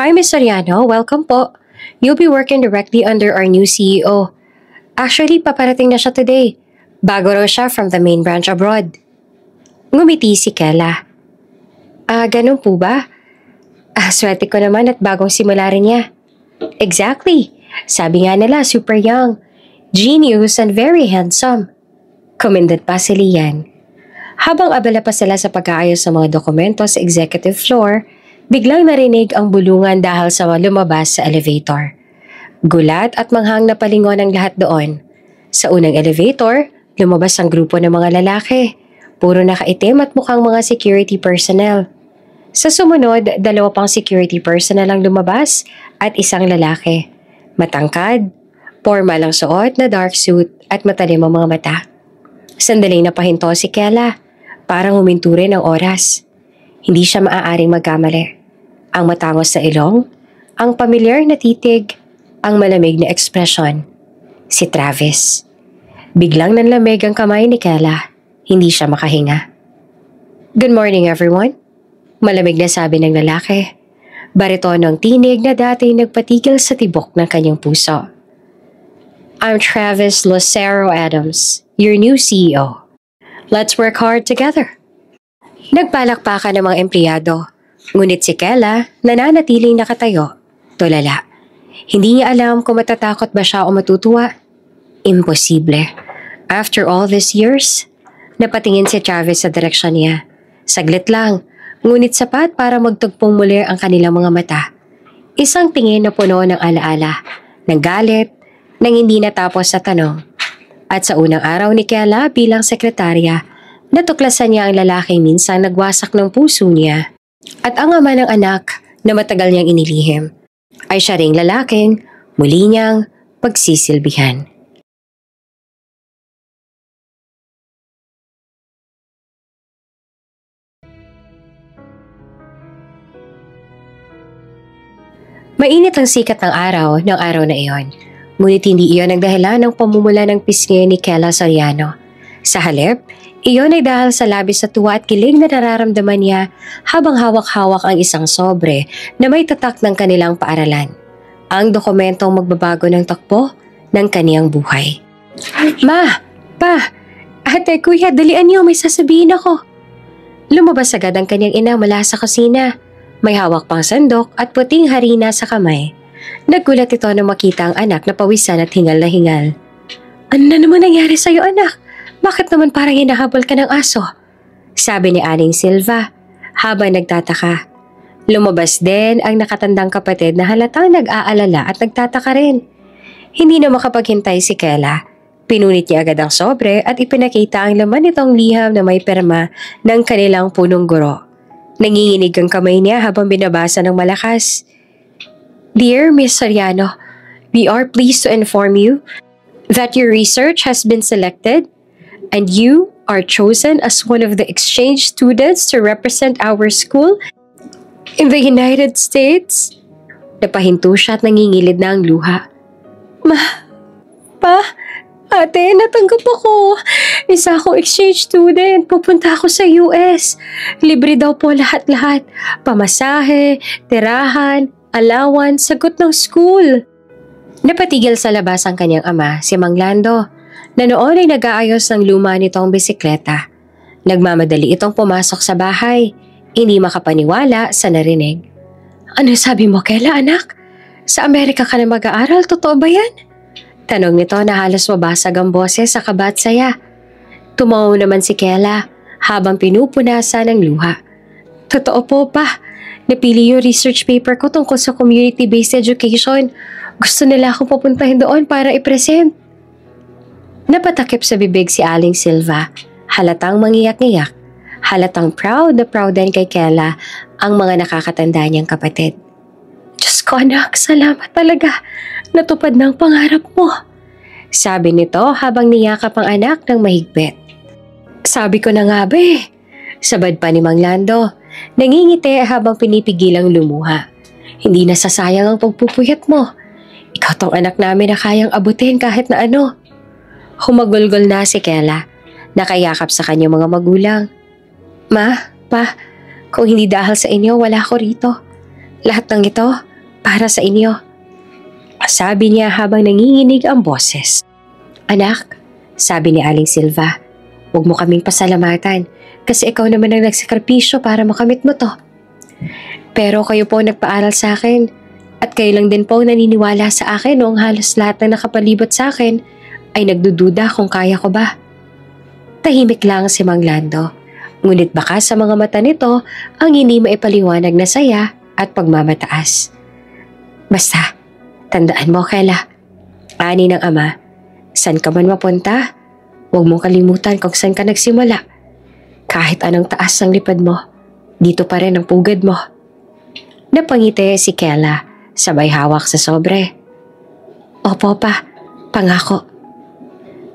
Hi, Miss Soriano. Welcome po. You'll be working directly under our new CEO. Actually, paparating na siya today. Bago raw siya from the main branch abroad. Ngumiti si Kela. Ganun po ba? Swerte ko naman at bagong simula rin niya. Exactly. Sabi nga nila, super young, genius and very handsome. Commended pa si Lian. Habang abala pa sila sa pag-aayos ng mga dokumento sa executive floor, biglang narinig ang bulungan dahil sa lumabas sa elevator. Gulat at manghang na palingon ang lahat doon. Sa unang elevator, lumabas ang grupo ng mga lalaki. Puro nakaitim at mukhang mga security personnel. Sa sumunod, 2 pang security personnel ang lumabas at isang lalaki. Matangkad, formal ang suot na dark suit at matalim ang mga mata. Sandaling napahinto si Kela, parang huminto rin ang oras. Hindi siya maaaring magkamali. Ang matangos sa ilong, ang pamilyar na titig, ang malamig na ekspresyon. Si Travis. Biglang nanlamig ang kamay ni Kela. Hindi siya makahinga. Good morning everyone. Malamig na sabi ng lalaki. Baritonong tinig na dati nagpatigil sa tibok ng kanyang puso. I'm Travis Lucero Adams, your new CEO. Let's work hard together. Nagpalakpakan ng mga empleyado. Ngunit si Kela nananatiling nakatayo, tulala. Hindi niya alam kung matatakot ba siya o matutuwa. Imposible. After all these years, napatingin si Travis sa direksyon niya. Saglit lang, ngunit sapat para magtugpong muli ang kanilang mga mata. Isang tingin na puno ng alaala, ng galit, ng hindi natapos sa tanong. At sa unang araw ni Kela bilang sekretarya, natuklasan niya ang lalaking minsan nagwasak ng puso niya. At ang ama ng anak na matagal niyang inilihim, ay siya ring lalaking muli niyang pagsisilbihan. Mainit ang sikat ng araw na iyon, ngunit hindi iyon ang dahilan ng pamumula ng pisngi ni Kela Soriano. Sa halip, iyon ay dahil sa labis na tuwa at kilig na nararamdaman niya habang hawak-hawak ang isang sobre na may tatak ng kanilang paaralan. Ang dokumentong magbabago ng takbo ng kaniyang buhay. Ma! Pa! Ate, kuya, dalian niyo, may sasabihin ako. Lumabas agad ang kanyang ina mula sa kusina. May hawak pang sandok at puting harina sa kamay. Naggulat ito nang makita ang anak na pawisan at hingal na hingal. Ano na naman nangyari sa'yo, anak? Bakit naman parang hinahabol ka ng aso? Sabi ni Aling Silva habang nagtataka. Lumabas din ang nakatandang kapatid na halatang nag-aalala at nagtataka rin. Hindi na makapaghintay si Kela. Pinunit niya agad ang sobre at ipinakita ang laman nitong liham na may perma ng kanilang punong guro. Nanginginig ang kamay niya habang binabasa ng malakas. Dear Miss Soriano, we are pleased to inform you that your research has been selected and you are chosen as one of the exchange students to represent our school in the United States. Napahinto siya at nangingilid na ang luha. Pa, ate, natanggap ako. Isa akong exchange student. Pupunta ako sa US. Libre daw po lahat-lahat. Pamasahe, tirahan, allowance, sagot ng school. Napatigil sa labas ang kanyang ama, si Mang Lando, na noon ay nag-aayos ng luma nitong bisikleta. Nagmamadali itong pumasok sa bahay. Hindi makapaniwala sa narinig. Ano sabi mo, Kela, anak? Sa Amerika ka na mag-aaral? Totoo ba yan? Tanong nito na halos mabasag ang boses sa kaba at saya. Tumawa naman si Kela habang pinupunasan ng luha. Totoo po pa. Napili yung research paper ko tungkol sa community-based education. Gusto nila akong pupuntahin doon para i-present. Napatakip sa bibig si Aling Silva. Halatang mangiyak-ngiyak. Halatang proud na proud din kay Kela ang mga nakakatanda niyang kapatid. Diyos ko anak, salamat talaga. Natupad na ang pangarap mo. Sabi nito habang niyakap ang anak ng mahigpit. Sabi ko na nga ba eh. Sabad pa ni Mang Lando. Nangingiti habang pinipigilang lumuha. Hindi nasasayang ang pagpupuyat mo. Ikaw tong anak namin na kayang abutin kahit na ano. Humagulgol na si Kela. Nakayakap sa kanyang mga magulang. Ma, pa, kung hindi dahil sa inyo, wala ako rito. Lahat ng ito, para sa inyo. Sabi niya habang nanginginig ang boses. Anak, sabi ni Aling Silva, huwag mo kaming pasalamatan kasi ikaw naman ang nagsakripisyo para makamit mo to. Pero kayo po nagpaaral sa akin at kayo lang din po naniniwala sa akin noong halos lahat na nakapalibot sa akin ay nagdududa kung kaya ko ba. Tahimik lang si Mang Lando, ngunit baka sa mga mata nito ang hindi maipaliwanag na saya at pagmamataas. Basta, tandaan mo, Kela, ani ng ama, san ka man mapunta, huwag mong kalimutan kung saan ka nagsimula. Kahit anong taas ng lipad mo, dito pa rin ang pugad mo. Napangiti si Kela, sabay hawak sa sobre. Opo pa, pangako.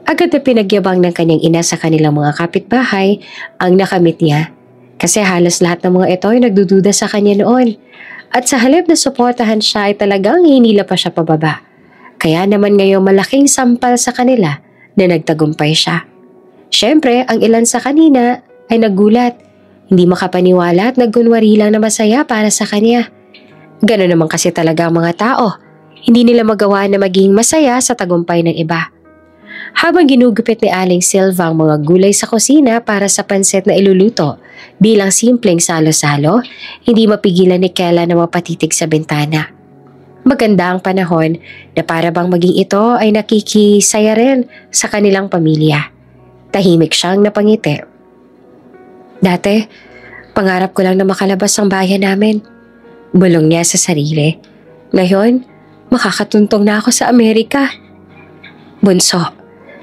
Agad na pinagyabang ng kanyang ina sa kanilang mga kapitbahay ang nakamit niya kasi halos lahat ng mga ito ay nagdududa sa kanya noon. At sa halip na suportahan siya ay talagang hinila pa siya pababa. Kaya naman ngayong malaking sampal sa kanila na nagtagumpay siya. Siyempre, ang ilan sa kanina ay nagulat. Hindi makapaniwala at nagkunwari lang na masaya para sa kanya. Gano'n naman kasi talaga ang mga tao. Hindi nila magawa na maging masaya sa tagumpay ng iba. Habang ginugupit ni Aling Silva ang mga gulay sa kusina para sa pansit na iluluto bilang simpleng salo-salo, hindi mapigilan ni Kela na mapatitig sa bintana. Maganda ang panahon na para bang maging ito ay nakikisaya rin sa kanilang pamilya. Tahimik siyang napangiti. Dati, pangarap ko lang na makalabas ang bayan namin. Bulong niya sa sarili. Ngayon, makakatuntong na ako sa Amerika. Bunso,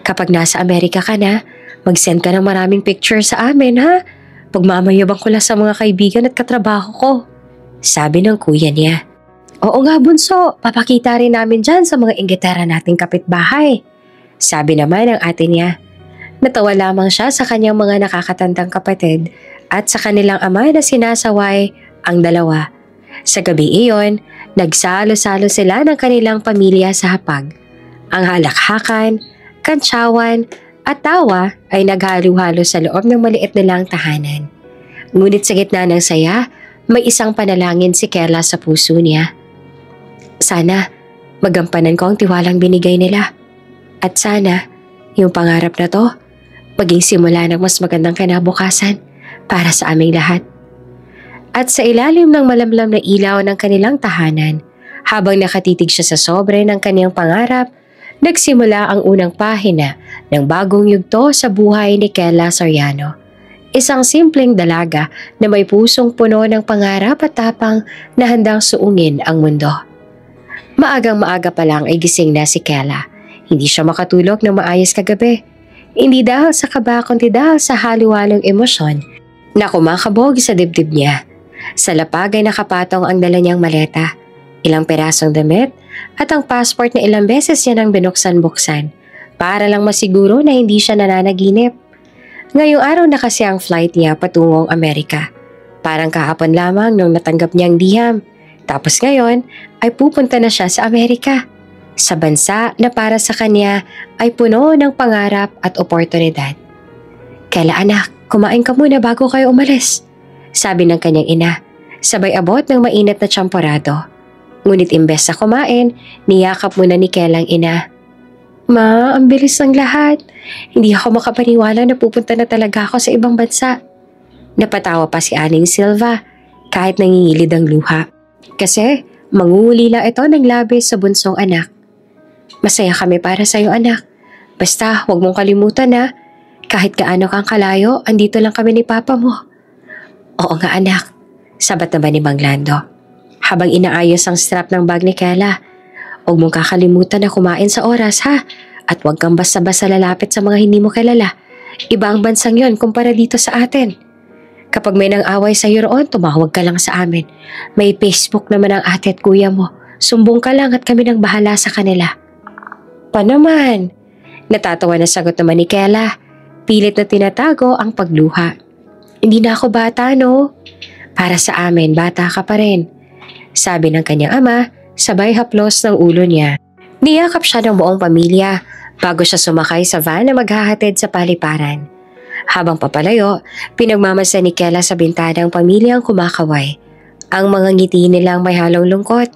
kapag nasa Amerika ka na, mag-send ka ng maraming picture sa amin, ha? Pagmamayabang ko lang sa mga kaibigan at katrabaho ko. Sabi ng kuya niya. Oo nga, bunso, papakita rin namin dyan sa mga inggitera nating kapitbahay. Sabi naman ng ate niya. Natawa lamang siya sa kanyang mga nakakatandang kapatid at sa kanilang ama na sinasaway ang dalawa. Sa gabi iyon, nagsalo-salo sila ng kanilang pamilya sa hapag. Ang halakhakan, kantsawan at tawa ay naghalo-halo sa loob ng maliit nilang tahanan. Ngunit sa gitna ng saya, may isang panalangin si Kela sa puso niya. Sana magampanan ko ang tiwalang binigay nila. At sana yung pangarap na to maging simula ng mas magandang kinabukasan para sa aming lahat. At sa ilalim ng malamlam na ilaw ng kanilang tahanan, habang nakatitig siya sa sobre ng kanyang pangarap, nagsimula ang unang pahina ng bagong yugto sa buhay ni Kela Soriano. Isang simpleng dalaga na may pusong puno ng pangarap at tapang na handang suungin ang mundo. Maagang maaga pa lang ay gising na si Kela. Hindi siya makatulog ng maayos kagabi. Hindi dahil sa kaba kundi dahil sa halo-halong emosyon na kumakabog sa dibdib niya. Sa lapag ay nakapatong ang dala niyang maleta, ilang perasong damit at ang passport na ilang beses niya nang binuksan-buksan para lang masiguro na hindi siya nananaginip. Ngayong araw na kasi ang flight niya patungong Amerika. Parang kahapon lamang nung natanggap niyang diham. Tapos ngayon ay pupunta na siya sa Amerika. Sa bansa na para sa kanya ay puno ng pangarap at oportunidad. Kela anak, kumain ka muna bago kayo umalis. Sabi ng kanyang ina, sabay abot ng mainit na tsamporado. Ngunit imbes na kumain, niyakap muna ni Kela ang ina. Ma, ang bilis ng lahat. Hindi ako makapaniwala na pupunta na talaga ako sa ibang bansa. Napatawa pa si Aling Silva kahit nangingilid ang luha. Kasi mangungulila ito ng labis sa bunsong anak. Masaya kami para sa iyo anak. Basta huwag mong kalimutan na kahit gaano kang kalayo, andito lang kami ni Papa mo. Oo nga anak, sabat naman ni Mang Lando. Habang inaayos ang strap ng bag ni Kela, huwag mong kakalimutan na kumain sa oras ha, at huwag kang basta-basta lalapit sa mga hindi mo kilala. Iba ang bansang yon kumpara dito sa atin. Kapag may nang-away sa iyo roon, tumawag ka lang sa amin. May Facebook naman ang ate at kuya mo. Sumbong ka lang at kami nang bahala sa kanila. Pa naman? Natatawa na sagot naman ni Kela. Pilit na tinatago ang pagluha. Hindi na ako bata, no? Para sa amin, bata ka pa rin. Sabi ng kanyang ama, sabay haplos ng ulo niya. Niyakap siya ng buong pamilya bago siya sumakay sa van na maghahatid sa paliparan. Habang papalayo, pinagmamasa ni Kela sa bintana ang pamilyang kumakaway. Ang mga ngiti nilang may halong lungkot.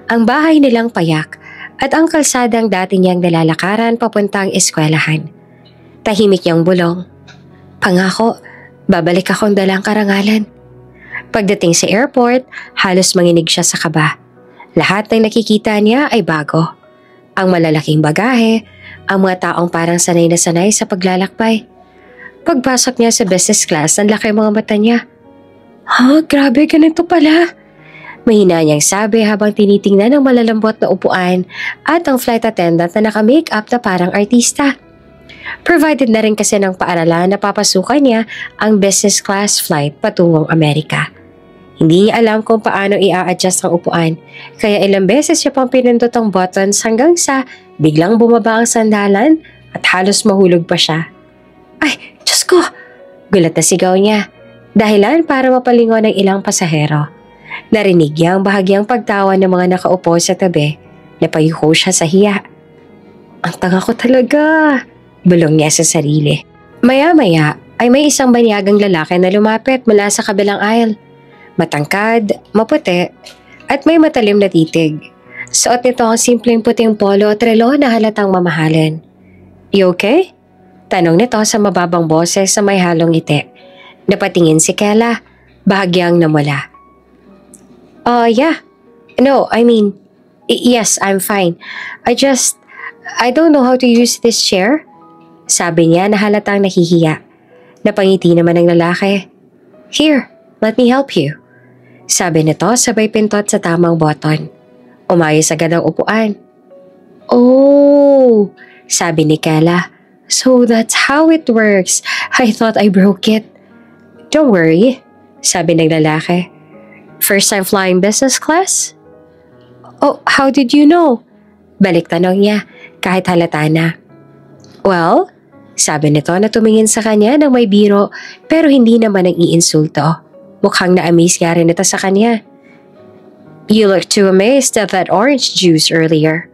Ang bahay nilang payak at ang kalsadang dati niyang nalalakaran papuntang eskwelahan. Tahimik niyang bulong. Pangako, babalik akong dalang karangalan. Pagdating sa airport, halos manginig siya sa kaba. Lahat ng nakikita niya ay bago. Ang malalaking bagahe, ang mga taong parang sanay na sanay sa paglalakbay. Pagpasok niya sa business class, ang laki mga mata niya. Grabe, ganito pala. Mahina niyang sabi habang tinitingnan ang malalambot na upuan at ang flight attendant na naka-makeup na parang artista. Provided na rin kasi ng paaralan na papasukan niya ang business class flight patungong Amerika. Hindi niya alam kung paano i-a-adjust ang upuan, kaya ilang beses siya pang pinindot ang buttons hanggang sa biglang bumaba ang sandalan at halos mahulog pa siya. Ay, Diyos ko! Gulat na sigaw niya, dahilan para mapalingon ng ilang pasahero. Narinig niya ang bahagyang pagtawa ng mga nakaupo sa tabi. Napayuko siya sa hiya. Ang tanga ko talaga, bulong niya sa sarili. Maya-maya ay may isang banyagang lalaki na lumapit mula sa kabilang aisle. Matangkad, maputi, at may matalim na titig. Suot nito ang simpleng puting polo at relo na halatang mamahalin. You okay? Tanong nito sa mababang boses sa may halong ngiti. Napatingin si Kela, bahagyang namula. Yeah. No, I mean, yes, I'm fine. I don't know how to use this chair. Sabi niya na halatang nahihiya. Napangiti naman ng lalaki. Here, let me help you. Sabi nito sabay pintot sa tamang button. Umayos agad ang upuan. Oh, sabi ni Kela. So that's how it works. I thought I broke it. Don't worry, sabi ng lalaki. First time flying business class? Oh, how did you know? Balik tanong niya kahit halata na. Well, sabi nito na tumingin sa kanya ng may biro pero hindi naman ang iinsulto. Mukhang na-amaze nga rin ito sa kanya. You look too amazed at that orange juice earlier.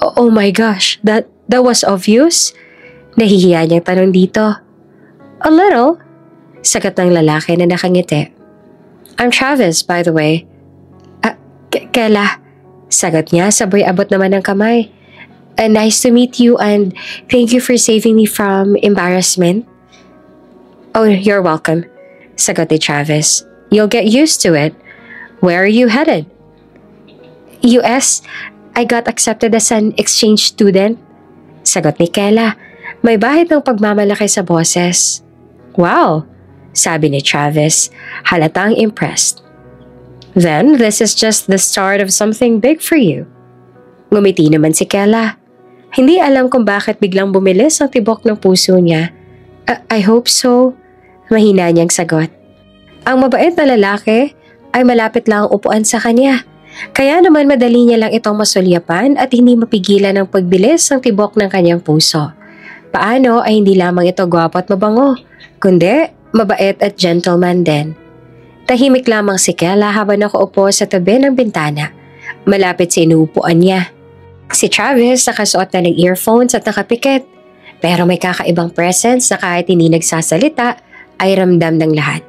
Oh my gosh, that was obvious? Nahihiya niyang tanong dito. A little, sagot ng lalaki na nakangiti. I'm Travis, by the way. Kela, sagot niya sabay abot naman ng kamay. Nice to meet you and thank you for saving me from embarrassment. Oh, you're welcome, sagot ni Travis. You'll get used to it. Where are you headed? US. I got accepted as an exchange student, sagot ni Kela. May bahid ng pagmamalaki sa boses. Wow, sabi ni Travis, halatang impressed. Then, this is just the start of something big for you. Ngumiti naman si Kela. Hindi alam kung bakit biglang bumilis ang tibok ng puso niya. I hope so, mahina niyang sagot. Ang mabait na lalaki ay malapit lang ang upuan sa kanya. Kaya naman madali niya lang itong masulyapan at hindi mapigilan ang pagbilis ng tibok ng kanyang puso. Paano ay hindi lamang ito gwapo at mabango, kundi mabait at gentleman din. Tahimik lamang si Kela habang nakaupo sa tabi ng bintana, malapit sa inuupuan niya. Si Travis nakasuot na ng earphones at nakapikit, pero may kakaibang presence na kahit hindi nagsasalita ay ramdam ng lahat.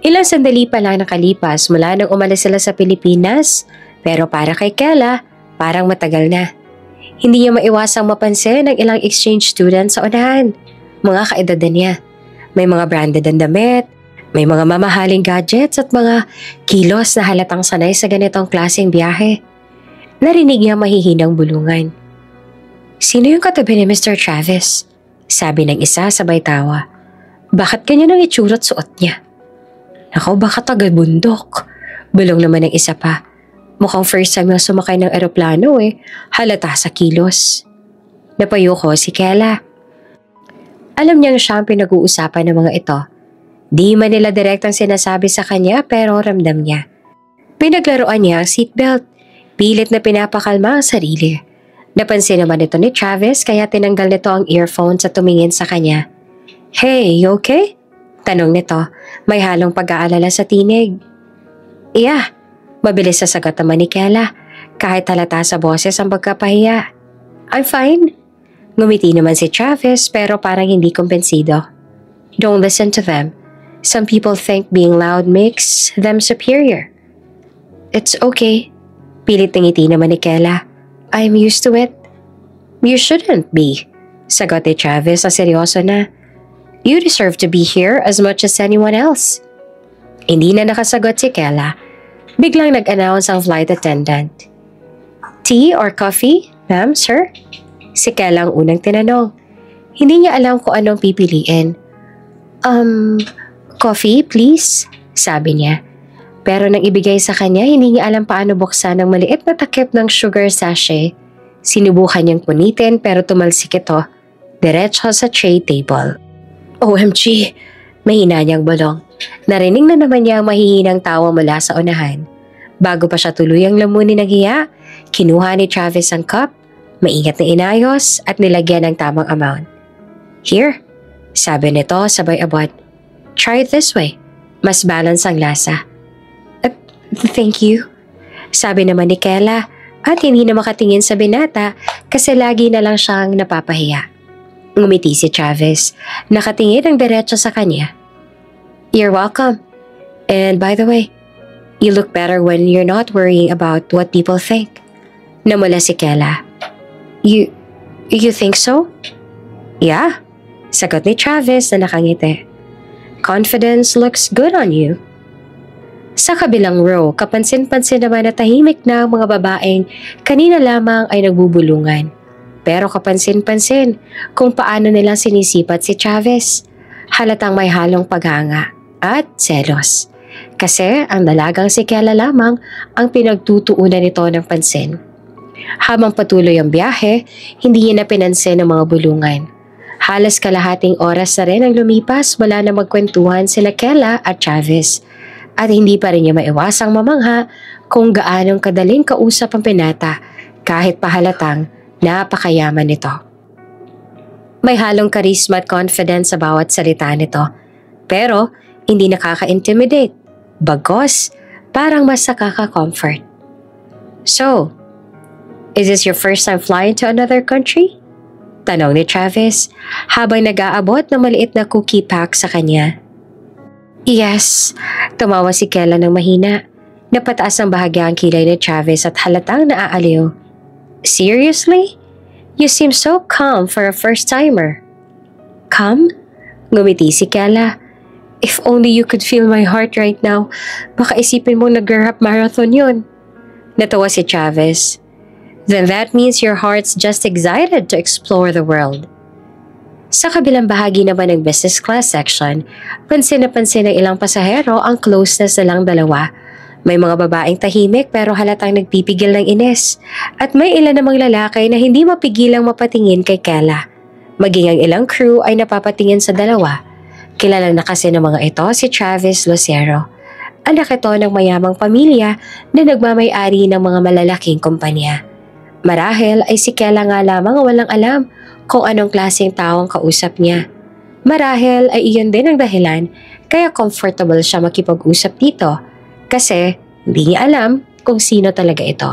Ilang sandali pa lang nakalipas mula nang umalis sila sa Pilipinas, pero para kay Kela, parang matagal na. Hindi niya maiwasang mapansin ang ilang exchange students sa unahan, mga kaedad niya. May mga branded ang damit, may mga mamahaling gadgets at mga kilos na halatang sanay sa ganitong klaseng biyahe. Narinig niya mahihinang bulungan. Sino yung katabi ni Mr. Travis? Sabi ng isa sabay tawa. Bakit ganyan ang itsura at suot niya? Nakaw, baka taga-bundok. Bulong naman ng isa pa. Mukhang first time na sumakay ng eroplano halata sa kilos. Napayuko si Kela. Alam niyang siya ang pinag-uusapan ng mga ito. Di man nila direktang sinasabi sa kanya pero ramdam niya. Pinaglaruan niya ang seatbelt. Pilit na pinapakalma ang sarili. Napansin naman ito ni Travis kaya tinanggal nito ang earphones at tumingin sa kanya. Hey, you okay? Tanong nito, may halong pag-aalala sa tinig. Yeah, mabilis sa sagot naman ni Kela, kahit halata sa boses ang pagkapahiya. I'm fine. Ngumiti naman si Travis pero parang hindi kumpensido. Don't listen to them. Some people think being loud makes them superior. It's okay. Pilit ng ngiti naman ni Kela. I'm used to it. You shouldn't be, sagot ni Travis na seryoso na. You deserve to be here as much as anyone else. Hindi na nakasagot si Kela. Biglang nag-announce ang flight attendant. Tea or coffee, ma'am, sir? Si Kela ang unang tinanong. Hindi niya alam kung anong pipiliin. Coffee, please, sabi niya. Pero nang ibigay sa kanya, hindi niya alam paano buksan ang maliit na takip ng sugar sachet. Sinubukan niyang punitin pero tumalsik ito, diretso sa tray table. OMG! Mahina niyang bulong. Narinig na naman niya ang mahihinang tawa mula sa unahan. Bago pa siya tuluyang lamunin ng hiya, kinuha ni Travis ang cup, maingat na inayos at nilagyan ng tamang amount. Here, sabi nito sabay abot. Try it this way. Mas balance ang lasa. Thank you, sabi naman ni Kela at hindi na makatingin sa binata kasi lagi na lang siyang napapahiya. Ngumiti si Travis, nakatingin ang diretso sa kanya. You're welcome. And by the way, you look better when you're not worrying about what people think. Namula si Kela. You think so? Yeah, sagot ni Travis na nakangiti. Confidence looks good on you. Sa kabilang row, kapansin-pansin naman na tahimik na ang mga babaeng kanina lamang ay nagbubulungan. Pero kapansin-pansin kung paano nilang sinisipat si Travis. Halatang may halong paghanga at selos. Kasi ang dalagang si Kela lamang ang pinagtutuunan nito ng pansin. Habang patuloy ang biyahe, hindi niya na pinansin ang mga bulungan. Halos kalahating oras na rin ang lumipas mula na magkwentuhan sila Kela at Travis. At hindi pa rin niya maiwasang mamangha kung gaanong kadaling kausap ang pinata kahit pahalatang napakayaman nito. May halong charisma at confidence sa bawat salita nito, pero hindi nakaka-intimidate. Bagos, parang mas nakaka-comfort. So, is this your first time flying to another country? Tanong ni Travis habang nag-aabot ng maliit na cookie pack sa kanya. Yes, tumawa si Kela ng mahina. Napataas ang bahagya ang kilay ni Travis at halatang naaaliw. Seriously? You seem so calm for a first-timer. Calm? Ngumiti si Kela. If only you could feel my heart right now, baka isipin mong nag-rap marathon yun. Natawa si Travis. Then that means your heart's just excited to explore the world. Sa kabilang bahagi naman ng business class section, pansin na pansin ng ilang pasahero ang closeness na lang dalawa. May mga babaeng tahimik pero halatang nagpipigil ng inis. At may ilan namang lalaki na hindi mapigilang mapatingin kay Kela. Maging ang ilang crew ay napapatingin sa dalawa. Kilala na kasi ng mga ito si Travis Lucero. Anak ito ng mayamang pamilya na nagmamay-ari ng mga malalaking kumpanya. Marahil ay si Kela nga lamang walang alam kung anong klaseng taong kausap niya. Marahil ay iyon din ang dahilan kaya comfortable siya makipag-usap dito kasi hindi niya alam kung sino talaga ito.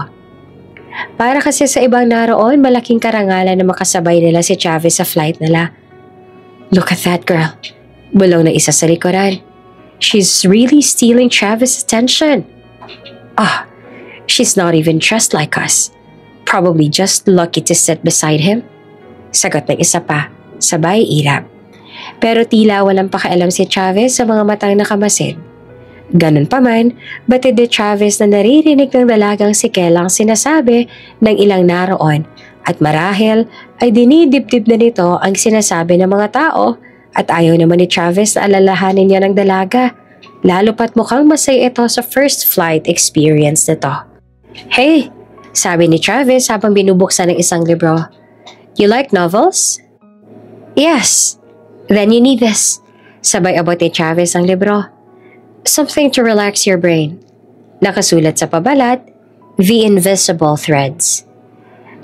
Para kasi sa ibang naroon, malaking karangalan na makasabay nila si Travis sa flight nila. Look at that girl, bulong na isa sa likuran. She's really stealing Travis' attention. She's not even dressed like us. Probably just lucky to sit beside him. Sagot ng isa pa, sabay irap. Pero tila walang pakialam si Travis sa mga matang nakamasid. Ganun pa man, batid ni Travis na naririnig ng dalagang si Kela ang sinasabi ng ilang naroon at marahil ay dinidibdib na nito ang sinasabi ng mga tao at ayaw naman ni Travis na alalahanin niya ng dalaga, lalo pat mukhang masaya ito sa first flight experience nito. Hey! Sabi ni Travis habang binubuksan ng isang libro. You like novels? Yes. Then you need this. Sabay abot ni Travis ang libro. Something to relax your brain. Nakasulat sa pabalat, The Invisible Threads.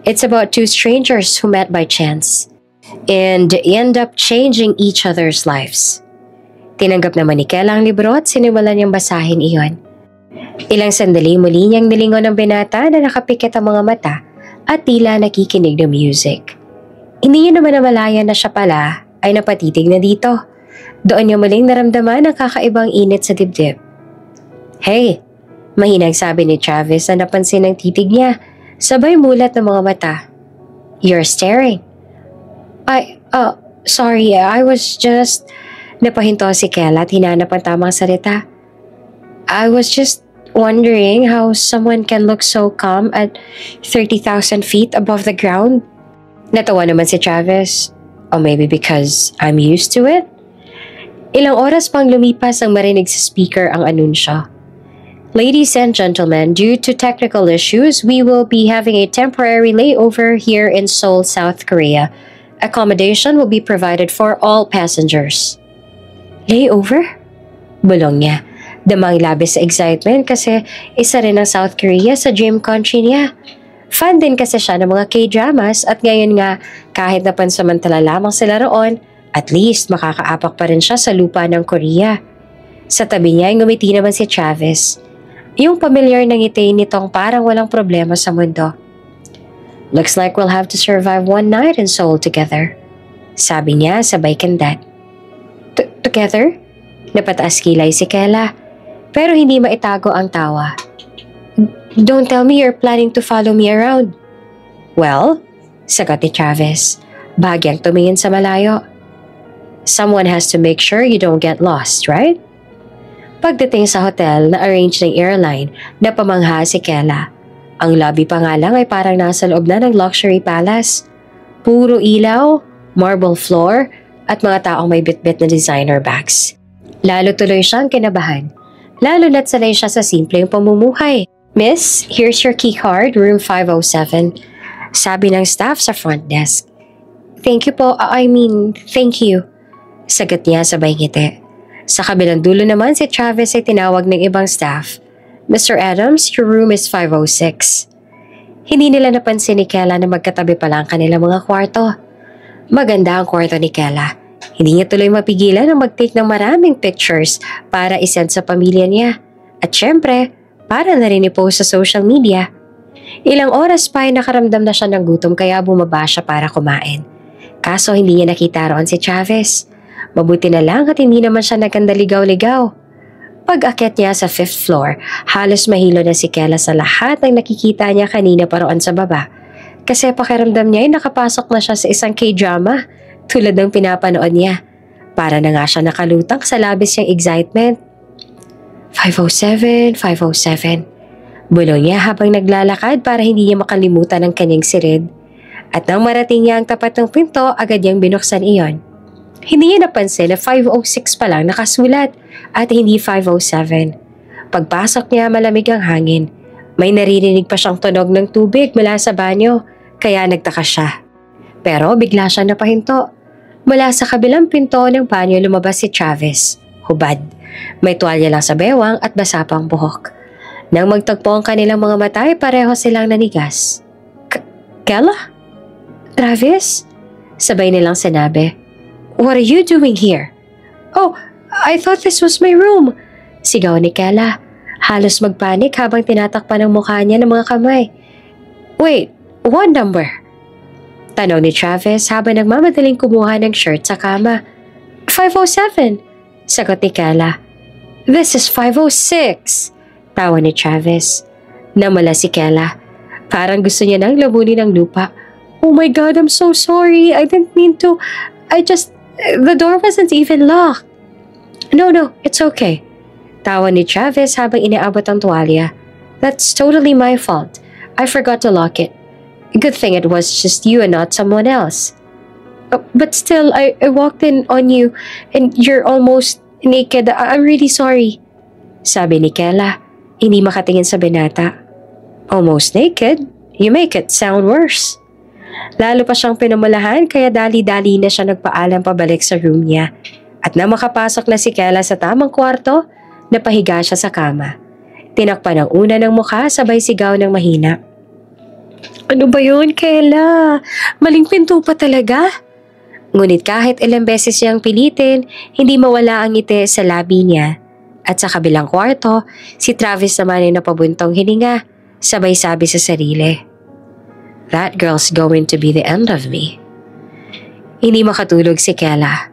It's about two strangers who met by chance and end up changing each other's lives. Tinanggap naman ni Kela ang libro at sinimulan niyang basahin iyon. Ilang sandali muli niyang nilingon ang binata na nakapikit ang mga mata at tila nakikinig ng music. Hindi niya naman namalayan na siya pala ay napatitig na dito. Doon niya muling naramdaman ang kakaibang init sa dibdib. Hey, Mahinang sabi ni Travis na napansin ng titig niya. Sabay mulat ng mga mata. You're staring. Sorry, I was just... Napahinto si Kela at hinanap ang tamang salita. I was just wondering how someone can look so calm at 30,000 feet above the ground. Natawa naman si Travis. Or maybe because I'm used to it? Ilang oras pang lumipas ang marinig sa speaker ang anunsyo. Ladies and gentlemen, due to technical issues, we will be having a temporary layover here in Seoul, South Korea. Accommodation will be provided for all passengers. Layover? Bulong niya. Damang labis sa excitement kasi isa rin ang South Korea sa dream country niya. Fan din kasi siya ng mga K-dramas at ngayon nga kahit na pansamantala lamang sila roon, at least makakaapak pa rin siya sa lupa ng Korea. Sa tabi niya ay ngumiti naman si Travis. Yung familiar na ngiti nitong parang walang problema sa mundo. Looks like we'll have to survive one night in Seoul together. Sabi niya sabay kandat. Together? Napataas kilay si Kela. Pero hindi maitago ang tawa. Don't tell me you're planning to follow me around. Well, sagot ni Travis. Bahagyang tumingin sa malayo. Someone has to make sure you don't get lost, right? Pagdating sa hotel na arrange ng airline, napamangha si Kela. Ang lobby pa nga lang ay parang nasa loob na ng luxury palace. Puro ilaw, marble floor, at mga taong may bitbit na designer bags. Lalo tuloy siyang kinabahan. Lalo na't sanay siya sa simpleng pamumuhay. Miss, here's your key card, room 507. Sabi ng staff sa front desk. Thank you po, thank you. Sagot niya sabay ngiti. Sa kabilang dulo naman si Travis ay tinawag ng ibang staff. Mr. Adams, your room is 506. Hindi nila napansin ni Kela na magkatabi pala ang kanilang mga kwarto. Maganda ang kwarto ni Kela. Hindi niya tuloy mapigilan na mag-take ng maraming pictures para isend sa pamilya niya. At syempre, para na rin i-post sa social media. Ilang oras pa ay nakaramdam na siya ng gutom kaya bumaba siya para kumain. Kaso hindi niya nakita roon si Travis. Mabuti na lang at hindi naman siya nagkandaligaw-ligaw. Pag-akyat niya sa 5th floor, halos mahilo na si Kela sa lahat ng nakikita niya kanina pa roon sa baba. Kasi pakiramdam niya ay nakapasok na siya sa isang K-drama tulad ng pinapanood niya. Para na nga siya nakalutang sa labis niyang excitement. 507, 507. Bulong niya habang naglalakad para hindi niya makalimutan ang kanyang sirid. At nang marating niya ang tapat ng pinto, agad niyang binuksan iyon. Hindi niya napansin na 506 pa lang nakasulat at hindi 507. Pagpasok niya malamig ang hangin. May naririnig pa siyang tunog ng tubig mula sa banyo, kaya nagtaka siya. Pero bigla siya napahinto. Mula sa kabilang pinto ng banyo lumabas si Travis. Hubad. May tuwalya lang sa bewang at basa pang buhok. Nang magtagpo ang kanilang mga mata ay pareho silang nanigas. Kela? Travis? Sabay nilang sinabi. What are you doing here? Oh, I thought this was my room. Sigaw ni Kela. Halos magpanik habang tinatakpan ang mukha niya ng mga kamay. Wait, what number? Tanong ni Travis habang nagmamadaling kumuha ng shirt sa kama. 507, sagot ni Kela. This is 506, tawa ni Travis. Namala si Kela. Parang gusto niya nang lamunin ng lupa. Oh my God, I'm so sorry. I didn't mean to. The door wasn't even locked. No, it's okay. Tawa ni Travis habang inaabot ang tuwalya. That's totally my fault. I forgot to lock it. Good thing it was just you and not someone else. But still, I walked in on you and you're almost naked. I'm really sorry. Sabi ni Kela, hindi makatingin sa binata. Almost naked? You make it sound worse. Lalo pa siyang pinamalahan kaya dali-dali na siya nagpaalam pabalik sa room niya. At na makapasok na si Kela sa tamang kwarto, napahiga siya sa kama. Tinakpan ang una ng mukha sabay sigaw ng mahina. Ano ba yun, Kela? Maling pinto pa talaga? Ngunit kahit ilang beses siyang pilitin, hindi mawala ang ngiti sa labi niya. At sa kabilang kwarto, si Travis naman ay napabuntong hininga, sabay sabi sa sarili. That girl's going to be the end of me. Hindi makatulog si Kela.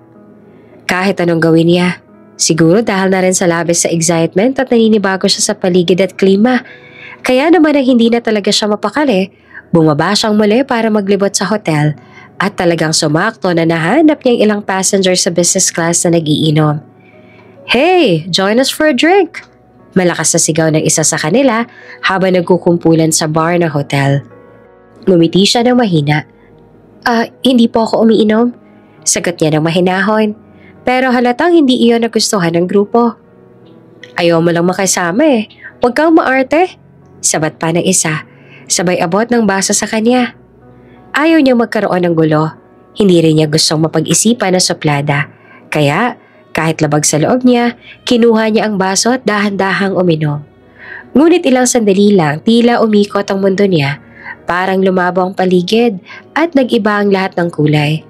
Kahit anong gawin niya, Siguro dahil na rin sa labis sa excitement at naninibago siya sa paligid at klima. Kaya naman ang hindi na talaga siya mapakali, bumaba siyang muli para maglibot sa hotel at talagang sumakto na nahanap niyang ilang passenger sa business class na nag-iinom. "Hey, join us for a drink!" Malakas na sigaw ng isa sa kanila habang nagkukumpulan sa bar ng hotel. Ngumiti siya ng mahina. Hindi po ako umiinom," sagot niya ng mahinahon. Pero halatang hindi iyon nagustuhan ng grupo. "Ayaw mo lang makasama eh. Huwag kang maarte," sabat pa ng isa, sabay abot ng baso sa kanya. Ayaw niya magkaroon ng gulo. Hindi rin niya gustong mapag-isipan na suplada. Kaya kahit labag sa loob niya, kinuha niya ang baso at dahan-dahang uminom. Ngunit ilang sandali lang tila umikot ang mundo niya. Parang lumabo ang paligid at nag-iba ang lahat ng kulay.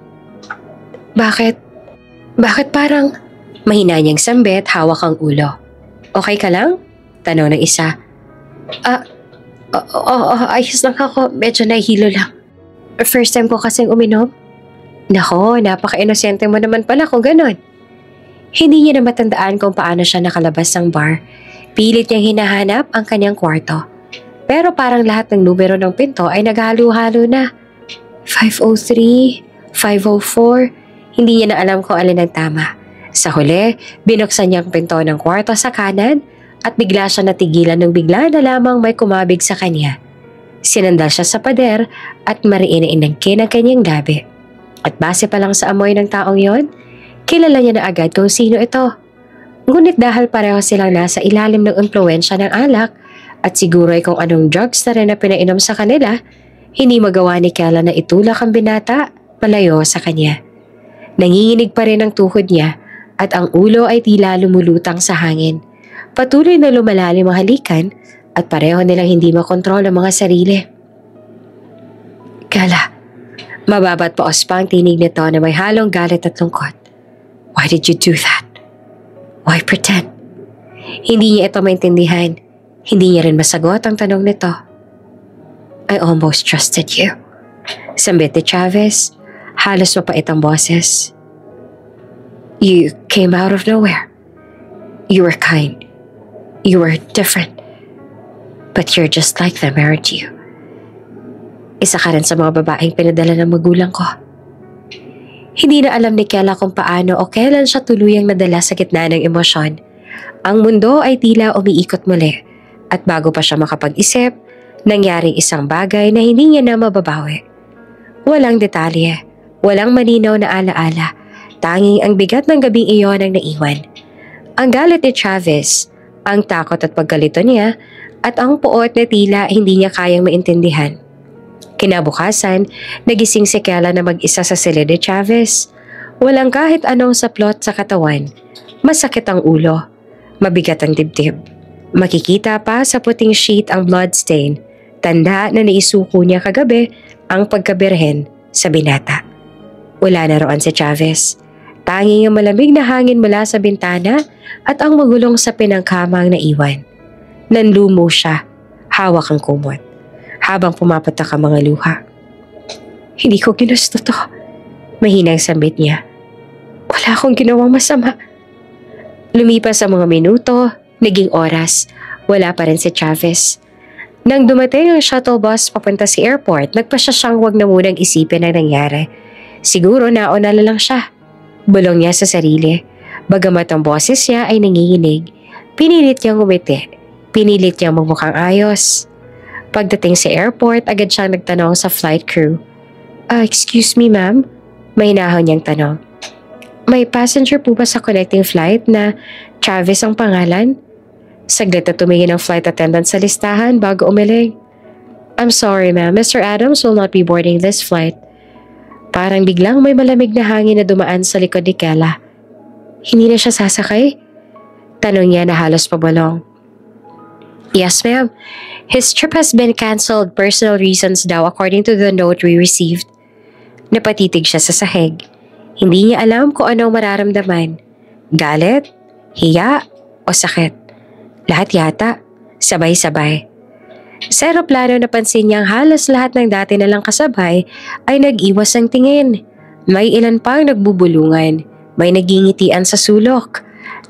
Bakit parang mahina niyang sambit, hawak ang ulo. "Okay ka lang?" tanong ng isa. Ayos lang ako. Medyo nahihilo lang. First time ko kasing uminom." "Nako, napaka-inosente mo naman pala kung ganon." Hindi niya na matandaan kung paano siya nakalabas ng bar. Pilit niyang hinahanap ang kanyang kwarto. Pero parang lahat ng numero ng pinto ay naghalo-halo na. 503, 504... Hindi niya na alam kung alin ang tama. Sa huli, binuksan niya ang pinto ng kwarto sa kanan at bigla siya natigilan nung bigla na lamang may kumabig sa kanya. Sinandal siya sa pader at mariin-inangkin ang kanyang labi. At base pa lang sa amoy ng taong yon, kilala niya na agad kung sino ito. Ngunit dahil pareho silang nasa ilalim ng impluwensya ng alak at siguro ay kung anong drugs na rin na pinainom sa kanila, hindi magawa ni Kela na itulak ang binata palayo sa kanya. Nanginginig pa rin ang tuhod niya at ang ulo ay tila lumulutang sa hangin. Patuloy na lumalalim ang halikan at pareho nilang hindi makontrol ang mga sarili. "Kela," mababat paos pa ang tinig nito na may halong galit at lungkot. "Why did you do that? Why pretend?" Hindi niya ito maintindihan. Hindi niya rin masagot ang tanong nito. "I almost trusted you," sambit ni Chavez. Halos mapait ang boses. "You came out of nowhere. You were kind. You were different. But you're just like them, aren't you?" Isa ka rin sa mga babaeng pinadala ng magulang ko. Hindi na alam ni Kela kung paano o kailan siya tuluyang nadala sa gitna ng emosyon. Ang mundo ay tila umiikot muli at bago pa siya makapag-isip, nangyaring isang bagay na hindi niya na mababawi. Walang detalye. Walang malinaw na alaala, tanging ang bigat ng gabing iyon ang naiwan. Ang galit ni Chavez, ang takot at pagkalito niya, at ang puot na tila hindi niya kayang maintindihan. Kinabukasan, nagising si Kela na mag-isa sa silid ni Chavez. Walang kahit anong saplot sa katawan. Masakit ang ulo. Mabigat ang dibdib. Makikita pa sa puting sheet ang bloodstain, tanda na naisuko niya kagabi ang pagkabirhen sa binata. Wala na roon si Chavez. Tanging ang malamig na hangin mula sa bintana at ang magulong sapin ng kamang naiwan. Nanlumo siya, hawak ang kumot, habang pumapatak ang mga luha. "Hindi ko ginusto to," mahinang sambit niya. "Wala akong ginawang masama." Lumipas ang mga minuto, naging oras, wala pa rin si Chavez. Nang dumating ang shuttle bus papunta sa airport, nagpasya siyang wag na munang isipin ang nangyari. Siguro nauna na lang siya. Bulong niya sa sarili. Bagamat ang boses niya ay nanginginig, pinilit niyang umiti. Pinilit niyang magmukhang ayos. Pagdating sa airport, agad siyang nagtanong sa flight crew. Excuse me ma'am?" Mahinahon niyang tanong. "May passenger po ba sa connecting flight na Chavez ang pangalan?" Saglit na tumingin ang flight attendant sa listahan bago umiling. "I'm sorry ma'am, Mr. Adams will not be boarding this flight." Parang biglang may malamig na hangin na dumaan sa likod ni Kela. "Hindi na siya sasakay?" Tanong niya na halos pabalong. "Yes ma'am, his trip has been cancelled, personal reasons daw according to the note we received." Napatitig siya sa sahig. Hindi niya alam kung anong mararamdaman. Galit, hiya, o sakit. Lahat yata, sabay-sabay. Sa eroplano napansin niyang halos lahat ng dati nalang kasabay ay nag-iwas ng tingin. May ilan pang nagbubulungan, may nagingitian sa sulok.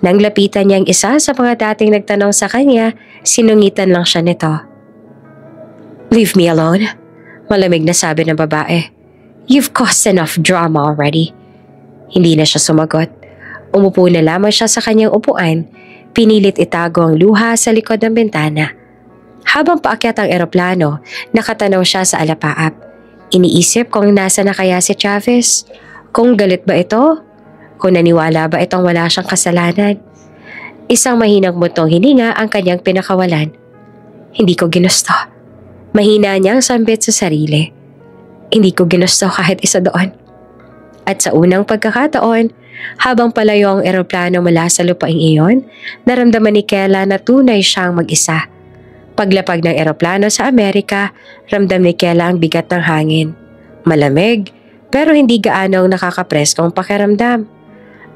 Nang lapitan niya ang isa sa mga dating nagtanong sa kanya, sinungitan lang siya nito. "Leave me alone," malamig na sabi ng babae. "You've caused enough drama already." Hindi na siya sumagot. Umupo na lamang siya sa kanyang upuan, pinilit itago ang luha sa likod ng bintana. Habang paakyat ang eroplano, nakatanaw siya sa alapaap. Iniisip kung nasa na kaya si Chavez. Kung galit ba ito? Kung naniwala ba itong wala siyang kasalanan? Isang mahinang buntong hininga ang kanyang pinakawalan. Hindi ko ginusto. Mahina niyang sambit sa sarili. Hindi ko ginusto kahit isa doon. At sa unang pagkakataon, habang palayo ang eroplano mula sa lupaing iyon, naramdaman ni Kela na tunay siyang mag-isa. Paglapag ng eroplano sa Amerika, ramdam ni Kela ang bigat ng hangin. Malamig, pero hindi gaanong nakakapreskong pakiramdam.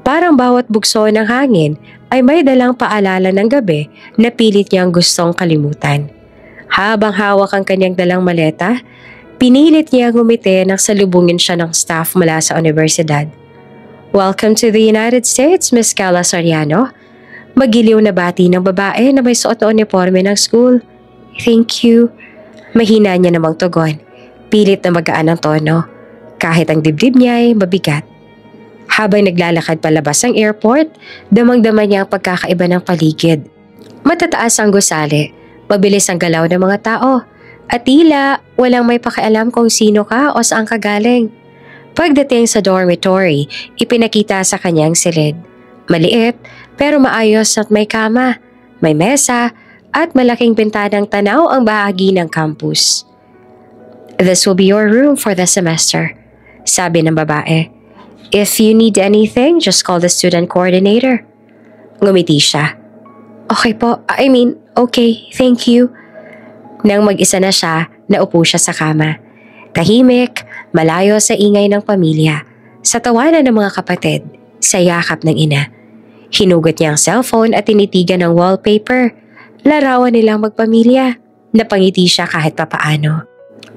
Parang bawat bugso ng hangin ay may dalang paalala ng gabi na pilit niyang gustong kalimutan. Habang hawak ang kanyang dalang maleta, pinilit niya ngumiti nang salubungin siya ng staff mula sa universidad. "Welcome to the United States, Miss Carla Soriano." Magiliw na bati ng babae na may suot na uniforme ng school. "Thank you." Mahina niya namang tugon. Pilit na magaan ang tono. Kahit ang dibdib niya ay mabigat. Habang naglalakad palabas ng airport, damang-dama niya ang pagkakaiba ng paligid. Matataas ang gusali, mabilis ang galaw ng mga tao, at tila walang may pakialam kung sino ka o saan ka galing. Pagdating sa dormitory, ipinakita sa kanyang silid. Maliit pero maayos at may kama, may mesa at malaking bintanang tanaw ang bahagi ng campus. "This will be your room for the semester," sabi ng babae. "If you need anything, just call the student coordinator." Ngumiti siya. "Okay po, okay, thank you." Nang mag-isa na siya, naupo siya sa kama. Tahimik, malayo sa ingay ng pamilya, sa tawanan ng mga kapatid, sa yakap ng ina. Hinugot niya ang cellphone at tinitigan ng wallpaper. Larawan nilang magpamilya. Napangiti siya kahit papaano.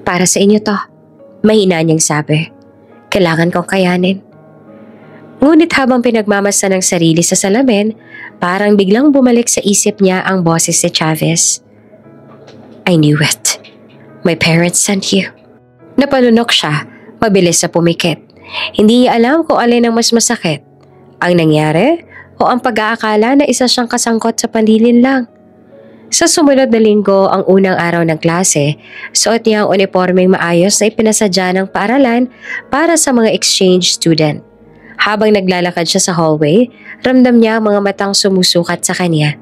"Para sa inyo to," mahina niyang sabi. "Kailangan kong kayanin." Ngunit habang pinagmamasa ng sarili sa salamin, parang biglang bumalik sa isip niya ang boses ni Chavez. "I knew it. My parents sent you." Napalunok siya, mabilis sa pumikit. Hindi niya alam kung alin ang mas masakit, ang nangyari o ang pag-aakala na isa siyang kasangkot sa pandilin lang. Sa sumunod na linggo, ang unang araw ng klase, suot niya ang uniformeng maayos na ipinasadya ng paaralan para sa mga exchange student. Habang naglalakad siya sa hallway, ramdam niya ang mga matang sumusukat sa kanya.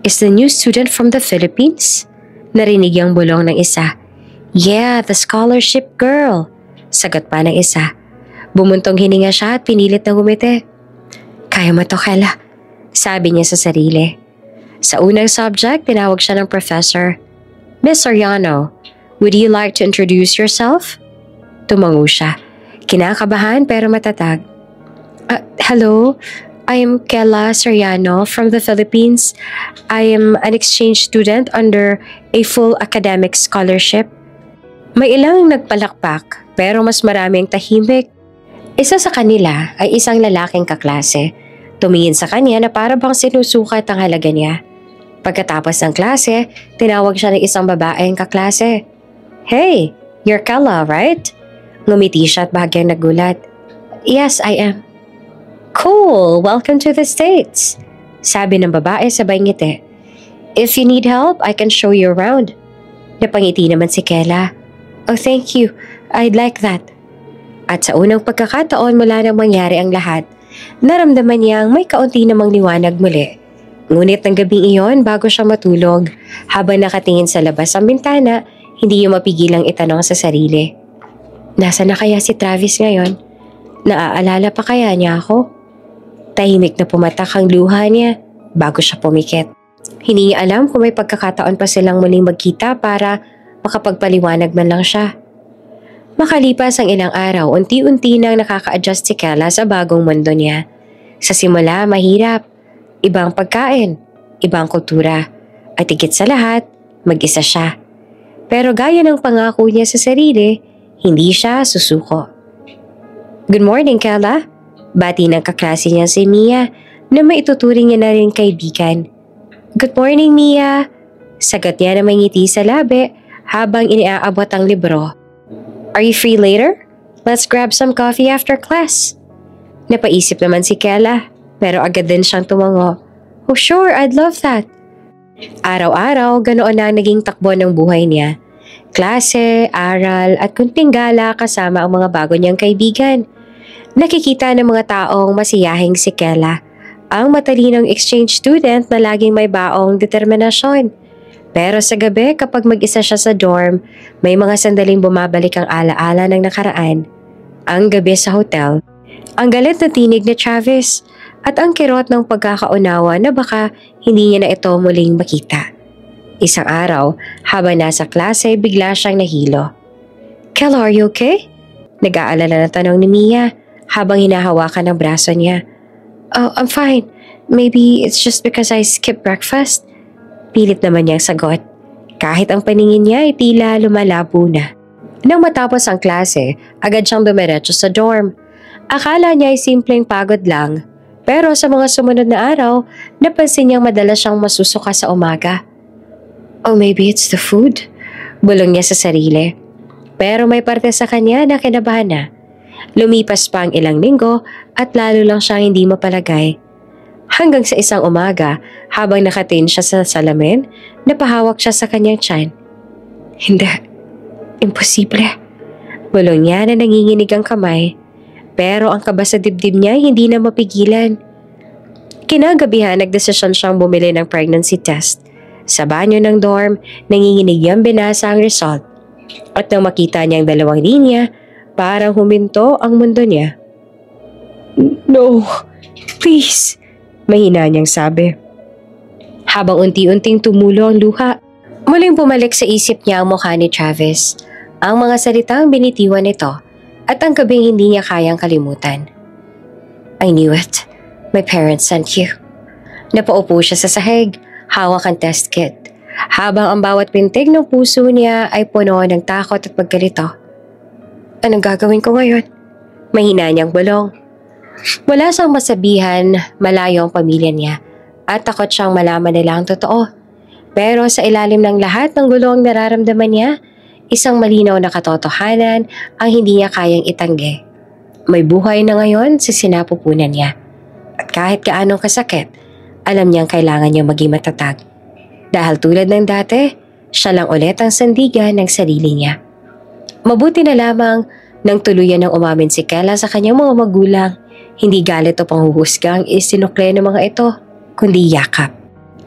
"Is the new student from the Philippines?" Narinig ang bulong ng isa. "Yeah, the scholarship girl," sagot pa ng isa. Bumuntong hininga siya at pinilit na ngumiti. "Kaya mo to, Kela," sabi niya sa sarili. Sa unang subject, tinawag siya ng professor. "Miss Soriano, would you like to introduce yourself?" Tumango siya. Kinakabahan pero matatag. "Hello, I am Kela Soriano from the Philippines. I am an exchange student under a full academic scholarship." May ilang nagpalakpak pero mas maraming tahimik. Isa sa kanila ay isang lalaking kaklase. Tumingin sa kanya na para bang sinusukat ang halaga niya. Pagkatapos ng klase, tinawag siya ng isang babaeng kaklase. "Hey, you're Kela, right?" Ngumiti siya at bahagyang nagulat. "Yes, I am." "Cool, welcome to the States," sabi ng babae sabay ngiti. "If you need help, I can show you around." Napangiti naman si Kela. "Oh, thank you. I'd like that." At sa unang pagkakataon mula nang mangyari ang lahat, naramdaman niyang may kaunti namang liwanag muli. Ngunit ng gabing iyon bago siya matulog, habang nakatingin sa labas ang bintana, hindi niya mapigilang itanong sa sarili. Nasaan na kaya si Travis ngayon? Naaalala pa kaya niya ako? Tahimik na pumatak ang luha niya bago siya pumikit. Hindi niya alam kung may pagkakataon pa silang muling magkita para makapagpaliwanag man lang siya. Makalipas ang ilang araw, unti-unti nang nakaka-adjust si Kela sa bagong mundo niya. Sa simula, mahirap. Ibang pagkain, ibang kultura, at higit sa lahat, mag-isa siya. Pero gaya ng pangako niya sa sarili, hindi siya susuko. "Good morning, Kela." Bati ng kaklase niya si Mia na maituturing niya na rin kaibigan. "Good morning, Mia," sagot niya na may ngiti sa labi habang iniaabot ang libro. "Are you free later? Let's grab some coffee after class." Napaisip naman si Kela, pero agad din siyang tumango. "Oh sure, I'd love that." Araw-araw, ganoon na ang naging takbo ng buhay niya. Klase, aral, at kunting gala kasama ang mga bago niyang kaibigan. Nakikita ng mga taong masiyahing si Kela, ang matalinong exchange student na laging may baong determinasyon. Pero sa gabi kapag mag-isa siya sa dorm, may mga sandaling bumabalik ang alaala ng nakaraan. Ang gabi sa hotel, ang galit na tinig ni Travis, at ang kirot ng pagkakaunawa na baka hindi niya na ito muling makita. Isang araw, habang nasa klase, bigla siyang nahilo. "Kela, are you okay?" Nag-aalala na tanong ni Mia habang hinahawakan ang braso niya. "Oh, I'm fine. Maybe it's just because I skipped breakfast." Pilit naman niyang sagot. Kahit ang paningin niya ay tila lumalabo na. Nang matapos ang klase, agad siyang dumiretso sa dorm. Akala niya ay simpleng pagod lang, pero sa mga sumunod na araw, napansin niyang madalas siyang masusuka sa umaga. "Oh, maybe it's the food?" Bulong niya sa sarili. Pero may parte sa kanya na kinabahan na. Lumipas pa ang ilang linggo at lalo lang siyang hindi mapalagay. Hanggang sa isang umaga, habang nakatin siya sa salamin, napahawak siya sa kanyang tiyan. "Hindi. Imposible." Bulong niya na nanginginig ang kamay. Pero ang kaba sa dibdib niya hindi na mapigilan. Kinagabihan, nagdesisyon siyang bumili ng pregnancy test. Sa banyo ng dorm, nanginginig niyang binasa ang result. At nang makita niya ang 2 linya, parang huminto ang mundo niya. "No, please," mahina niyang sabi. Habang unti-unting tumulo ang luha, muling bumalik sa isip niya ang mukha ni Travis, ang mga salitang binitiwan nito, at ang gabing hindi niya kayang kalimutan. "I knew it. My parents sent you." Napaupo siya sa sahig, hawak ang test kit, habang ang bawat pintig ng puso niya ay puno ng takot at pagkalito. "Anong gagawin ko ngayon?" Mahina niyang bulong. Wala siyang masabihan, malayo ang pamilya niya, at takot siyang malaman nila ang totoo. Pero sa ilalim ng lahat ng gulong nararamdaman niya, isang malinaw na katotohanan ang hindi niya kayang itanggi. May buhay na ngayon sa sinapupunan niya. At kahit gaanong kasakit, alam niyang kailangan niyang maging matatag. Dahil tulad ng dati, siya lang ulit ang sandigan ng sarili niya. Mabuti na lamang nang tuluyan ng umamin si Kela sa kanyang mga magulang. Hindi galit o panghuhusga ang isinukle ng mga ito, kundi yakap.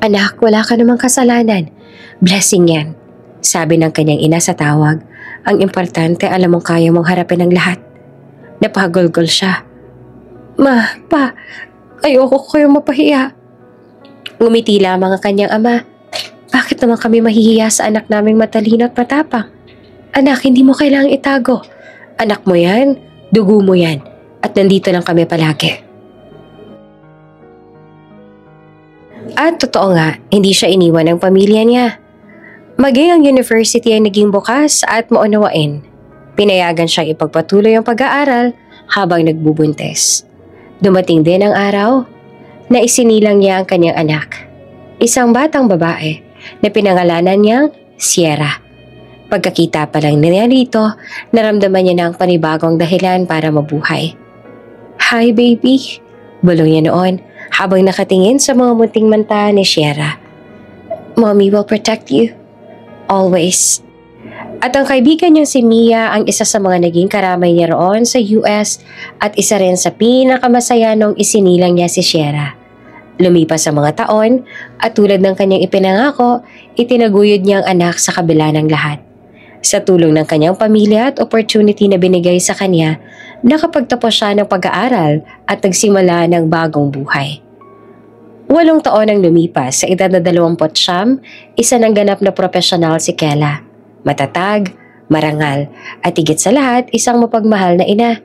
"Anak, wala ka namang kasalanan. Blessing yan," sabi ng kanyang ina sa tawag. "Ang importante, alam mong kaya mong harapin ang lahat." Napagulgol siya. "Ma, pa, ayoko kayong mapahiya." Ngumiti lamang ang kanyang ama. "Bakit naman kami mahihiya sa anak naming matalino at matapang? Anak, hindi mo kailangang itago. Anak mo yan, dugo mo yan, at nandito lang kami palagi." At totoo nga, hindi siya iniwan ng pamilya niya. Maging ang university ay naging bukas at maunawain. Pinayagan siyang ipagpatuloy ang pag-aaral habang nagbubuntis. Dumating din ang araw na isinilang niya ang kanyang anak, isang batang babae na pinangalanan niyang Sierra. Pagkakita pa lang niya rito, naramdaman niya ng panibagong dahilan para mabuhay. "Hi baby," bulong niya noon habang nakatingin sa mga munting mata ni Sierra. "Mommy will protect you. Always." At ang kaibigan niyang si Mia ang isa sa mga naging karamay niya roon sa US at isa rin sa pinakamasaya nung isinilang niya si Sierra. Lumipas ang mga taon at tulad ng kanyang ipinangako, itinaguyod niya ang anak sa kabila ng lahat. Sa tulong ng kanyang pamilya at opportunity na binigay sa kanya, nakapagtapos siya ng pag-aaral at nagsimula ng bagong buhay. 8 taon ang lumipas, sa edad na 29, isa ng ganap na profesional si Kela. Matatag, marangal, at higit sa lahat, isang mapagmahal na ina.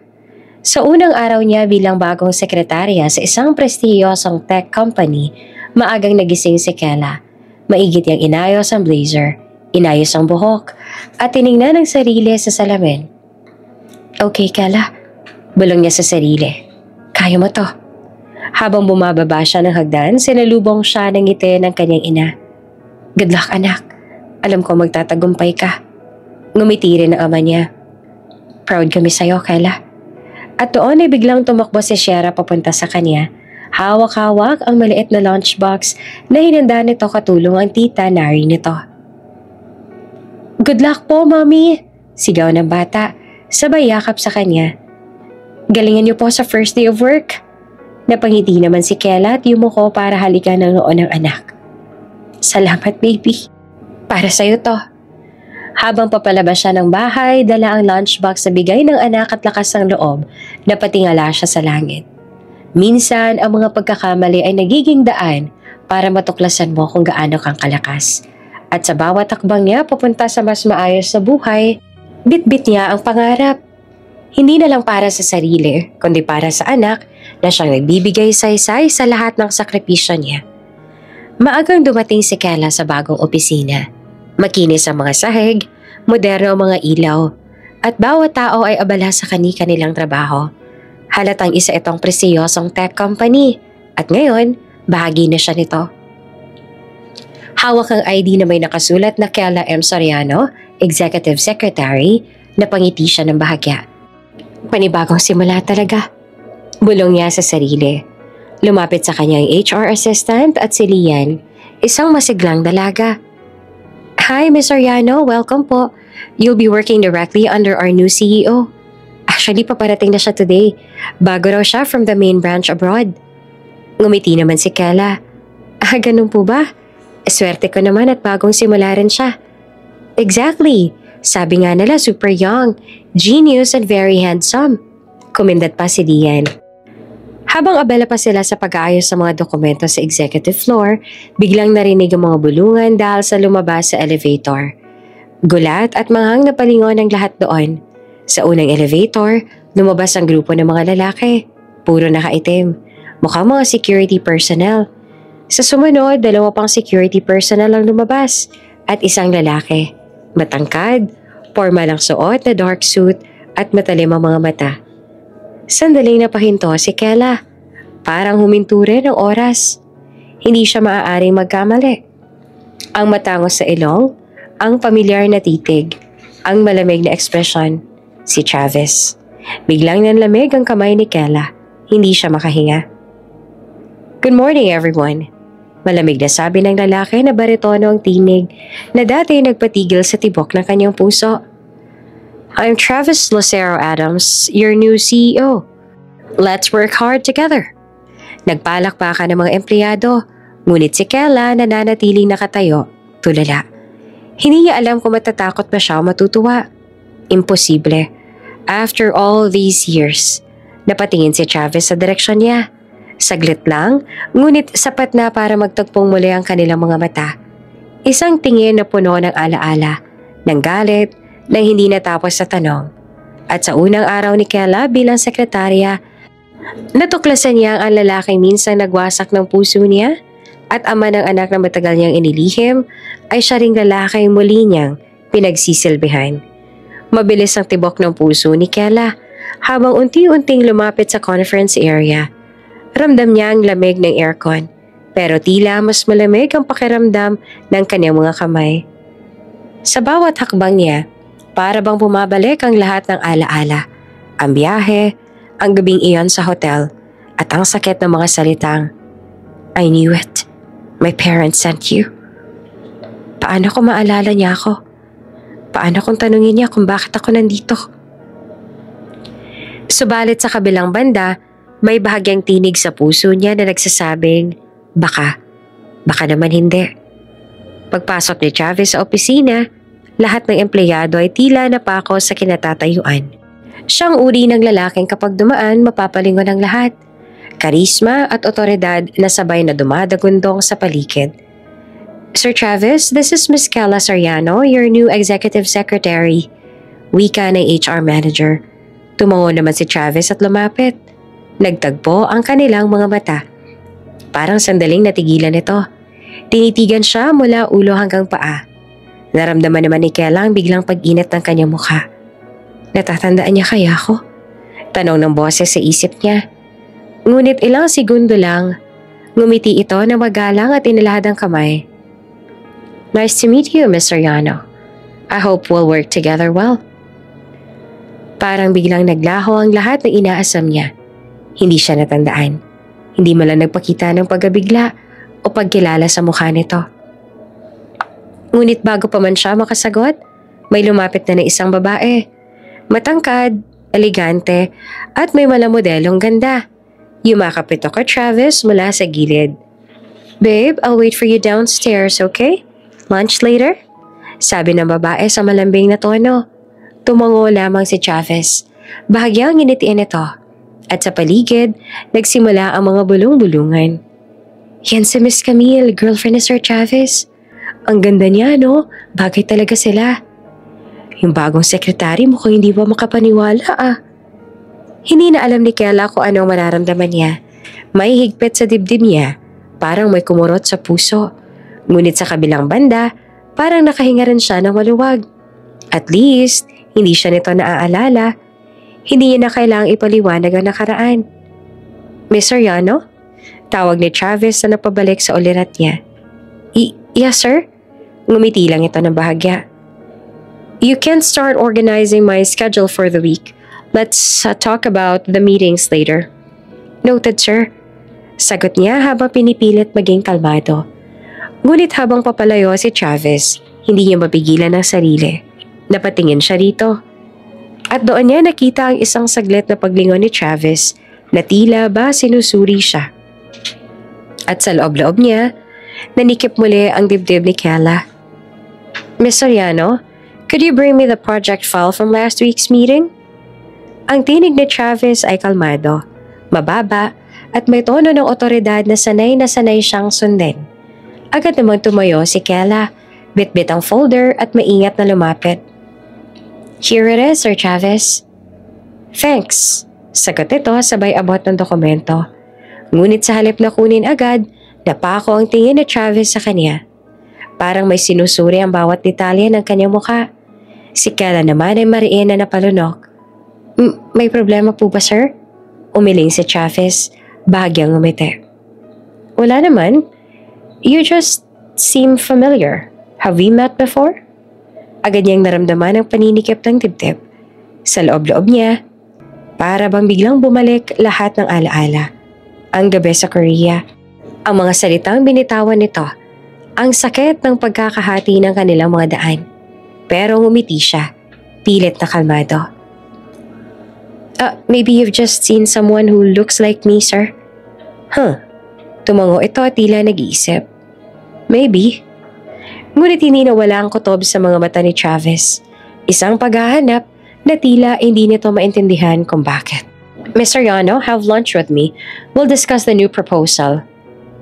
Sa unang araw niya bilang bagong sekretarya sa isang prestiyosong tech company, maagang nagising si Kela. Maigit niyang inayos ang blazer, inayos ang buhok, at tiningnan ang sarili sa salamin. "Okay, Kela," bulong niya sa sarili. "Kaya mo to." Habang bumababa siya ng hagdan, sinalubong siya ng ngiti ng kanyang ina. Good luck anak, alam ko magtatagumpay ka. Ngumiti rin ang ama niya. Proud kami sa'yo, Kayla. At doon ay biglang tumakbo si Shera papunta sa kanya. Hawak-hawak ang maliit na lunchbox na hinanda nito katulong ang tita Nari nito. Good luck po, Mommy! Sigaw ng bata, sabay yakap sa kanya. Galingan niyo po sa first day of work. Napangiti naman si Kela at yumuko para halikan ng noo ng anak. Salamat, baby. Para sa'yo to. Habang papalabas siya ng bahay, dala ang lunchbox sa bigay ng anak at lakas ng loob na patingala siya sa langit. Minsan, ang mga pagkakamali ay nagiging daan para matuklasan mo kung gaano kang kalakas. At sa bawat takbang niya papunta sa mas maayos na buhay, bit-bit niya ang pangarap. Hindi na lang para sa sarili, kundi para sa anak na siyang nagbibigay saysay sa lahat ng sakripisyo niya. Maagang dumating si Kela sa bagong opisina. Makinis ang mga sahig, moderno ang mga ilaw, at bawat tao ay abala sa kani-kanilang trabaho. Halatang isa itong presiyosong tech company at ngayon, bahagi na siya nito. Hawak ang ID na may nakasulat na Kela M. Soriano, Executive Secretary, napangiti siya ng bahagya. Panibagong simula talaga. Bulong niya sa sarili. Lumapit sa kanyang HR assistant at si Lian, isang masiglang dalaga. Hi, Ms. Soriano. Welcome po. You'll be working directly under our new CEO. Actually, paparating na siya today. Bago raw siya from the main branch abroad. Ngumiti naman si Kela. Ganun po ba? Swerte ko naman at bagong simula rin siya. Exactly. Sabi nga nila super young, genius and very handsome. Kumindat pa si Dian. Habang abala pa sila sa pag-aayos sa mga dokumento sa executive floor, biglang narinig ang mga bulungan dahil sa lumabas sa elevator. Gulat at manghang na palingon ang lahat doon. Sa unang elevator, lumabas ang grupo ng mga lalaki. Puro nakaitim. Mukhang mga security personnel. Sa sumunod, 2 pang security personnel ang lumabas at isang lalaki. Matangkad, formal ang suot na dark suit at matalim ang mga mata. Sandaling napahinto si Kela. Parang huminto rin ang oras. Hindi siya maaaring magkamali. Ang matangos sa ilong, ang pamilyar na titig, ang malamig na ekspresyon, si Travis. Biglang nanlamig ang kamay ni Kela. Hindi siya makahinga. Good morning everyone. Malamig na sabi ng lalaki na baritono ang tinig na dati nagpatigil sa tibok ng kanyang puso. I'm Travis Lucero Adams, your new CEO. Let's work hard together. Nagpalakpakan ng mga empleyado, ngunit si Kela nananatiling nakatayo, tulala. Hindi niya alam kung matatakot ba siya o matutuwa. Imposible. After all these years, napatingin si Travis sa direksyon niya. Saglit lang, ngunit sapat na para magtagpong muli ang kanilang mga mata. Isang tingin na puno ng alaala, ng galit, nang hindi natapos sa tanong. At sa unang araw ni Kela bilang sekretarya, natuklasan niya ang lalaking minsan nagwasak ng puso niya at ama ng anak na matagal niyang inilihim ay siya ring lalaking muli niyang pinagsisilbihan. Mabilis ang tibok ng puso ni Kela habang unti-unting lumapit sa conference area. Ramdam niya ang lamig ng aircon pero tila mas malamig ang pakiramdam ng kanyang mga kamay. Sa bawat hakbang niya, para bang bumabalik ang lahat ng alaala, ang biyahe, ang gabing iyon sa hotel, at ang sakit ng mga salitang, I knew it. My parents sent you. Paano ko maalala niya ako? Paano kung tanungin niya kung bakit ako nandito? Subalit sa kabilang banda, may bahagyang tinig sa puso niya na nagsasabing, baka naman hindi. Pagpasok ni Travis sa opisina, lahat ng empleyado ay tila napako sa kinatatayuan. Siyang uri ng lalaking kapag dumaan mapapalingon ang lahat. Karisma at otoridad na sabay na dumadagundong sa paligid. Sir Travis, this is Ms. Kela Soriano, your new executive secretary. Wika ng HR manager. Tumango naman si Travis at lumapit. Nagtagpo ang kanilang mga mata. Parang sandaling natigilan ito. Tinitigan siya mula ulo hanggang paa. Naramdaman naman ni Kela ang biglang pag-init ng kanyang mukha. Natatandaan niya kaya ako? Tanong ng boses sa isip niya. Ngunit ilang segundo lang, ngumiti ito na magalang at inilahad ang kamay. Nice to meet you, Mr. Yano. I hope we'll work together well. Parang biglang naglaho ang lahat ng inaasam niya. Hindi siya natandaan. Hindi man lang nagpakita ng pagkabigla o pagkilala sa mukha nito. Ngunit bago pa man siya makasagot, may lumapit na isang babae. Matangkad, elegante, at may malamodelong ganda. Yumakap ito kay Travis mula sa gilid. Babe, I'll wait for you downstairs, okay? Lunch later? Sabi ng babae sa malambing na tono. Tumango lamang si Travis. Bahagyang nginitian ito. At sa paligid, nagsimula ang mga bulong-bulungan. Yan si Miss Camille, girlfriend ni Sir Travis. Ang ganda niya, no? Bagay talaga sila. Yung bagong sekretary mukhang hindi ba makapaniwala Hindi na alam ni Kela kung anong mararamdaman niya. May higpit sa dibdib niya, parang may kumurot sa puso. Ngunit sa kabilang banda, parang nakahinga rin siya ng maluwag. At least, hindi siya nito naaalala. Hindi niya na kailangang ipaliwanag ang nakaraan. Mr. Yano? Tawag ni Travis na napabalik sa ulirat niya. Yes, sir? Ngumiti lang ito ng bahagya. You can start organizing my schedule for the week. Let's talk about the meetings later. Noted, sir. Sagot niya habang pinipilit maging kalmado. Ngunit habang papalayo si Travis, hindi niya mapigilan ang sarili. Napatingin siya rito. At doon niya nakita ang isang saglit na paglingon ni Travis na tila ba sinusuri siya. At sa loob-loob niya, nanikip muli ang dibdib ni Kela. Miss Soriano, could you bring me the project file from last week's meeting? Ang tinig ni Travis ay kalmado, mababa at may tono ng otoridad na sanay siyang sundin. Agad namang tumayo si Kela, bitbit ang folder at maingat na lumapit. Here it is, Sir Travis. Thanks, sagot ito sabay abot ng dokumento. Ngunit sa halip na kunin agad, napako ang tingin ni Travis sa kanya. Parang may sinusuri ang bawat detalye ng kanyang mukha. Si Kela naman ay mariin na napalunok. May problema po ba, sir? Umiling si Travis, bahagyang umiti. Wala naman. You just seem familiar. Have we met before? Agad niyang naramdaman ang paninikip ng dibdib. Sa loob-loob niya, para bang biglang bumalik lahat ng alaala. Ang gabi sa Korea. Ang mga salitang binitawan nito. Ang sakit ng pagkakahati ng kanilang mga daan. Pero ngumiti siya, pilit na kalmado. Maybe you've just seen someone who looks like me, sir? Tumango ito at tila nag-iisip. Maybe. Ngunit hindi nawala ang kutob sa mga mata ni Travis. Isang paghahanap na tila hindi nito maintindihan kung bakit. Mr. Yano, have lunch with me. We'll discuss the new proposal.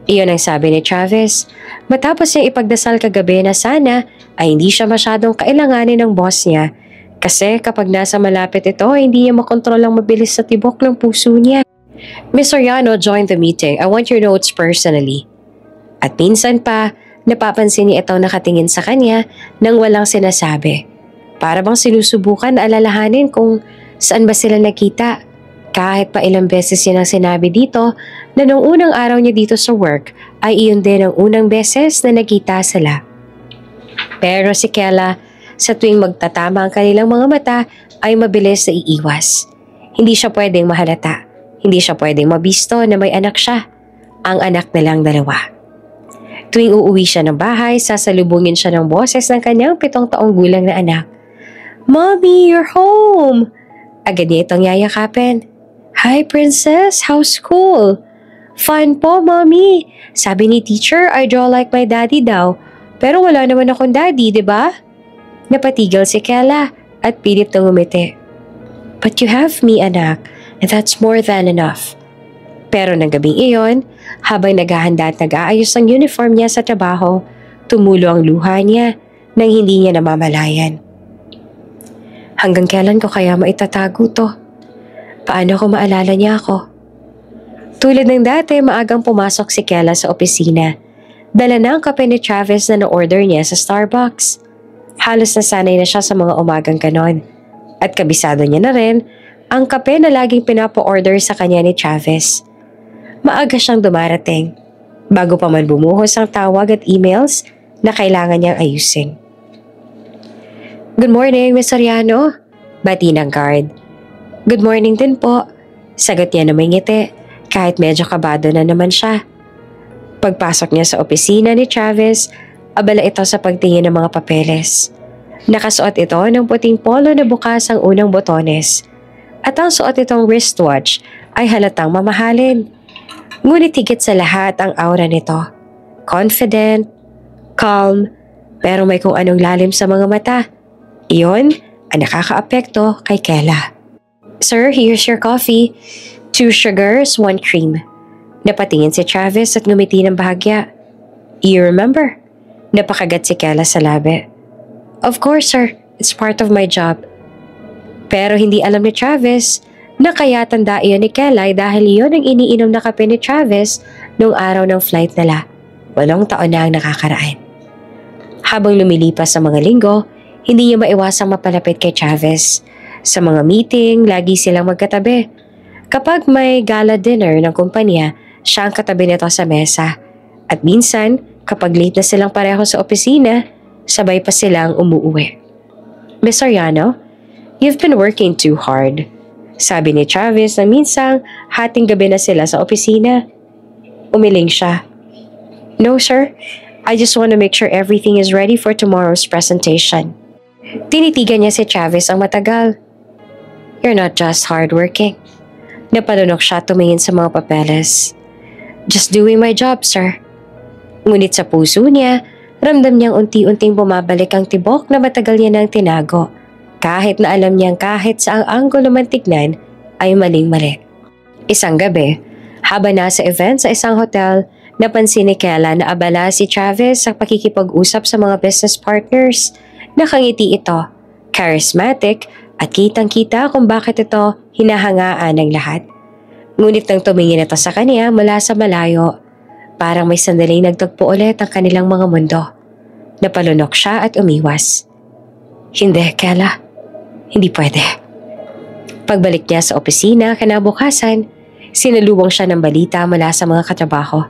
Iyon ang sabi ni Travis. Matapos niya ipagdasal kagabi na sana ay hindi siya masyadong kailanganin ng boss niya. Kasi kapag nasa malapit ito, hindi niya makontrol ang mabilis sa tibok ng puso niya. Mr. Yano joined the meeting. I want your notes personally. At minsan pa, napapansin niya itong nakatingin sa kanya nang walang sinasabi. Para bang sinusubukan na alalahanin kung saan ba sila nakita. Kahit pa ilang beses niya nang sinabi dito na nung unang araw niya dito sa work ay iyon din ang unang beses na nakita sila. Pero si Kela, sa tuwing magtatama ang kanilang mga mata ay mabilis na iiwas. Hindi siya pwedeng mahalata. Hindi siya pwedeng mabisto na may anak siya. Ang anak na lang dalawa. Tuwing uuwi siya ng bahay, sasalubungin siya ng boses ng kanyang 7 taong gulang na anak. Mommy, you're home! Agad niya itong yayakapin. Hi, princess. How's school? Fun po, mommy. Sabi ni teacher, I draw like my daddy daw. Pero wala naman akong daddy, di ba? Napatigil si Kela at pilit na ngumiti. But you have me, anak, and that's more than enough. Pero ng gabing iyon, habang naghahanda at nag-aayos ng uniform niya sa trabaho, tumulo ang luha niya nang hindi niya namamalayan. Hanggang kailan ko kaya maitatago to? Paano ko maalala niya ako? Tulad ng dati, maagang pumasok si Kela sa opisina. Dala na ang kape ni Travis na na-order niya sa Starbucks. Halos nasanay na siya sa mga umagang ganon. At kabisado niya na rin ang kape na laging pinapa-order sa kanya ni Travis. maaga siyang dumarating bago pa man bumuhos ang tawag at emails na kailangan niyang ayusin. "Good morning, Miss Soriano," bati ng guard. "Good morning din po," sagot niya na may ngiti kahit medyo kabado na naman siya. Pagpasok niya sa opisina ni Travis, abala ito sa pagtingin ng mga papeles. Nakasuot ito ng puting polo na bukas ang unang botones at ang suot itong wristwatch ay halatang mamahalin. Ngunit higit sa lahat ang aura nito. Confident, calm, pero may kung anong lalim sa mga mata. Iyon ang nakakaapekto kay Kela. "Sir, here's your coffee. 2 sugars, 1 cream." Napatingin si Travis at ngumiti ng bahagya. "You remember?" Napakagat si Kela sa labi. "Of course, sir. It's part of my job." Pero hindi alam ni Travis na kaya tanda iyon ni Kelay dahil iyon ang iniinom na kape ni Travis noong araw ng flight nila. 8 taon na ang nakakaraan. Habang lumilipas sa mga linggo, hindi niya maiwasang mapalapit kay Travis. Sa mga meeting, lagi silang magkatabi. Kapag may gala dinner ng kumpanya, siya ang katabi nito sa mesa. At minsan, kapag late na silang pareho sa opisina, sabay pa silang umuuwi. "Miss Soriano, you've been working too hard," sabi ni Travis na minsang hating gabi na sila sa opisina. Umiling siya. "No, sir. I just want to make sure everything is ready for tomorrow's presentation." Tinitigan niya si Travis ang matagal. "You're not just hardworking." Napalunok siya tumingin sa mga papeles. "Just doing my job, sir." Ngunit sa puso niya, ramdam niyang unti-unting bumabalik ang tibok na matagal niya nang tinago. Kahit na alam niyang kahit saang anggulo man tignan ay maling-mali. Isang gabi, habang nasa event sa isang hotel, napansin ni Kela na abala si Travis sa pakikipag-usap sa mga business partners. Nakangiti ito, charismatic at kitang-kita kung bakit ito hinahangaan ng lahat. Ngunit nang tumingin ito sa kanya mula sa malayo, parang may sandaling nagtagpo ulit ang kanilang mga mundo. Napalunok siya at umiwas. "Hindi, Kela. Hindi pwede." Pagbalik niya sa opisina kinabukasan, sinalubong siya ng balita mula sa mga katrabaho.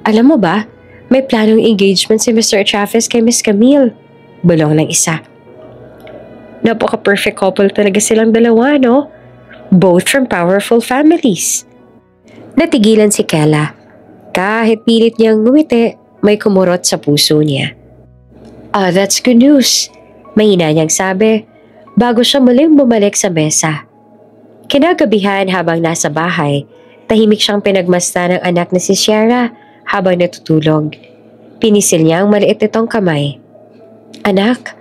"Alam mo ba, may planong engagement si Mr. Travis kay Miss Camille," bulong ng isa. "Napaka-perfect couple talaga silang dalawa, no? Both from powerful families." Natigilan si Kela. Kahit pilit niyang ngumiti, may kumurot sa puso niya. That's good news," mahina niyang sabi, bago siya muling bumalik sa mesa. Kinagabihan habang nasa bahay, tahimik siyang pinagmasta ng anak na si Sierra habang natutulog. Pinisil niya ang maliit nitong kamay. "Anak,"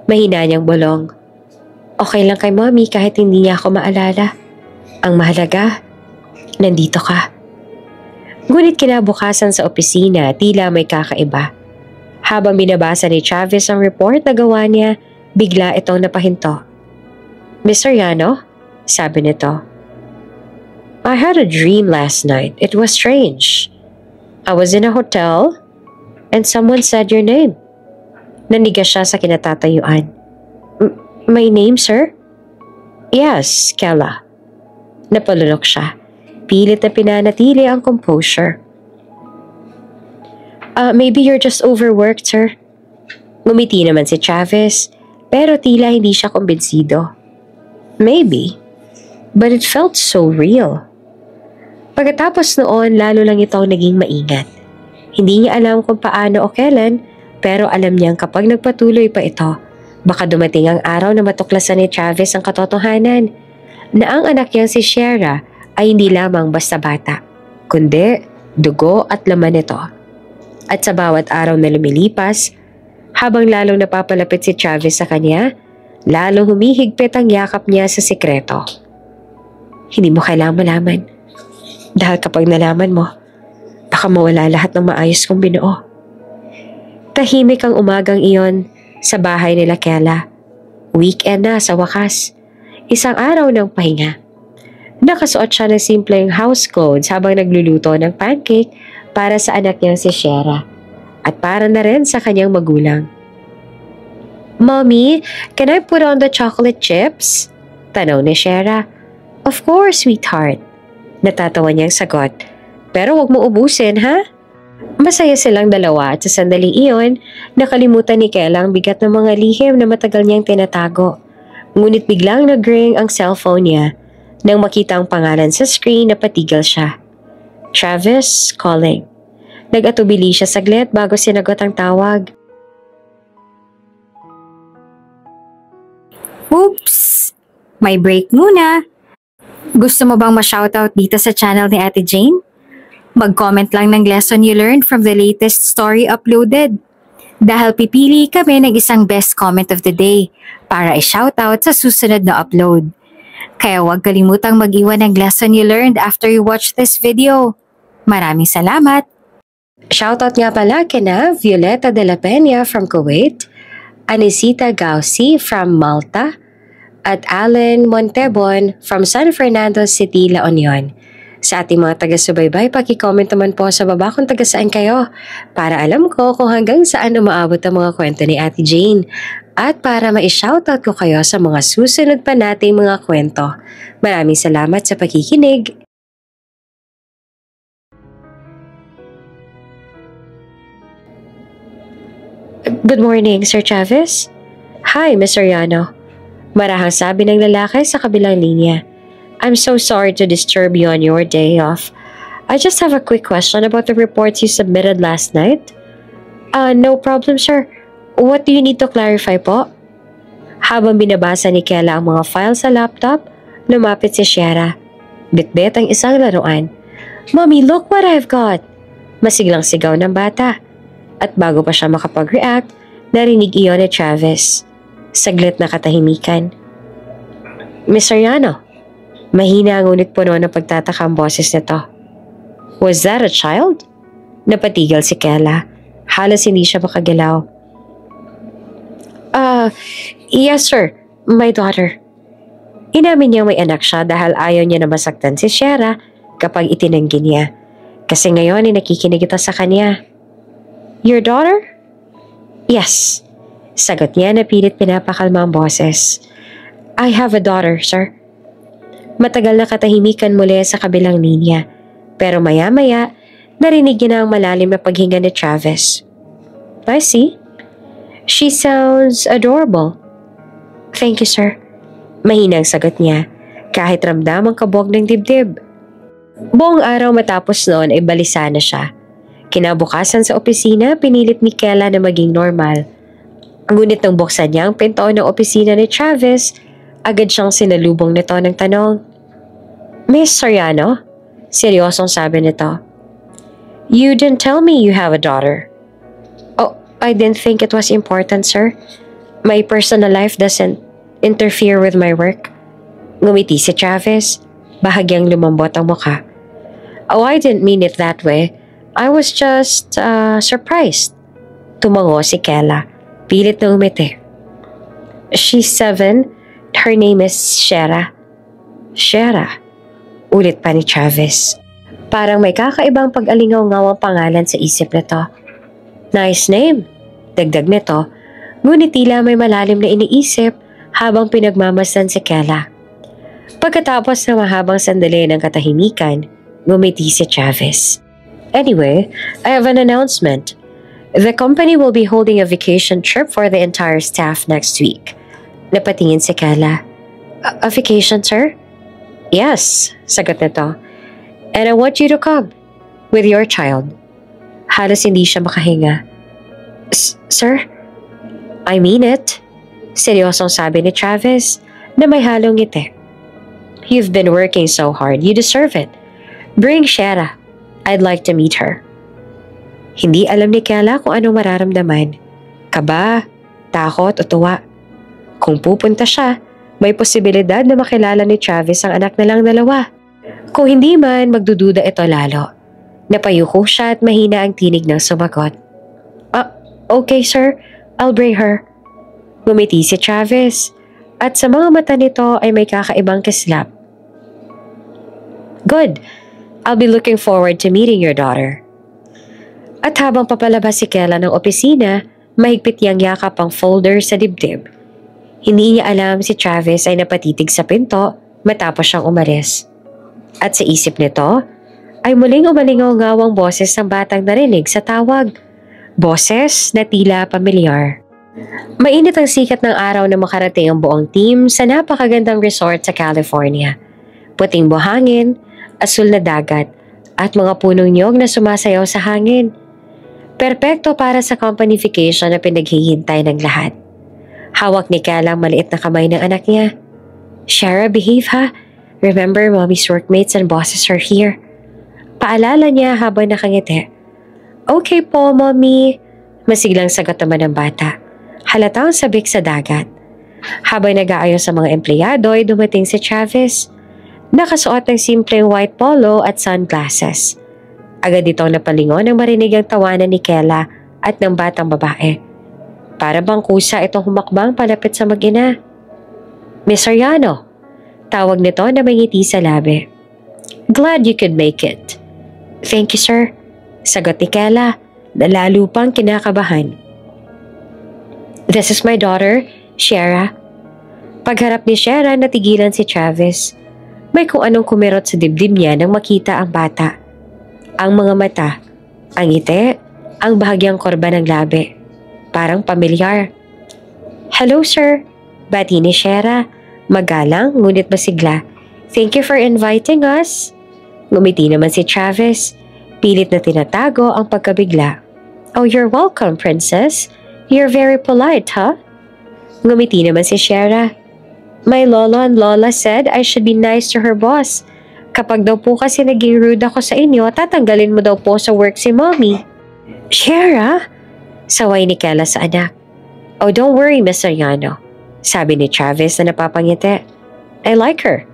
mahina niyang bulong. "Okay lang kay mommy kahit hindi niya ako maalala. Ang mahalaga, nandito ka." Ngunit kinabukasan sa opisina, tila may kakaiba. Habang binabasa ni Travis ang report na gawa niya, bigla itong napahinto. "Miss Soriano?" sabi nito. "I had a dream last night. It was strange. I was in a hotel and someone said your name." Nanigas siya sa kinatatayuan. My name, sir?" "Yes, Kela." Napalunok siya. Pilit na pinanatili ang composure. Maybe you're just overworked, sir." Ngumiti naman si Travis, pero tila hindi siya kumbinsido. "Maybe, but it felt so real." Pagkatapos noon, lalo lang itong naging maingat. Hindi niya alam kung paano o kailan, pero alam niyang kapag nagpatuloy pa ito, baka dumating ang araw na matuklasan ni Travis ang katotohanan na ang anak niyang si Sierra ay hindi lamang basta bata, kundi dugo at laman nito. At sa bawat araw na lumilipas, habang lalong napapalapit si Travis sa kanya, lalong humihigpit ang yakap niya sa sikreto. Hindi mo kailangan malaman. Dahil kapag nalaman mo, baka mawala lahat ng maayos kong binuo. Tahimik ang umagang iyon sa bahay nila Kela. Weekend na sa wakas. Isang araw ng pahinga. Nakasuot siya ng simpleng house clothes habang nagluluto ng pancake para sa anak niyang si Sierra at para na rin sa kanyang magulang. "Mommy, can I put on the chocolate chips?" Tanong ni Sierra. "Of course, sweetheart." Natatawa niyang sagot Pero huwag mo ubusin, ha? Masaya silang dalawa at sa sandaling iyon, nakalimutan ni Kela ang bigat ng mga lihim na matagal niyang tinatago. Ngunit biglang nag-ring ang cellphone niya nang makita ang pangalan sa screen na patigil siya. Travis calling. Nag-atubili siya saglit bago sinagot ang tawag. Oops! May break muna. Gusto mo bang ma-shoutout dito sa channel ni Ate Jane? Mag-comment lang ng lesson you learned from the latest story uploaded. Dahil pipili kami ng isang best comment of the day para i-shoutout sa susunod na upload. Kaya huwag kalimutang mag-iwan ng lesson you learned after you watch this video. Maraming salamat! Shoutout nga pala kina Violeta de la Peña from Kuwait, Anisita Gausi from Malta, at Allen Montebon from San Fernando City, La Union. Sa ating mga taga-subaybay, paki-comment naman po sa baba kung taga-saan kayo para alam ko kung hanggang saan umaabot ang mga kwento ni Ate Jane at para ma-shoutout ko kayo sa mga susunod pa nating mga kwento. Maraming salamat sa pakikinig. Good morning, Sir Travis. Hi, Miss Soriano. Marahang sabi ng lalaki sa kabilang linya. I'm so sorry to disturb you on your day off. I just have a quick question about the reports you submitted last night. No problem, sir. What do you need to clarify po? Habang binabasa ni Kela ang mga file sa laptop, lumapit si Shara. Bitbit ang isang laruan. Mommy, look what I've got! Masiglang sigaw ng bata. At bago pa siya makapag-react, narinig iyon ni Travis. Saglit na katahimikan. Miss Soriano, mahina ngunit puno ng pagtataka ang boses nito. Was that a child? Napatigil si Kela. Halos hindi siya makagalaw. Yes sir, my daughter. Inamin niya may anak siya dahil ayaw niya na masaktan si Shara kapag itinanggi niya. Kasi ngayon ay nakikinig ito sa kanya. Your daughter? Yes. Sagot niya na pilit pinapakalma ang boses. I have a daughter, sir. Matagal na katahimikan muli sa kabilang linya. Pero maya-maya, narinig niya na ang malalim na paghinga ni Travis. I see. She sounds adorable. Thank you, sir. Mahinang sagot niya, kahit ramdam ang kabog ng dibdib. Buong araw matapos noon ay balisa na siya. Kinabukasan sa opisina, pinilit ni Kela na maging normal. Ngunit nang buksan niya ang pinto ng opisina ni Travis, agad siyang sinalubong nito ng tanong. Miss Soriano? Seryosong sabi nito. You didn't tell me you have a daughter. Oh, I didn't think it was important, sir. My personal life doesn't interfere with my work. Ngumiti si Travis, bahagyang lumambot ang mukha. Oh, I didn't mean it that way. I was just surprised. Tumango si Kela. Pilit na umiti. She's 7. Her name is Shara. Shara. Ulit pa ni Travis. Parang may kakaibang pag-alingaw-ngaw ang pangalan sa isip nito. Nice name. Dagdag nito. Ngunit tila may malalim na iniisip habang pinagmamasdan si Kela. Pagkatapos ng mahabang sandali ng katahimikan, ngumiti si Travis. Anyway, I have an announcement. The company will be holding a vacation trip for the entire staff next week. Napatingin si Kela. A vacation, sir? Yes, sagot nito. And I want you to come with your child. Halos hindi siya makahinga. Sir? I mean it. Seryosong sabi ni Travis na may halong ngiti. You've been working so hard. You deserve it. Bring Shara. I'd like to meet her. Hindi alam ni Kela kung anong mararamdaman. Kaba, takot o tuwa. Kung pupunta siya, may posibilidad na makilala ni Travis ang anak nilang dalawa. Kung hindi man, magdududa ito lalo. Napayuko siya at mahina ang tinig ng sumagot. Okay sir, I'll bring her. Ngumiti si Travis at sa mga mata nito ay may kakaibang kislap. Good. I'll be looking forward to meeting your daughter. At habang papalabas si Kela ng opisina, mahigpit niyang yakap ang folder sa dibdib. Hindi niya alam si Travis ay napatitig sa pinto matapos siyang umalis. At sa isip nito, ay muling umalingaw-ngawang boses ng batang narinig sa tawag. Boses na tila pamilyar. Mainit ang sikat ng araw na makarating ang buong team sa napakagandang resort sa California. Puting buhangin, asul na dagat, at mga punong niyog na sumasayaw sa hangin. Perpekto para sa company vacation na pinaghihintay ng lahat. Hawak ni Kala ang maliit na kamay ng anak niya. Shara, behave ha. Remember, mommy's workmates and bosses are here. Paalala niya habang nakangiti. Okay po, mommy. Masiglang sagot naman ng bata. Halatang sabik sa dagat. Habang nag-aayos sa mga empleyado ay dumating si Travis. Nakasuot ng simpleng white polo at sunglasses. Agad itong napalingon nang marinig ang tawanan ni Kela at ng batang babae. Para bang kusa itong humakbang palapit sa mag-ina. Miss Soriano, tawag nito na may ngiti sa labi. Glad you could make it. Thank you, sir. Sagot ni Kela na lalo pang kinakabahan. This is my daughter, Shara. Pagharap ni Shara, natigilan si Travis. May kung anong kumirot sa dibdib niya nang makita ang bata. Ang mga mata, ang ngiti, ang bahagyang korba ng labi. Parang pamilyar. Hello, sir. Bati ni Shara. Magalang, ngunit masigla. Thank you for inviting us. Ngumiti naman si Travis. Pilit na tinatago ang pagkabigla. Oh, you're welcome, princess. You're very polite, huh? Ngumiti naman si Shara. My lolo and lola said I should be nice to her boss. Kapag daw po kasi naging rude ako sa inyo, tatanggalin mo daw po sa work si mommy. Shara? Saway ni Kela sa anak. Oh, don't worry, Miss Soriano. Sabi ni Travis na napapangiti. I like her.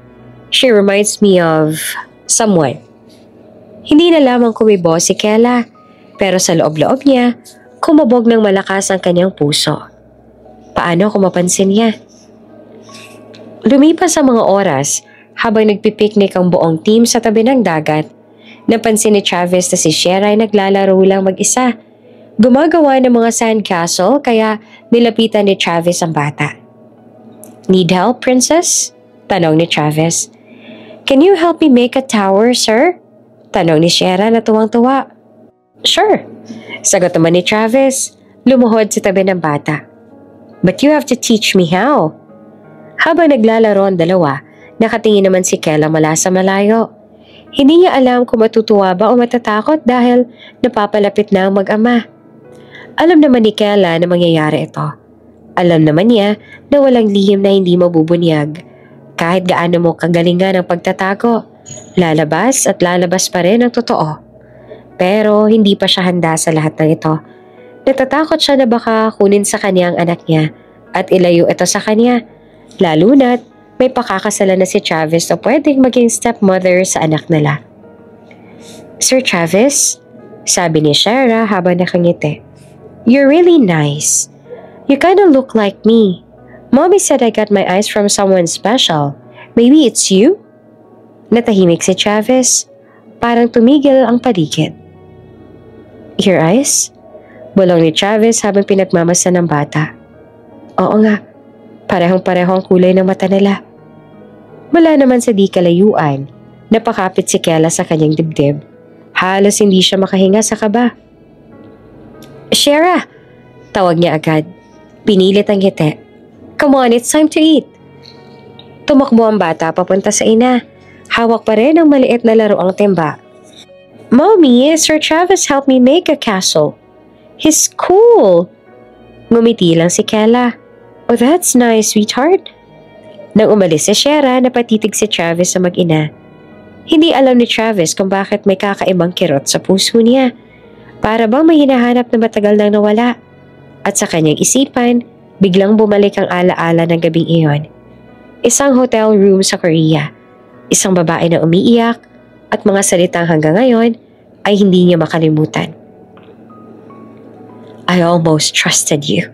She reminds me of someone. Hindi na lamang kumibo si Kela, pero sa loob-loob niya, kumabog ng malakas ang kanyang puso. Paano kung mapansin niya? Lumipas ang mga oras habang nagpipiknik ang buong team sa tabi ng dagat. Napansin ni Travis na si Shara ay naglalaro lang mag-isa. Gumagawa ng mga sandcastle kaya nilapitan ni Travis ang bata. Need help, princess? Tanong ni Travis. Can you help me make a tower, sir? Tanong ni Shara na tuwang-tuwa. Sure. Sagot naman ni Travis. Lumuhod sa tabi ng bata. But you have to teach me how. Habang naglalaro ang dalawa, nakatingin naman si Kela mula sa malayo. Hindi niya alam kung matutuwa ba o matatakot dahil napapalapit na ang mag-ama. Alam naman ni Kela na mangyayari ito. Alam naman niya na walang lihim na hindi mabubunyag. Kahit gaano mo kagalingan ang pagtatago, lalabas at lalabas pa rin ang totoo. Pero hindi pa siya handa sa lahat ng ito. Natatakot siya na baka kunin sa kanya ang anak niya at ilayo ito sa kanya. Lalo na't may pakakasalan na si Travis na pwedeng maging stepmother sa anak nila. Sir Travis, sabi ni Shara habang nakangiti. You're really nice. You kinda look like me. Mommy said I got my eyes from someone special. Maybe it's you? Natahimik si Travis. Parang tumigil ang paligid. Your eyes? Bulong ni Travis habang pinagmamasan ng bata. Oo nga, parehong-pareho ang kulay ng mata nila. Mula naman sa di kalayuan, napakapit si Kela sa kanyang dibdib. Halos hindi siya makahinga sa kaba. Shara! Tawag niya agad. Pinilit ang ngiti. Come on, it's time to eat. Tumakbo ang bata papunta sa ina. Hawak pa rin ang maliit na laro ang timba. Mommy, Sir Travis helped me make a castle. He's cool. Ngumiti lang si Kela. Oh, that's nice, sweetheart. Nang umalis si Shara, napatitig si Travis sa mag-ina. Hindi alam ni Travis kung bakit may kakaibang kirot sa puso niya. Para bang may hinahanap na matagal nang nawala. At sa kanyang isipan, biglang bumalik ang alaala ng gabing iyon. Isang hotel room sa Korea. Isang babae na umiiyak at mga salitang hanggang ngayon ay hindi niya makalimutan. I almost trusted you.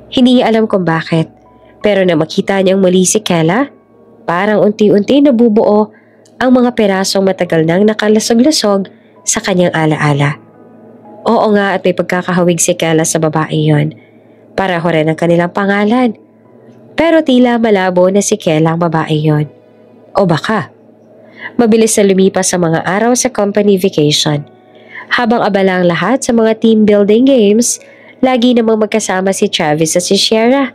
Hindi niya alam kung bakit, pero na makita niyang muli si Kela, parang unti-unti nabubuo ang mga perasong matagal nang nakalasog-lasog sa kanyang alaala. Oo nga at may pagkakahawig si Kela sa babae yon. Pareho rin ang kanilang pangalan. Pero tila malabo na si Kela ang babae yon. O baka, Mabilis na lumipas sa mga araw sa company vacation. Habang abala ang lahat sa mga team building games, lagi namang magkasama si Travis at si Sierra.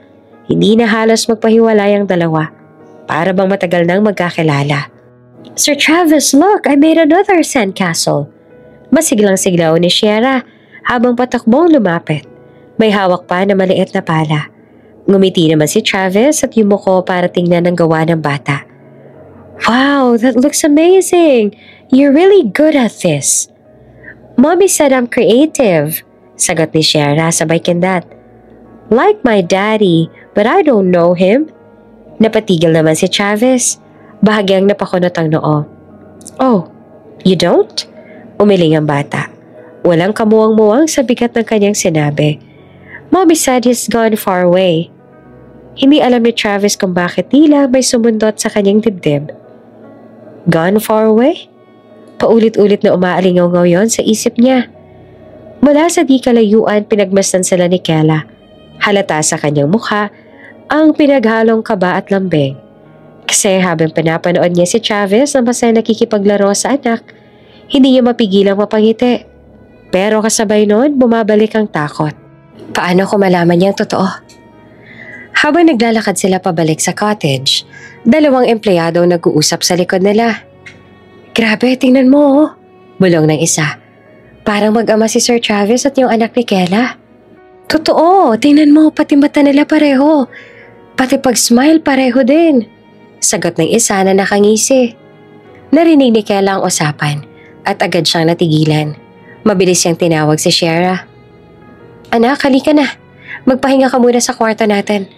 Hindi na halos magpahiwalay ang dalawa. Para bang matagal nang magkakilala. Sir Travis, look! I made another sandcastle. Masiglang siglaw ni Sierra habang patakbong lumapit. May hawak pa na maliit na pala. Ngumiti naman si Travis at yumuko para tingnan ang gawa ng bata. Wow, that looks amazing! You're really good at this. Mommy said I'm creative, sagot ni Sierra sabay kindat. Like my daddy, but I don't know him. Napatigil naman si Travis. Bahagyang napakunot ang noo. Oh, you don't? Umiling ang bata. Walang kamuwang-muwang sa bigat ng kanyang sinabi. Mommy said he's gone far away. Hindi alam ni Travis kung bakit tila may sumundot sa kanyang dibdib. Gone far away? Paulit-ulit na umaalingaw yon sa isip niya. Mula sa di kalayuan, pinagmasdan sila ni Kela. Halata sa kanyang mukha ang pinaghalong kaba at lambing. Kasi habang pinapanood niya si Travis na masaya nakikipaglaro sa anak, hindi niya mapigilang mapangiti. Pero kasabay noon, bumabalik ang takot. Paano ko malaman niyang totoo? Habang naglalakad sila pabalik sa cottage, dalawang empleyado nag-uusap sa likod nila. Grabe, tingnan mo oh. Bulong ng isa. Parang mag-ama si Sir Travis at yung anak ni Kela. Totoo, tingnan mo, pati mata nila pareho. Pati pag-smile pareho din. Sagot ng isa na nakangisi. Narinig ni Kela ang usapan at agad siyang natigilan. Mabilis siyang tinawag si Sierra. Anak, halika na. Magpahinga ka muna sa kwarto natin.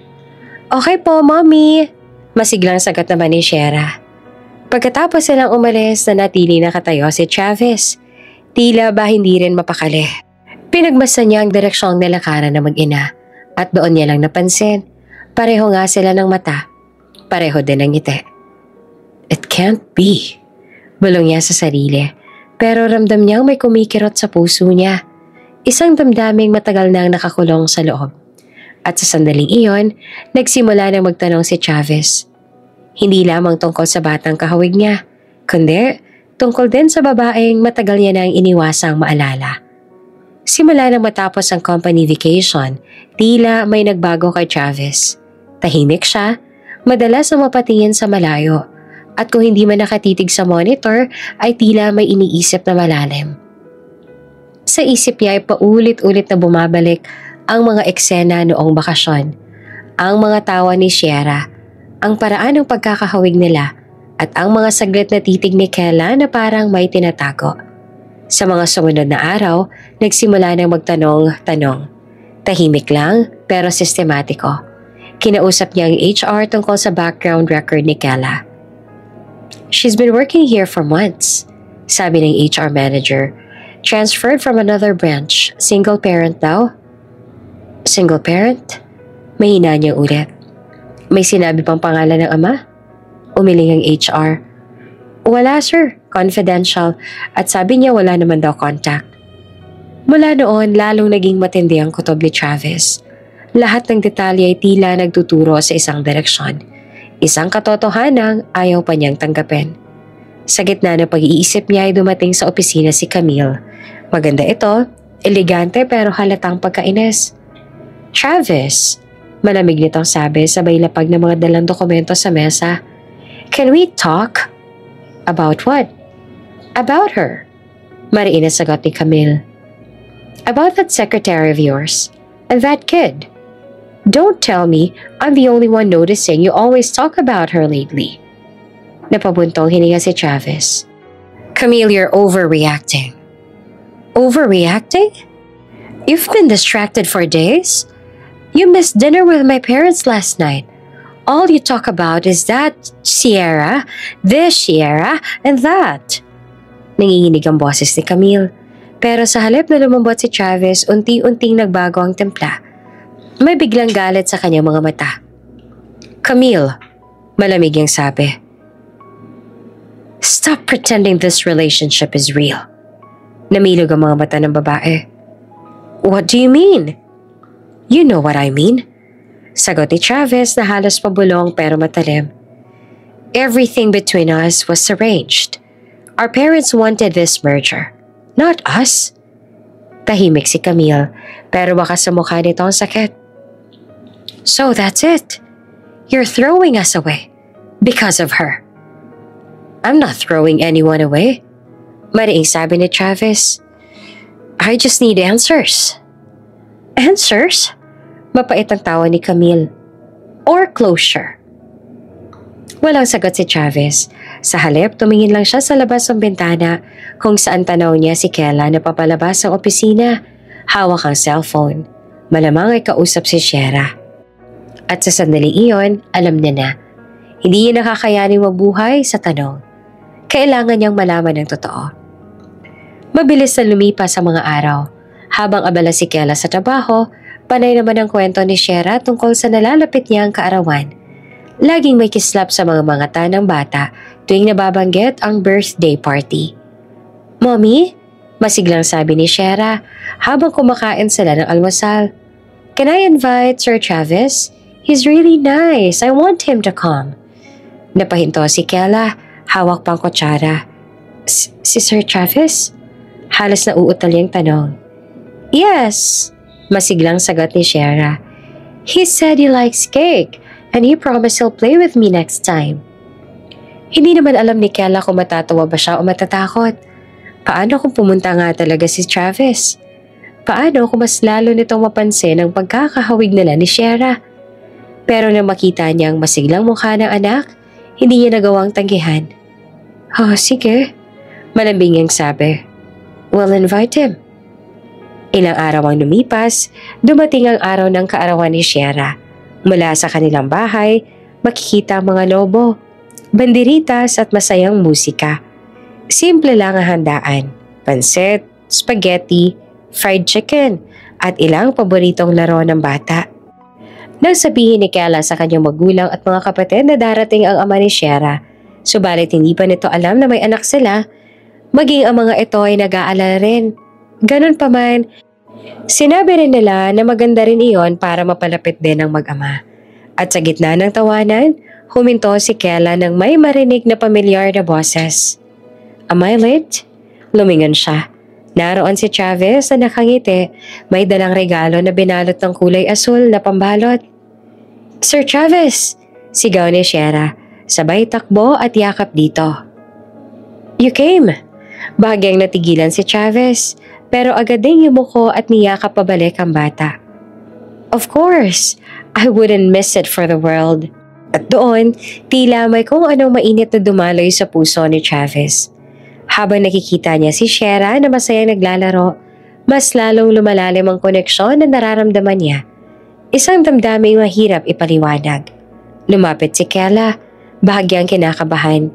Okay po, Mommy. Masiglang sagot naman ni Sierra. Pagkatapos silang umalis na natili nakatayo si Travis. Tila ba hindi rin mapakali. Pinagmasdan niya ang direksyong nilakaran na mag-ina at doon niya lang napansin. Pareho nga sila ng mata. Pareho din ang ngiti. It can't be. Bulong niya sa sarili. Pero ramdam niyang may kumikirot sa puso niya. Isang damdaming matagal nang nakakulong sa loob. At sa sandaling iyon, nagsimula na magtanong si Travis. Hindi lamang tungkol sa batang kahawig niya, kundi tungkol din sa babaeng matagal niya nang iniwasang maalala. Simula nang matapos ang company vacation, tila may nagbago kay Travis. Tahimik siya, madalas na mapatingin sa malayo, at kung hindi man nakatitig sa monitor ay tila may iniisip na malalim. Sa isip niya ay paulit-ulit na bumabalik ang mga eksena noong bakasyon, ang mga tawa ni Sierra, ang paraan ng pagkakahawig nila, at ang mga saglit na titig ni Kela na parang may tinatago. Sa mga sumunod na araw, nagsimula nang magtanong-tanong. Tahimik lang pero sistematiko. Kinausap niya ang HR tungkol sa background record ni Kela. She's been working here for months, sabi ng HR manager. Transferred from another branch. Single parent daw. Single parent? Mahina niya ulit. May sinabi pang pangalan ng ama? Umiling ang HR. Wala sir, confidential, at sabi niya wala naman daw contact. Mula noon, lalong naging matindi ang kutob ni Travis. Lahat ng detalye ay tila nagtuturo sa isang direksyon. Isang katotohanang ayaw pa niyang tanggapin. Sa gitna ng pag-iisip niya ay dumating sa opisina si Camille. Maganda ito, elegante pero halatang pagkainis. Travis, malamig nitong sabi sabay lapag ng mga dalang dokumento sa mesa. Can we talk? About what? About her. Mariin na sagot ni Camille. About that secretary of yours. And that kid. Don't tell me I'm the only one noticing you always talk about her lately. Napabuntong hininga si Travis. Camille, you're overreacting. Overreacting? You've been distracted for days? You missed dinner with my parents last night. All you talk about is that Sierra, this Sierra, and that. Nanginginig ang boses ni Camille. Pero sa halip na lumambot si Travis, unti-unting nagbago ang templa. May biglang galit sa kanyang mga mata. Camille, malamig ang sabi. Stop pretending this relationship is real. Namilog ang mga mata ng babae. What do you mean? You know what I mean. Sagot ni Travis na halos pabulong pero matalim. Everything between us was arranged. Our parents wanted this merger, not us. Tahimik si Camille, pero baka sa mukha nito ang sakit. So that's it. You're throwing us away because of her. I'm not throwing anyone away. Mariing sabi ni Travis. I just need answers. Answers? Mapait ang tawa ni Camille. Or closure. Walang sagot si Travis. Sa halip, tumingin lang siya sa labas ng bintana kung saan tanaw niya si Kela na papalabas ang opisina. Hawak ang cellphone. Malamang ay kausap si Shera. At sa sandali iyon, alam niya na. Hindi niya nakakayaning mabuhay sa tanong. Kailangan niyang malaman ng totoo. Mabilis na lumipas sa mga araw. Habang abala si Kela sa trabaho, panay naman ang kwento ni Shera tungkol sa nalalapit niyang kaarawan. Laging may kislap sa mga mata ng bata tuwing nababanggit ang birthday party. Mommy? Masiglang sabi ni Shera habang kumakain sila ng almusal. Can I invite Sir Travis? He's really nice. I want him to come. Napahinto si Kela, hawak pang kutsara. Si Sir Travis? Halos na uutal yung tanong. Yes, masiglang sagot ni Shera. He said he likes cake. And he promised he'll play with me next time. Hindi naman alam ni Kela kung matatawa ba siya o matatakot. Paano kung pumunta nga talaga si Travis? Paano kung mas lalo nitong mapansin ang pagkakahawig nila ni Shera? Pero nang makita niyang masiglang mukha ng anak, hindi niya nagawang tanggihan. Oh, sige. Malambing niyang sabi. We'll invite him. Ilang araw ang lumipas, dumating ang araw ng kaarawan ni Shera. Mula sa kanilang bahay, makikita ang mga lobo, banderitas at masayang musika. Simple lang ang handaan, pansit, spaghetti, fried chicken, at ilang paboritong laro ng bata. Nang sabihin ni Kela sa kanyang magulang at mga kapatid na darating ang ama ni Shera, subalit hindi pa nito alam na may anak sila, maging ang mga ito ay nag-aalala rin. Ganun pa man, sinabi rin nila na maganda rin iyon para mapalapit din ang mag-ama. At sa gitna ng tawanan, huminto si Kela nang may marinig na pamilyar na boses. Am I late? Lumingon siya. Naroon si Travis na nakangiti, may dalang regalo na binalot ng kulay asul na pambalot. Sir Travis! Sigaw ni Shera, sabay takbo at yakap dito. You came! Bahagyang natigilan si Travis, pero agad ding yumuko at niyakap pabalik ang bata. Of course, I wouldn't miss it for the world. At doon, tila may kung anong mainit na dumaloy sa puso ni Travis. Habang nakikita niya si Shera na masayang naglalaro, mas lalong lumalalim ang koneksyon na nararamdaman niya. Isang damdaming mahirap ipaliwanag. Lumapit si Kela, bahagyang kinakabahan.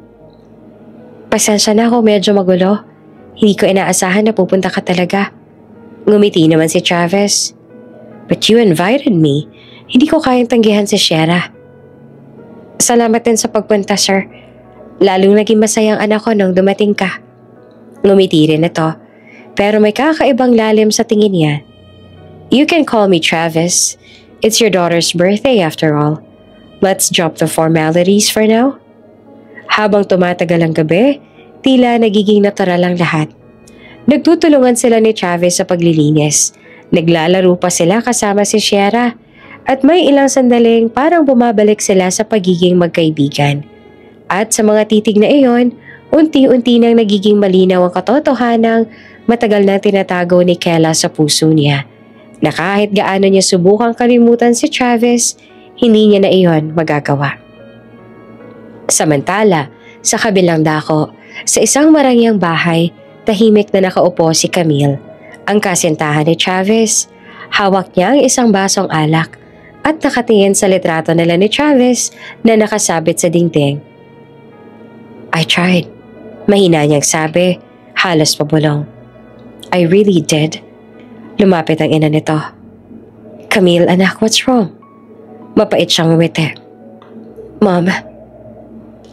Pasensya na ako, medyo magulo. Hindi ko inaasahan na pupunta ka talaga. Ngumiti naman si Travis. But you invited me. Hindi ko kayang tanggihan si Shera. Salamat din sa pagpunta, sir. Lalong naging masayang anak ko nung dumating ka. Ngumiti rin ito, pero may kakaibang lalim sa tingin niya. You can call me Travis. It's your daughter's birthday after all. Let's drop the formalities for now. Habang tumatagal ang gabi, tila nagiging natural ang lahat. Nagtutulungan sila ni Travis sa paglilinis. Naglalaro pa sila kasama si Shera. At may ilang sandaling parang bumabalik sila sa pagiging magkaibigan. At sa mga titig na iyon, unti-unti nang nagiging malinaw ang katotohanang matagal na tinatago ni Kela sa puso niya. Na kahit gaano niya subukang kalimutan si Travis, hindi niya na iyon magagawa. Samantala, sa kabilang dako, sa isang marangyang bahay, tahimik na nakaupo si Camille. Ang kasintahan ni Travis, hawak niya ang isang basong alak at nakatingin sa litrato nila ni Travis na nakasabit sa dingding. I tried. Mahina niyang sabi, halos pabulong. I really did. Lumapit ang ina nito. Camille, anak, what's wrong? Mapait siyang umiti. Mom,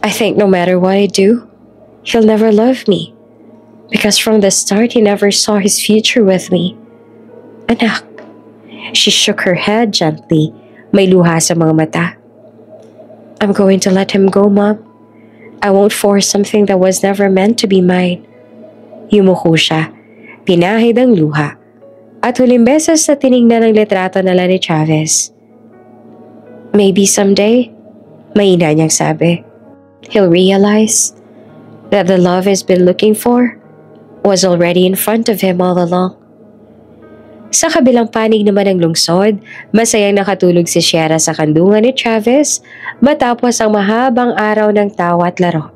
I think no matter what I do, he'll never love me. Because from the start, he never saw his future with me. Anak. She shook her head gently. May luha sa mga mata. I'm going to let him go, Mom. I won't force something that was never meant to be mine. Yumuko siya, pinahid ang luha, at huling beses na tiningnan ang litrato nila ni Travis. Maybe someday, mahina niyang sabi, he'll realize that the love he's been looking for was already in front of him all along. Sa kabilang panig naman ng lungsod, masayang nakatulog si Shiera sa kandungan ni Travis matapos ang mahabang araw ng tawa at laro.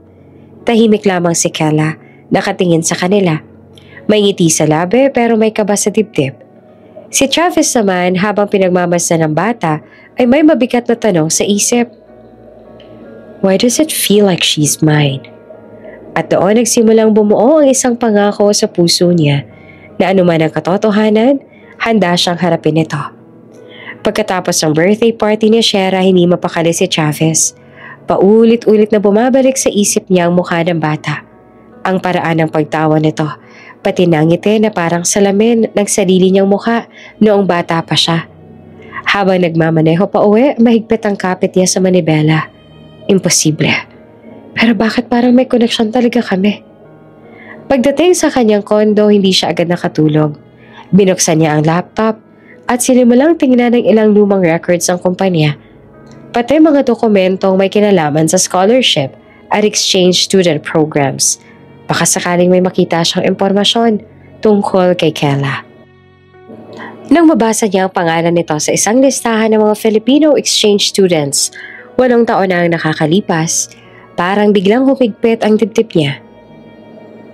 Tahimik lamang si Kela, nakatingin sa kanila. May ngiti sa labi pero may kaba sa dibdib. Si Travis naman habang pinagmamasdan ng bata ay may mabigat na tanong sa isip. Why does it feel like she's mine? At doon nagsimulang bumuo ang isang pangako sa puso niya na anuman ang katotohanan, handa siyang harapin ito. Pagkatapos ng birthday party ni Shiera, hindi mapakali si Travis. Paulit-ulit na bumabalik sa isip niya ang mukha ng bata. Ang paraan ng pagtawa nito, pati na ngiti na parang salamin ng sarili niyang mukha noong bata pa siya. Habang nagmamaneho pa uwi, mahigpit ang kapit niya sa manibela. Imposible. Pero bakit parang may koneksyon talaga kami? Pagdating sa kanyang kondo, hindi siya agad nakatulog. Binuksan niya ang laptop at sinimulang tingnan ng ilang lumang records ng kumpanya. Pati mga dokumentong may kinalaman sa scholarship at exchange student programs. Baka sakaling may makita siyang impormasyon tungkol kay Kela. Nang mabasa niya ang pangalan nito sa isang listahan ng mga Filipino exchange students, 8 taon na ang nakakalipas, parang biglang humigpit ang dibdib niya.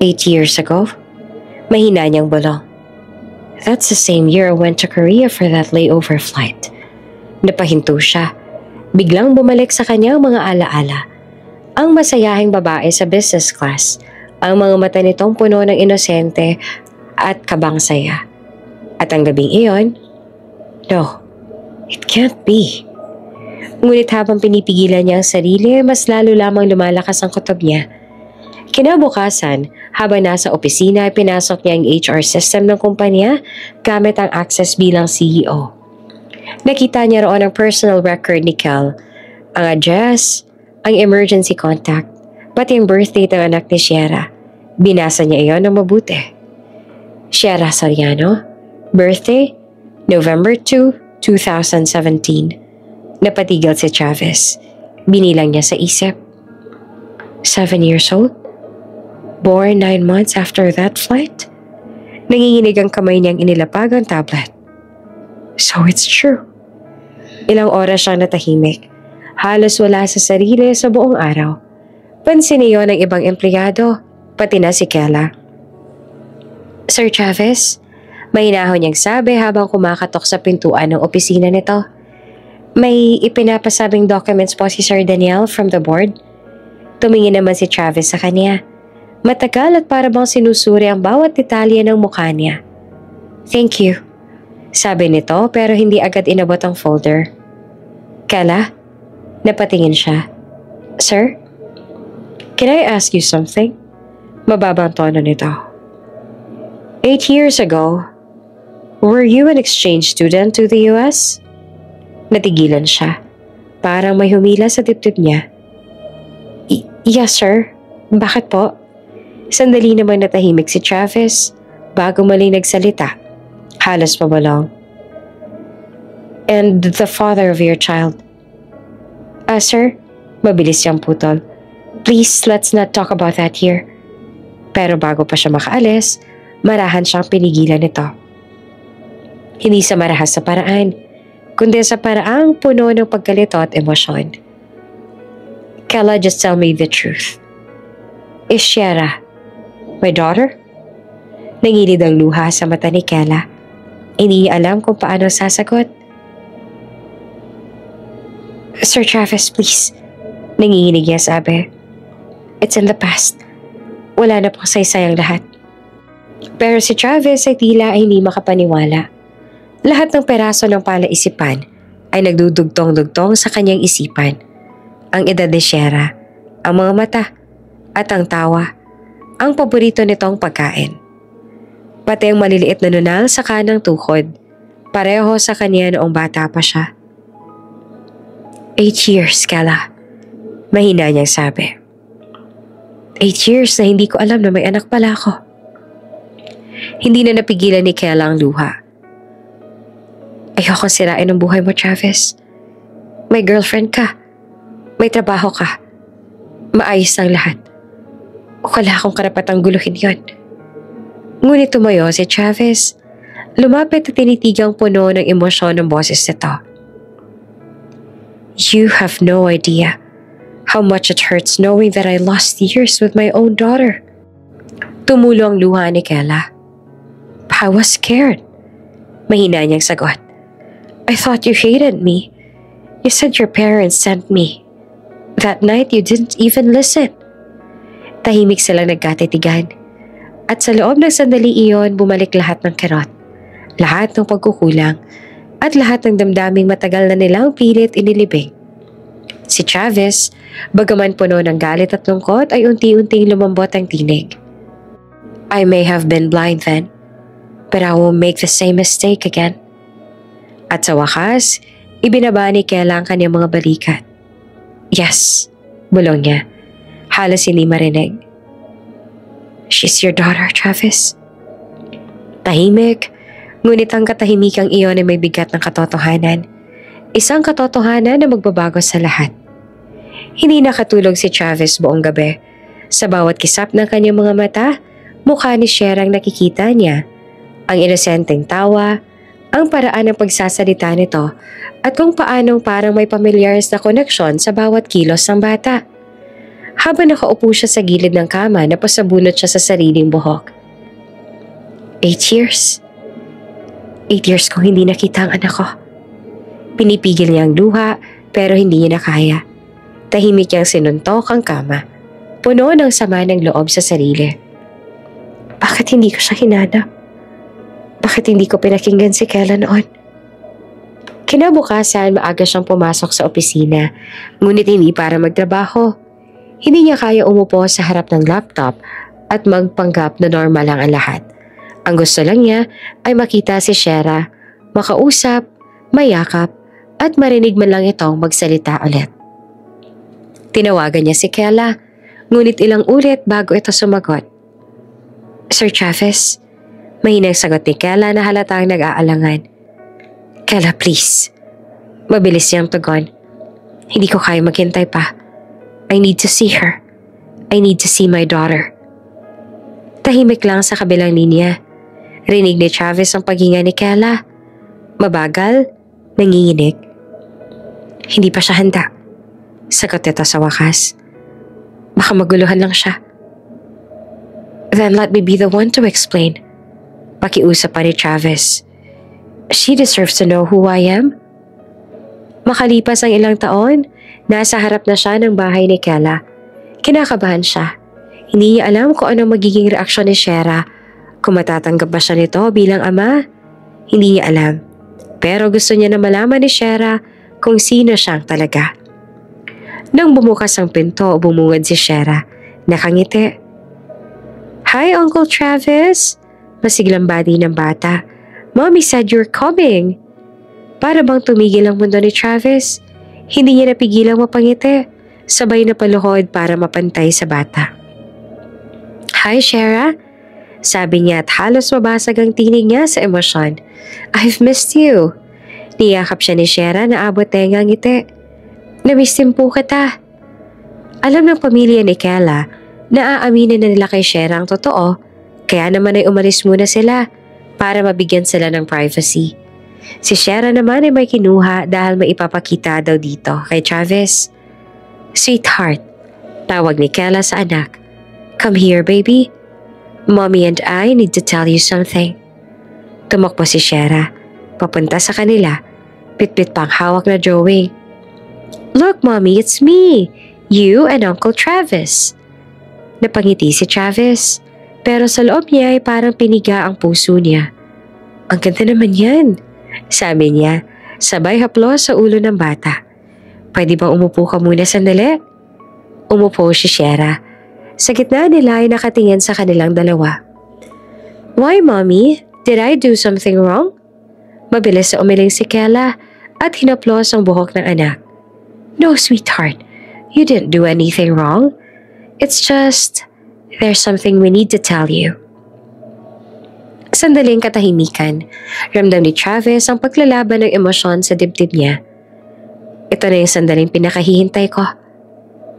8 years ago, mahina niyang bulong. That's the same year I went to Korea for that layover flight. Napahinto siya. Biglang bumalik sa kanya ang mga alaala. Ang masayahing babae sa business class, ang mga mata nitong puno ng inosente at kabang saya. At ang gabing iyon, no, it can't be. Ngunit habang pinipigilan niya ang sarili, mas lalo lamang lumalakas ang kutob niya. Kinabukasan, habang nasa opisina, pinasok niya ang HR system ng kumpanya gamit ang access bilang CEO. Nakita niya roon ang personal record ni Kel, ang address, ang emergency contact, pati ang birthday ng anak ni Shiera. Binasa niya iyon ng mabuti. Shiera Soriano, birthday, November 2, 2017. Napatigil si Travis. Binilang niya sa isip. 7 years old? Born 9 months after that flight? Nanginginig ang kamay niyang inilapag ang tablet. So it's true. Ilang oras siyang natahimik. Halos wala sa sarili sa buong araw. Pansin niyo ng ibang empleyado, pati na si Kela. Sir Travis, mahinahon niyang sabi habang kumakatok sa pintuan ng opisina nito. May ipinapasabing documents po si Sir Daniel from the board. Tumingin naman si Travis sa kanya. Matagal at para bang sinusuri ang bawat detalye ng mukha niya. Thank you, sabi nito pero hindi agad inabot ang folder. Kela, napatingin siya. Sir, can I ask you something? Mababang tono nito. 8 years ago, were you an exchange student to the US? Natigilan siya. Parang may humila sa dibdib niya. Yes, sir. Bakit po? Sandali naman natahimik si Travis bago mali nagsalita. Halos pabalong. And the father of your child? Sir, mabilis siyang putol. Please, let's not talk about that here. Pero bago pa siya makaalis, marahan siyang pinigilan nito. Hindi sa marahas sa paraan, kundi sa paraang puno ng pagkalito at emosyon. Kela, just tell me the truth. Is Shiera my daughter? Nangilid ang luha sa mata ni Kela. Hindi niya alam kung paano sasagot. Sir Travis, please. Nanginginig niya sabi. It's in the past. Wala na pong saysay ang lahat. Pero si Travis ay tila ay hindi makapaniwala. Lahat ng peraso ng palaisipan ay nagdudugtong-dugtong sa kanyang isipan. Ang edad ni Shiera, ang mga mata, at ang tawa, ang paborito nitong pagkain. Pati ang maliliit na nunal sa kanang tuhod, pareho sa kanya noong bata pa siya. 8 years, Kela. Mahina niyang sabi. 8 years na hindi ko alam na may anak pala ako. Hindi na napigilan ni Kela ang luha. Ayokong sirain ang buhay mo, Travis. May girlfriend ka. May trabaho ka. Maayos ang lahat. Wala akong karapatang guluhin yon. Ngunit tumayo si Travis. Lumapit at tinitigang puno ng emosyon ng boses nito. You have no idea how much it hurts knowing that I lost years with my own daughter. Tumulo ang luha ni Kela. I was scared. Mahina niyang sagot. I thought you hated me. You said your parents sent me. That night you didn't even listen. Tahimik silang nagkatitigan. At sa loob ng sandali iyon, bumalik lahat ng kirot. Lahat ng pagkukulang. At lahat ng damdaming matagal na nilang pilit inilibing. Si Travis, bagaman puno ng galit at lungkot, ay unti-unting lumambot ang tinig. I may have been blind then, but I won't make the same mistake again. At sa wakas, ibinaba ni Kela ang kanyang mga balikat. Yes, bulong niya. Halos hindi marinig. She's your daughter, Travis. Tahimik, ngunit ang katahimikang iyon ay may bigat ng katotohanan. Isang katotohanan na magbabago sa lahat. Hindi nakatulog si Travis buong gabi. Sa bawat kisap ng kanyang mga mata, mukha ni Shera ang nakikita niya. Ang inosenteng tawa, ang paraan ng pagsasalita nito, at kung paanong parang may pamilyar na koneksyon sa bawat kilos ng bata. Habang nakaupo siya sa gilid ng kama, napasabunot siya sa sariling buhok. 8 years. 8 years kong hindi nakita ang anak ko. Pinipigil niya ang luha pero hindi niya na kaya. Tahimik niyang sinuntok ang kama. Puno ng sama ng loob sa sarili. Bakit hindi ko siya hinanap? Bakit hindi ko pinakinggan si Kela noon? Kinabukasan, maaga siyang pumasok sa opisina, ngunit hindi para magtrabaho. Hindi niya kaya umupo sa harap ng laptop at magpanggap na normal lang ang lahat. Ang gusto lang niya ay makita si Shera, makausap, mayakap, at marinig man lang itong magsalita ulit. Tinawagan niya si Kela, ngunit ilang ulit bago ito sumagot. Sir Travis, mahinang sagot ni Kela na halatang nag-aalangan. Kela, please. Mabilis niyang tugon. Hindi ko kaya maghintay pa. I need to see her. I need to see my daughter. Tahimik lang sa kabilang linya. Rinig ni Travis ang paghinga ni Kela. Mabagal, nanginginig. Hindi pa siya handa. Sagot ito sa wakas. Baka maguluhan lang siya. Then let me be the one to explain. Pakiusap pa ni Travis. She deserves to know who I am. Makalipas ang ilang taon, nasa harap na siya ng bahay ni Kela. Kinakabahan siya. Hindi niya alam kung anong magiging reaksyon ni Shera. Kung matatanggap ba siya nito bilang ama, hindi niya alam. Pero gusto niya na malaman ni Shera kung sino siyang talaga. Nang bumukas ang pinto, bumungad si Shera. Nakangiti. Hi, Uncle Travis! Masiglang bati ng bata. Mommy said you're coming. Para bang tumigil ang mundo ni Travis, hindi niya napigilang mapangiti. Sabay na paluhod para mapantay sa bata. Hi, Shera. Sabi niya at halos mabasag ang tinig niya sa emosyon. I've missed you. Niyakap siya ni Shera na abot tenga ang ngiti. Namiss din po kita. Alam ng pamilya ni Kela na aaminin na nila kay Shera ang totoo, kaya naman ay umalis muna sila para mabigyan sila ng privacy. Si Shera naman ay may kinuha dahil may ipapakita daw dito kay Travis. Sweetheart, tawag ni Kela sa anak. Come here, baby. Mommy and I need to tell you something. Tumakbo si Shera, papunta sa kanila, pitpit pang hawak na drawing. Look, Mommy, it's me, you and Uncle Travis. Napangiti si Travis, pero sa loob niya ay parang piniga ang puso niya. Ang ganda naman yan, sabi niya, sabay haplos sa ulo ng bata. Pwede bang umupo ka muna sandali? Umupo si Shera. Sa gitna nila ay nakatingin sa kanilang dalawa. Why, Mommy? Did I do something wrong? Mabilis na umiling si Kela at hinaplos ang buhok ng anak. No, sweetheart. You didn't do anything wrong. It's just, There's something we need to tell you. Sandaling katahimikan, ramdam ni Travis ang paglalaban ng emosyon sa dibdib niya. Ito na yung sandaling pinakahihintay ko.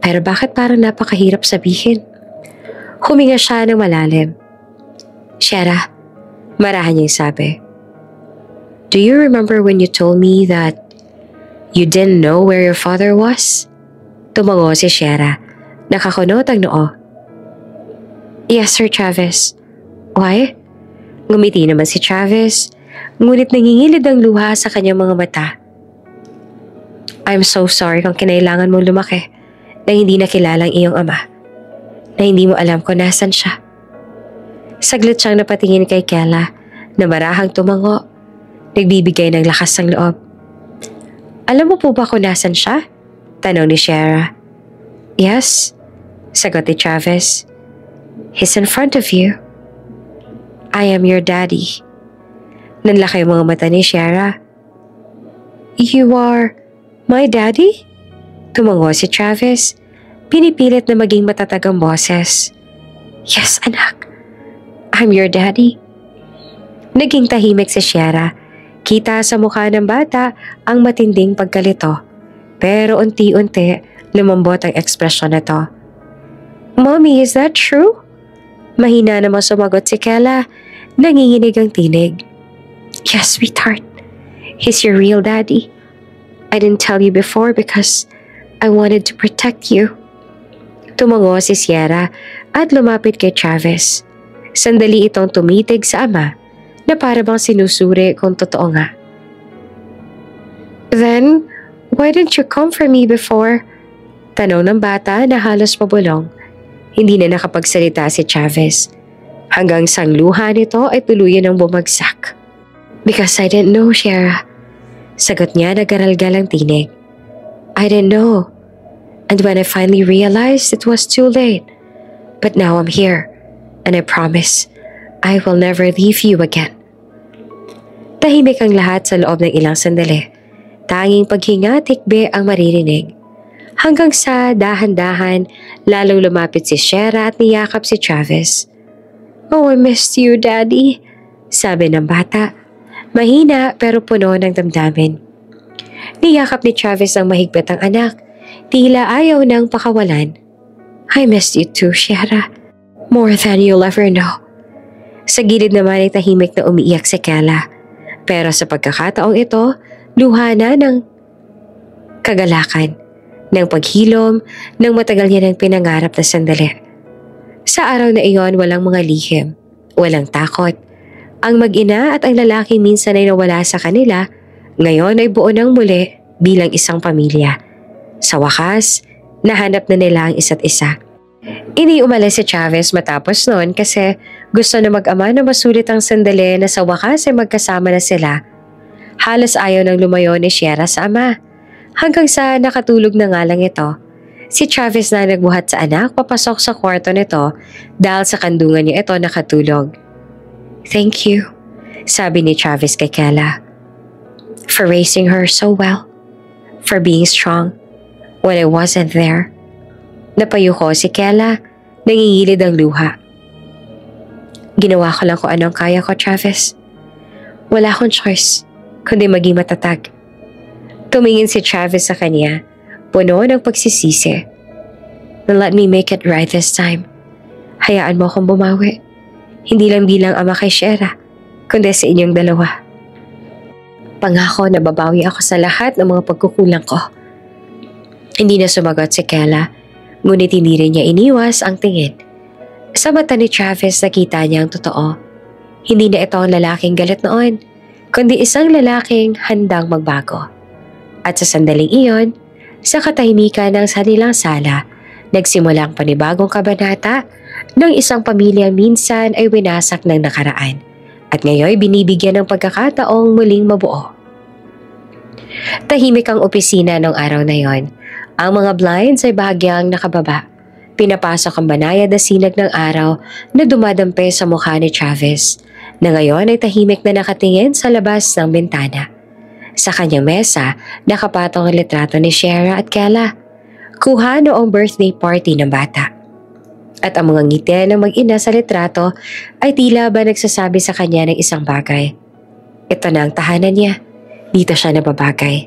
Pero bakit parang napakahirap sabihin? Huminga siya ng malalim. Shera, marahan niyang sabi. Do you remember when you told me that you didn't know where your father was? Tumango si Shera. Nakakunot ang noo. Yes, Sir Travis. Why? Ngumiti naman si Travis, ngunit nangingilid ang luha sa kanyang mga mata. I'm so sorry kung kinailangan mong lumaki na hindi nakilala ang iyong ama, na hindi mo alam kung nasan siya. Saglit siyang napatingin kay Kela na marahang tumango, nagbibigay ng lakas ng loob. Alam mo po ba kung nasan siya? Tanong ni Shera. Yes, sagot ni Travis. He's in front of you. I am your daddy. Nanlaki ang mga mata ni Shera. You are my daddy? Tumango si Travis, pinipilit na maging matatag ang boses. Yes, anak. I'm your daddy. Naging tahimik si Shera. Kita sa mukha ng bata ang matinding pagkalito. Pero unti-unti, lumambot ang ekspresyon na to. Mommy, is that true? Mahina naman sumagot si Kela, nanginginig ang tinig. Yes, sweetheart. He's your real daddy. I didn't tell you before because I wanted to protect you. Tumango si Sierra at lumapit kay Travis. Sandali itong tumitig sa ama na para bang sinusuri kung totoo nga. Then, why didn't you come for me before? Tanong ng bata na halos pabulong. Hindi na nakapagsalita si Travis. Hanggang sang luha nito ay tuluyan ng bumagsak. Because I didn't know, Shera. Sagot niya na garalgal ang tinig. I didn't know. And when I finally realized, it was too late. But now I'm here. And I promise, I will never leave you again. Tahimik ang lahat sa loob ng ilang sandali. Tanging paghinga tikbe ang maririnig. Hanggang sa dahan-dahan, lalong lumapit si Shera at niyakap si Travis. Oh, I missed you, Daddy, sabi ng bata. Mahina pero puno ng damdamin. Niyakap ni Travis ang mahigpit ang anak. Tila ayaw nang pakawalan. I missed you too, Shera. More than you'll ever know. Sa gilid naman ay tahimik na umiiyak si Kela. Pero sa pagkakataong ito, luha na ng kagalakan, ng paghilom, ng matagal niya ng pinangarap na sandali. Sa araw na iyon, walang mga lihim, walang takot. Ang mag-ina at ang lalaki minsan ay nawala sa kanila, ngayon ay buo ng muli bilang isang pamilya. Sa wakas, nahanap na nila ang isa't isa. Iniumalis si Travis matapos noon kasi gusto na mag-ama na masulit ang sandali na sa wakas ay magkasama na sila. Halos ayaw nang lumayo ni Shera sa ama. Hanggang sa nakatulog na nga lang ito. Si Travis na nagbuhat sa anak papasok sa kwarto nito dahil sa kandungan niya ito nakatulog. Thank you, sabi ni Travis kay Kela. For raising her so well. For being strong when I wasn't there. Napayuko si Kela, nangingilid ang luha. Ginawa ko lang kung anong kaya ko, Travis. Wala akong choice, kundi maging matatag. Tumingin si Travis sa kanya, puno ng pagsisisi. Then let me make it right this time. Hayaan mo akong bumawi. Hindi lang bilang ama kay Shera, kundi sa inyong dalawa. Pangako na babawi ako sa lahat ng mga pagkukulang ko. Hindi na sumagot si Kela, ngunit hindi rin niya iniwas ang tingin. Sa mata ni Travis nakita niya ang totoo. Hindi na ito ang lalaking galit noon, kundi isang lalaking handang magbago. At sa sandaling iyon, sa katahimikan ng sanilang sala, nagsimula ang panibagong kabanata ng isang pamilyang minsan ay winasak ng nakaraan at ngayon binibigyan ng pagkakataong muling mabuo. Tahimik ang opisina ng araw na yon. Ang mga blinds ay bahagyang nakababa. Pinapasok ang banayad na sinag ng araw na dumadampi sa mukha ni Travis na ngayon ay tahimik na nakatingin sa labas ng bintana. Sa kanyang mesa, nakapatong ang litrato ni Shera at Kela. Kuha noong birthday party ng bata. At ang mga ngiti ng mag-ina sa litrato ay tila ba nagsasabi sa kanya ng isang bagay. Ito na ang tahanan niya. Dito siya nababagay.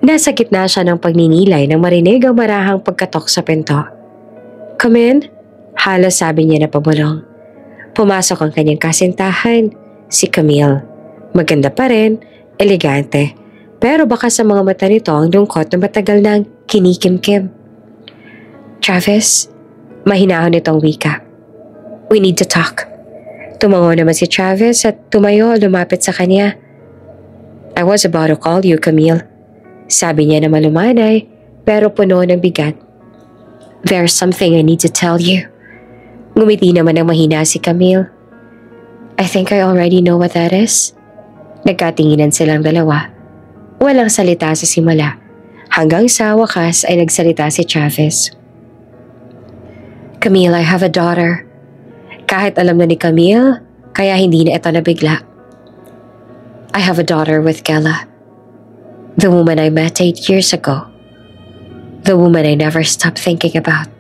Nasa gitna siya ng pagninilay nang marinig ang marahang pagkatok sa pinto. "Come in," halos sabi niya na pabulong. Pumasok ang kanyang kasintahan, si Camille. Maganda pa rin, elegante. Pero baka sa mga mata nito ang lungkot na matagal nang kinikimkim. "Travis," mahinahon itong wika. "We need to talk." Tumango naman si Travis at tumayo lumapit sa kanya. "I was about to call you, Camille," sabi niya na malumanay pero puno ng bigat. "There's something I need to tell you." Ngumiti naman ng mahina si Camille. "I think I already know what that is." Nagkatinginan silang dalawa. Walang salita sa simula. Hanggang sa wakas ay nagsalita si Travis. "Camille, I have a daughter." Kahit alam na ni Camille, kaya hindi na ito nabigla. "I have a daughter with Kela. The woman I met 8 years ago. The woman I never stopped thinking about."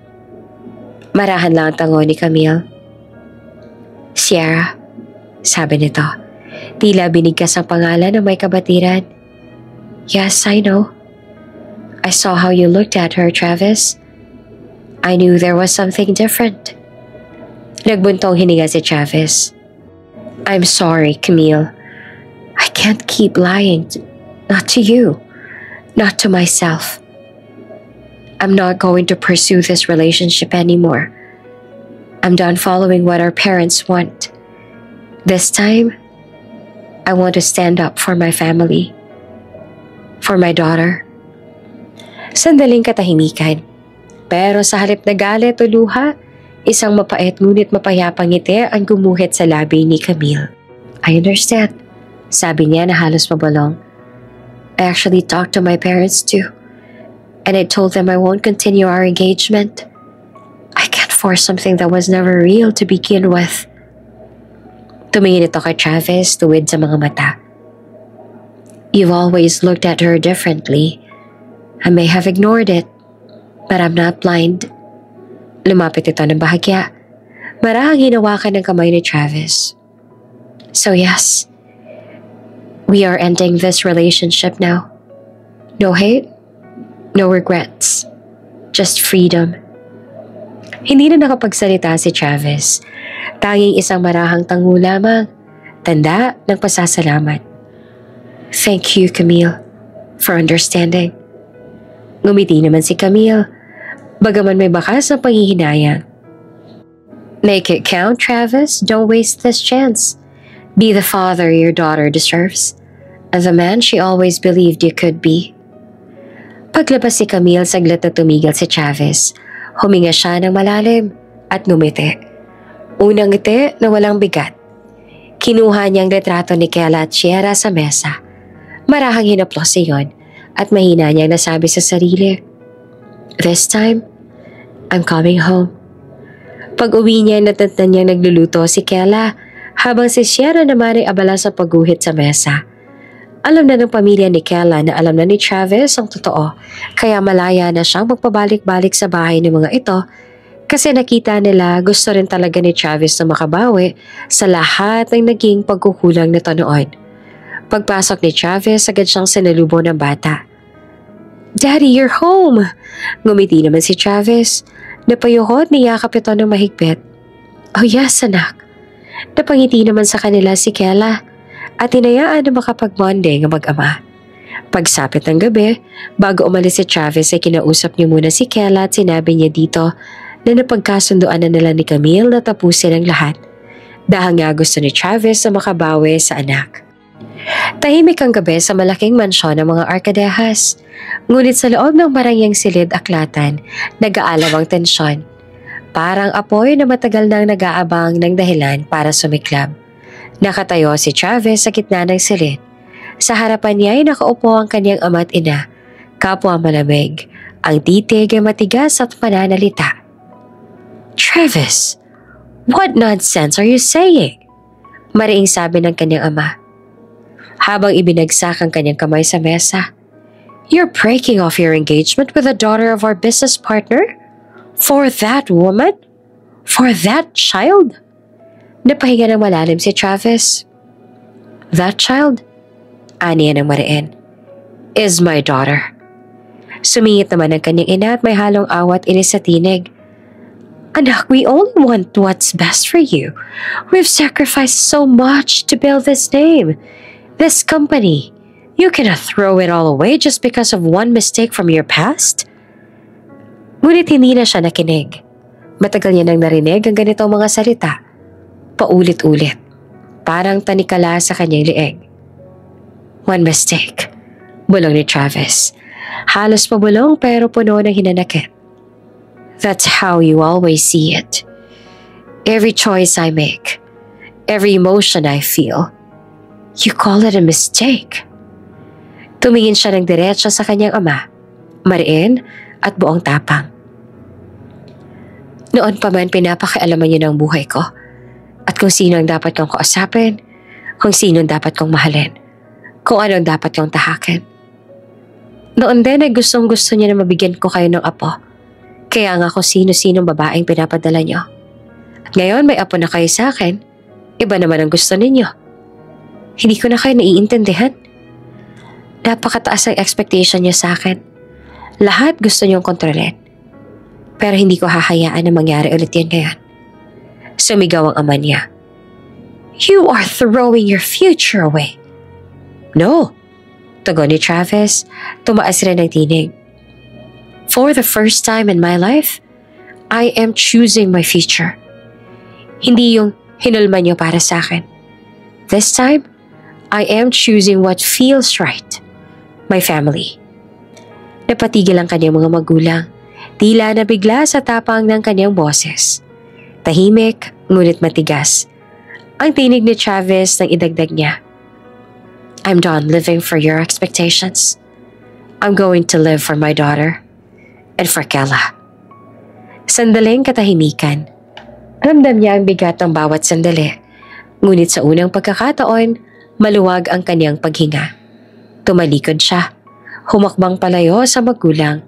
Marahan lang ang tango ni Camille. "Sierra," sabi nito. Tila binigkas ang pangalan ng may kabatiran. "Yes, I know. I saw how you looked at her, Travis. I knew there was something different." Nagbuntong hininga si Travis. "I'm sorry, Camille. I can't keep lying. Not to you. Not to myself. I'm not going to pursue this relationship anymore. I'm done following what our parents want. This time, I want to stand up for my family. For my daughter." Sandaling katahimikan. Pero sa halip na galit o luha, isang mapait ngunit mapayapang ngiti ang gumuhit sa labi ni Camille. "I understand," sabi niya na halos mabalong. "I actually talked to my parents too. And I told them I won't continue our engagement. I can't force something that was never real to begin with." Tumingin ito kay Travis tuwid sa mga mata. "You've always looked at her differently. I may have ignored it, but I'm not blind." Lumapit ito ng bahagya. Marahang hinawakan ng kamay ni Travis. "So yes, we are ending this relationship now. No hate, no regrets, just freedom." Hindi na nakapagsalita si Travis. Tanging isang marahang tango lamang, tanda ng pasasalamat. "Thank you, Camille, for understanding." Ngumiti naman si Camille, bagaman may bakas ng panghihinayang. "Make it count, Travis. Don't waste this chance. Be the father your daughter deserves, and the man she always believed you could be." Paglabas si Camille, saglit na tumigil si Travis. Huminga siya ng malalim at ngumiti. Unang ngiti na walang bigat. Kinuha niyang retrato ni Kela at Sierra sa mesa. Marahang hinaplos iyon at mahina niyang nasabi sa sarili, "This time, I'm coming home." Pag-uwi niya, natatnan niyang nagluluto si Kela habang si Sierra naman ay abala sa pagguhit sa mesa. Alam na ng pamilya ni Kela na alam na ni Travis ang totoo, kaya malaya na siyang magpabalik-balik sa bahay ng mga ito kasi nakita nila gusto rin talaga ni Travis na makabawi sa lahat ng naging pagkukulang nito noon. Pagpasok ni Travis, agad siyang sinalubong ng bata. "Daddy, you're home!" Ngumiti naman si Travis. Napayuhot, niyakap ito ng mahigpit. "Oh yes, anak." Napangiti naman sa kanila si Kela at hinayaan na makapag-bonding ang mag-ama. Pagsapit ng gabi, bago umalis si Travis ay kinausap niya muna si Kela at sinabi niya dito na napagkasunduan na nila ni Camille na tapusin ang lahat dahil nga gusto ni Travis na makabawi sa anak. Tahimik ang gabi sa malaking mansyon ng mga Arcadehas. Ngunit sa loob ng marangyang silid aklatan, nag-aalaw ang tensyon. Parang apoy na matagal nang nag-aabang ng dahilan para sumiklab. Nakatayo si Travis sa gitna ng silid. Sa harapan niya ay nakaupo ang kanyang ama at ina, kapwa malamig, ang titig ay matigas at pananalita. "Travis, what nonsense are you saying?" Mariing sabi ng kanyang ama. Habang ibinagsak ang kanyang kamay sa mesa, "You're breaking off your engagement with the daughter of our business partner? For that woman?" For that child? Napahinga ng malalim si Travis. That child? Aniya ng mariin. Is my daughter. Sumingit naman ang kanyang ina at may halong awat inis sa tinig. Anak, we only want what's best for you. We've sacrificed so much to build this name, this company. You cannot throw it all away just because of one mistake from your past? Ngunit hindi na siya nakinig. Matagal niya nang narinig ang ganitong mga salita. Paulit-ulit. Parang tanikala sa kanyang lieg. One mistake. Bulong ni Travis. Halos pabulong pero puno ng hinanakit. That's how you always see it. Every choice I make, every emotion I feel, you call it a mistake. Tumingin siya ng diretso sa kanyang ama, mariin at buong tapang. Noon pa man pinapakialaman niyo ng buhay ko at kung sino ang dapat kong kausapin, kung sino ang dapat kong mahalin, kung ano ang dapat kong tahakin. Noon din ay gustong-gusto niya na mabigyan ko kayo ng apo. Kaya nga kung sino-sinong babaeng pinapadala niyo. At ngayon may apo na kayo sa akin, iba naman ang gusto ninyo. Hindi ko na kayo naiintindihan. Napakataas ang expectation niyo sa akin. Lahat gusto niyong kontrolin. Pero hindi ko hahayaan na mangyari ulit yan ngayon. Sumigaw ang ama niya. You are throwing your future away. No. Tugon ni Travis, tumaas rin ang tinig. For the first time in my life, I am choosing my future. Hindi yung hinulman niyo para sa akin. This time, I am choosing what feels right. My family. Napatigil ang kanyang mga magulang. Tila nabigla sa tapang ng kanyang boses. Tahimik, ngunit matigas. Ang tinig ni Travis nang idagdag niya. I'm done living for your expectations. I'm going to live for my daughter and for Kella. Sandaling katahimikan. Ramdam niya ang bigat ng bawat sandali. Ngunit sa unang pagkakataon, maluwag ang kanyang paghinga. Tumalikod siya. Humakbang palayo sa magulang.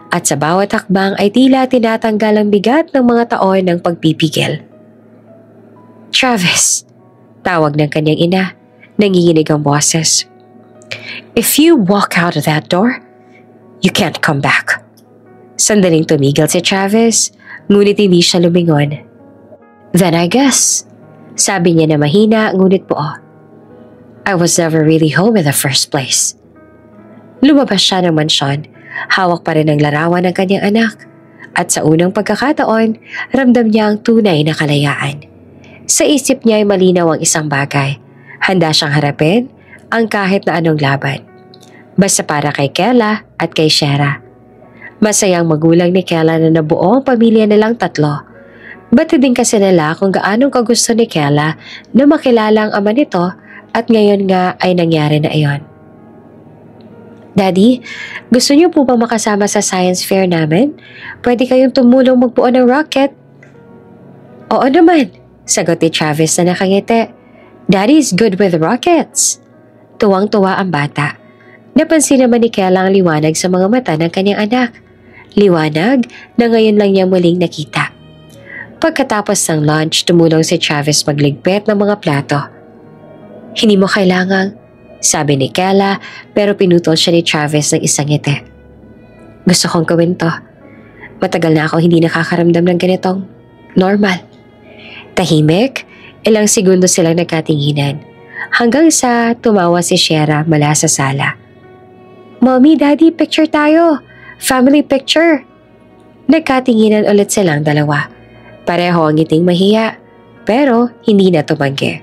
At sa bawat hakbang ay tila tinatanggal ang bigat ng mga taon ng pagpipigil. Travis, tawag ng kanyang ina. Nanginginig ang boses. If you walk out of that door, you can't come back. Sandaling tumigil si Travis, ngunit hindi siya lumingon. Then I guess, sabi niya na mahina ngunit buo. I was never really home in the first place. Lumabas siya ng mansyon, hawak pa rin ang larawan ng kanyang anak. At sa unang pagkakataon, ramdam niya ang tunay na kalayaan. Sa isip niya ay malinaw ang isang bagay. Handa siyang harapin ang kahit na anong laban. Basta para kay Kella at kay Shera. Masayang magulang ni Kella na nabuo ang pamilya nilang tatlo. Bati din kasi nila kung gaanong kagusto ni Kella na makilala ang ama nito at ngayon nga ay nangyari na iyon. Daddy, gusto niyo po bang makasama sa science fair namin? Pwede kayong tumulong magbuo ng rocket? Oo naman, sagot ni Travis na nakangiti. Daddy's good with rockets. Tuwang-tuwa ang bata. Napansin naman ni Kella ang liwanag sa mga mata ng kanyang anak. Liwanag na ngayon lang niya muling nakita. Pagkatapos ng lunch, tumulong si Travis magligpit ng mga plato. Hindi mo kailangang, sabi ni Kella pero pinutol siya ni Travis ng isang ngiti. Gusto kong gawin to. Matagal na ako hindi nakakaramdam ng ganitong normal. Tahimik, ilang segundo silang nagkatinginan hanggang sa tumawa si Shera mula sa sala. Mommy, Daddy, picture tayo. Family picture. Nagkatinginan ulit silang dalawa. Pareho ang ngiting mahiya, pero hindi na tumanggi.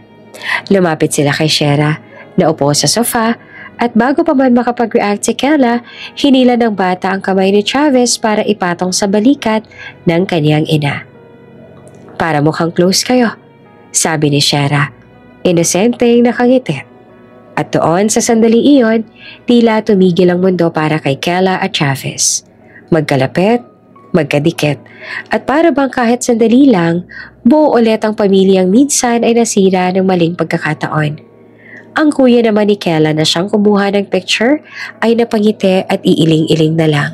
Lumapit sila kay Shera, naupo sa sofa, at bago pa man makapag-react si Kella, hinila ng bata ang kamay ni Travis para ipatong sa balikat ng kanyang ina. Para mukhang close kayo, sabi ni Shera, inosenteng nakangiti. At doon sa sandali iyon, tila tumigil ang mundo para kay Kella at Travis. Magkalapit, magkadikit, at para bang kahit sandali lang, buo ulit ang pamilyang minsan ay nasira ng maling pagkakataon. Ang kuya naman ni Kella na siyang kumuha ng picture ay napangiti at iiling-iling na lang.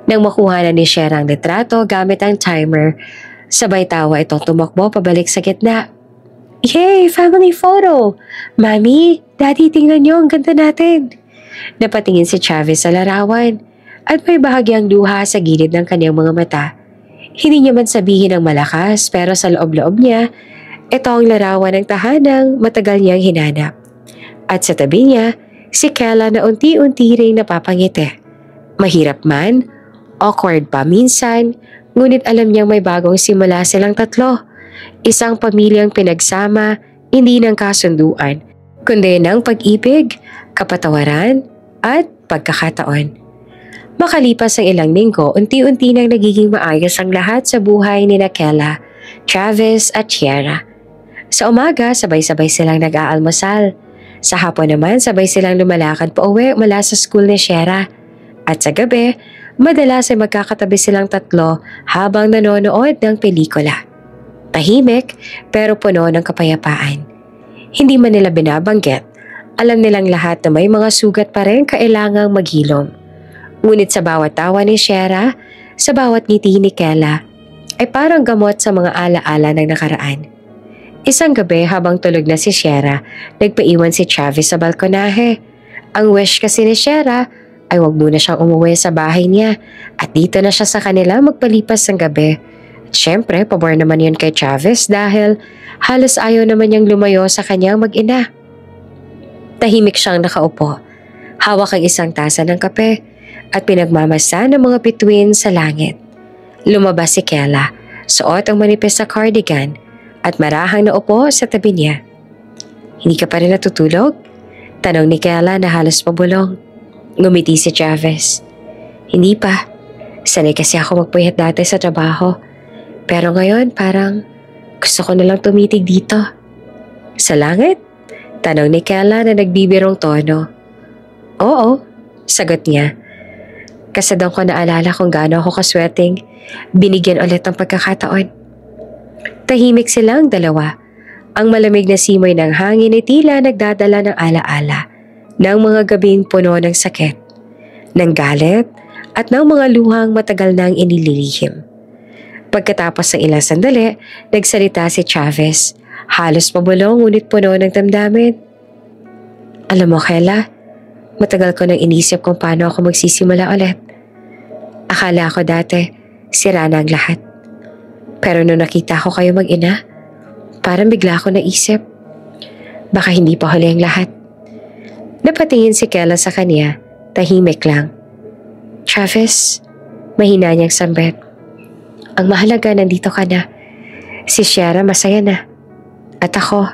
Nang makuha na ni Shera ang litrato gamit ang timer, Sabay tawa itong tumakbo pabalik sa gitna. Yay! Family photo! Mami, Daddy, tingnan niyo, ang ganda natin. Napatingin si Chavez sa larawan at may bahagyang luha sa gilid ng kanyang mga mata. Hindi niya man sabihin ng malakas pero sa loob-loob niya, ito ang larawan ng tahanang matagal niyang hinanap. At sa tabi niya, si Kela na unti-unti ring napapangiti. Mahirap man, awkward pa minsan, ngunit alam niyang may bagong simula silang tatlo. Isang pamilyang pinagsama, hindi ng kasunduan, kundi ng pag-ibig, kapatawaran, at pagkakataon. Makalipas ang ilang linggo, unti-unti nang nagiging maayos ang lahat sa buhay ni Kela, Travis at Sierra. Sa umaga, sabay-sabay silang nag-aalmusal. Sa hapon naman, sabay silang lumalakad pa uwi mula sa school ni Sierra. At sa gabi, madalas ay magkakatabi silang tatlo habang nanonood ng pelikula. Tahimik pero puno ng kapayapaan. Hindi man nila binabanggit, alam nilang lahat na may mga sugat pa rin kailangang maghilom. Ngunit sa bawat tawa ni Sierra, sa bawat ngiti ni Kela, ay parang gamot sa mga alaala ng nakaraan. Isang gabi habang tulog na si Sierra, nagpaiwan si Travis sa balkonahe. Ang wish kasi ni Sierra ay wag muna siyang umuwi sa bahay niya at dito na siya sa kanila magpalipas ng gabi. At syempre, pabor naman yun kay Travis dahil halos ayaw naman niyang lumayo sa kanyang mag-ina. Tahimik siyang nakaupo, hawak ang isang tasa ng kape at pinagmamasa ng mga bituin sa langit. Lumabas si Kela, suot ang manipis na cardigan at marahang naupo sa tabi niya. Hindi ka pa rin natutulog? Tanong ni Kela na halos pabulong. Ngumiti si Travis. Hindi pa. Sanay kasi ako magpuyat dati sa trabaho. Pero ngayon parang gusto ko nalang tumitig dito. Sa langit? Tanong ni Kela na nagbibirong tono. Oo, sagot niya. Kasadang ko naalala kung gaano ako kaswerteng binigyan ulit ng pagkakataon. Tahimik silang dalawa. Ang malamig na simoy ng hangin ay tila nagdadala ng alaala ng mga gabing puno ng sakit, ng galit at ng mga luhang matagal nang inililihim. Pagkatapos ng ilang sandali, nagsalita si Travis, halos pabulong ngunit puno ng damdamin. Alam mo, Kela, matagal ko nang inisip kung paano ako magsisimula ulit. Akala ko dati, sira na ang lahat. Pero nung nakita ko kayo mag-ina, parang bigla ako naisip, baka hindi pa huli ang lahat. Napatingin si Kela sa kanya, tahimik lang. Travis, mahina niyang sambit. Ang mahalaga nandito ka na. Si Sierra masaya na. At ako,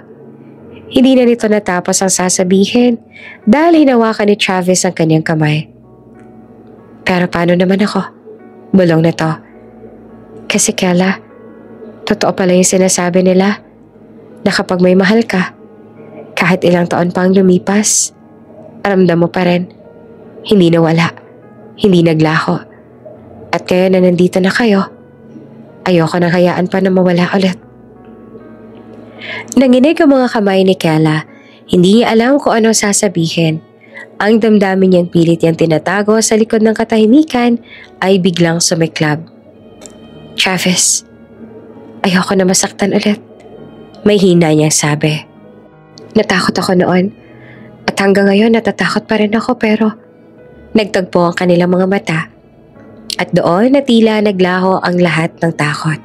hindi na nito natapos ang sasabihin dahil hinawakan ni Travis ang kanyang kamay. Pero paano naman ako? Bulong na to. Kasi Kela, totoo pala yung sinasabi nila na kapag may mahal ka, kahit ilang taon pang lumipas, ramdam mo pa rin, hindi nawala, hindi naglaho. At ngayon na nandito na kayo, ayoko nang hayaan pa na mawala ulit. Nanginig ang mga kamay ni Kela, hindi niya alam kung anong sasabihin. Ang damdamin niyang pilit niyang tinatago sa likod ng katahimikan ay biglang sumiklab. Travis, ayoko na masaktan ulit. May hina niyang sabi. Natakot ako noon at hanggang ngayon natatakot pa rin ako pero nagtagpo ang kanilang mga mata at doon na tila naglaho ang lahat ng takot.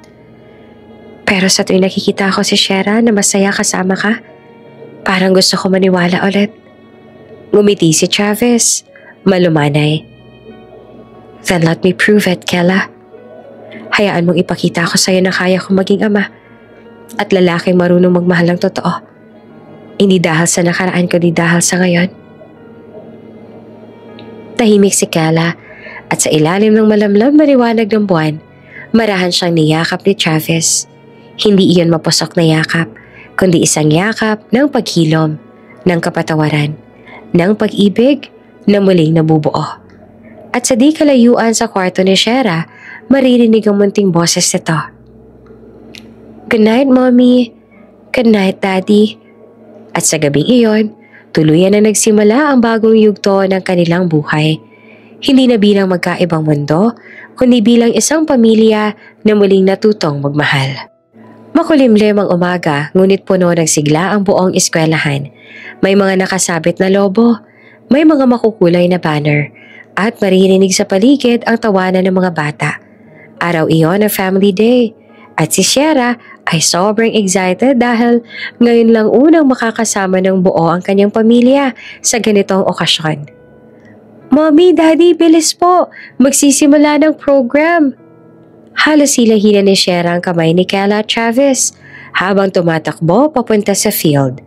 Pero sa tuwing nakikita ko si Sierra na masaya kasama ka, parang gusto ko maniwala ulit. Ngumiti si Travis, malumanay. Then let me prove it, Kela. Hayaan mong ipakita ko sa'yo na kaya kong maging ama at lalaking marunong magmahal ng totoo. Hindi dahil sa nakaraan ko, di dahil sa ngayon. Tahimik si Kela at sa ilalim ng malamlam na liwanag ng buwan, marahan siyang niyakap ni Travis. Hindi iyon mapusok na yakap, kundi isang yakap ng paghilom, ng kapatawaran, ng pag-ibig na muling nabubuo. At sa di kalayuan sa kwarto ni Sierra, maririnig ang munting boses nito. Good night, Mommy. Good night, Daddy. At sa gabing iyon, tuluyan na nagsimula ang bagong yugto ng kanilang buhay. Hindi na bilang magkaibang mundo, kundi bilang isang pamilya na muling natutong magmahal. Makulimlim ang umaga, ngunit puno ng sigla ang buong eskwelahan. May mga nakasabit na lobo, may mga makukulay na banner, at maririnig sa paligid ang tawanan ng mga bata. Araw iyon ng family day, at si Sierra ay sobrang excited dahil ngayon lang unang makakasama ng buo ang kanyang pamilya sa ganitong okasyon. Mommy, Daddy, bilis po! Magsisimula ng program! Halos hilahilan ni Sierra ang kamay ni Kela at Travis habang tumatakbo papunta sa field.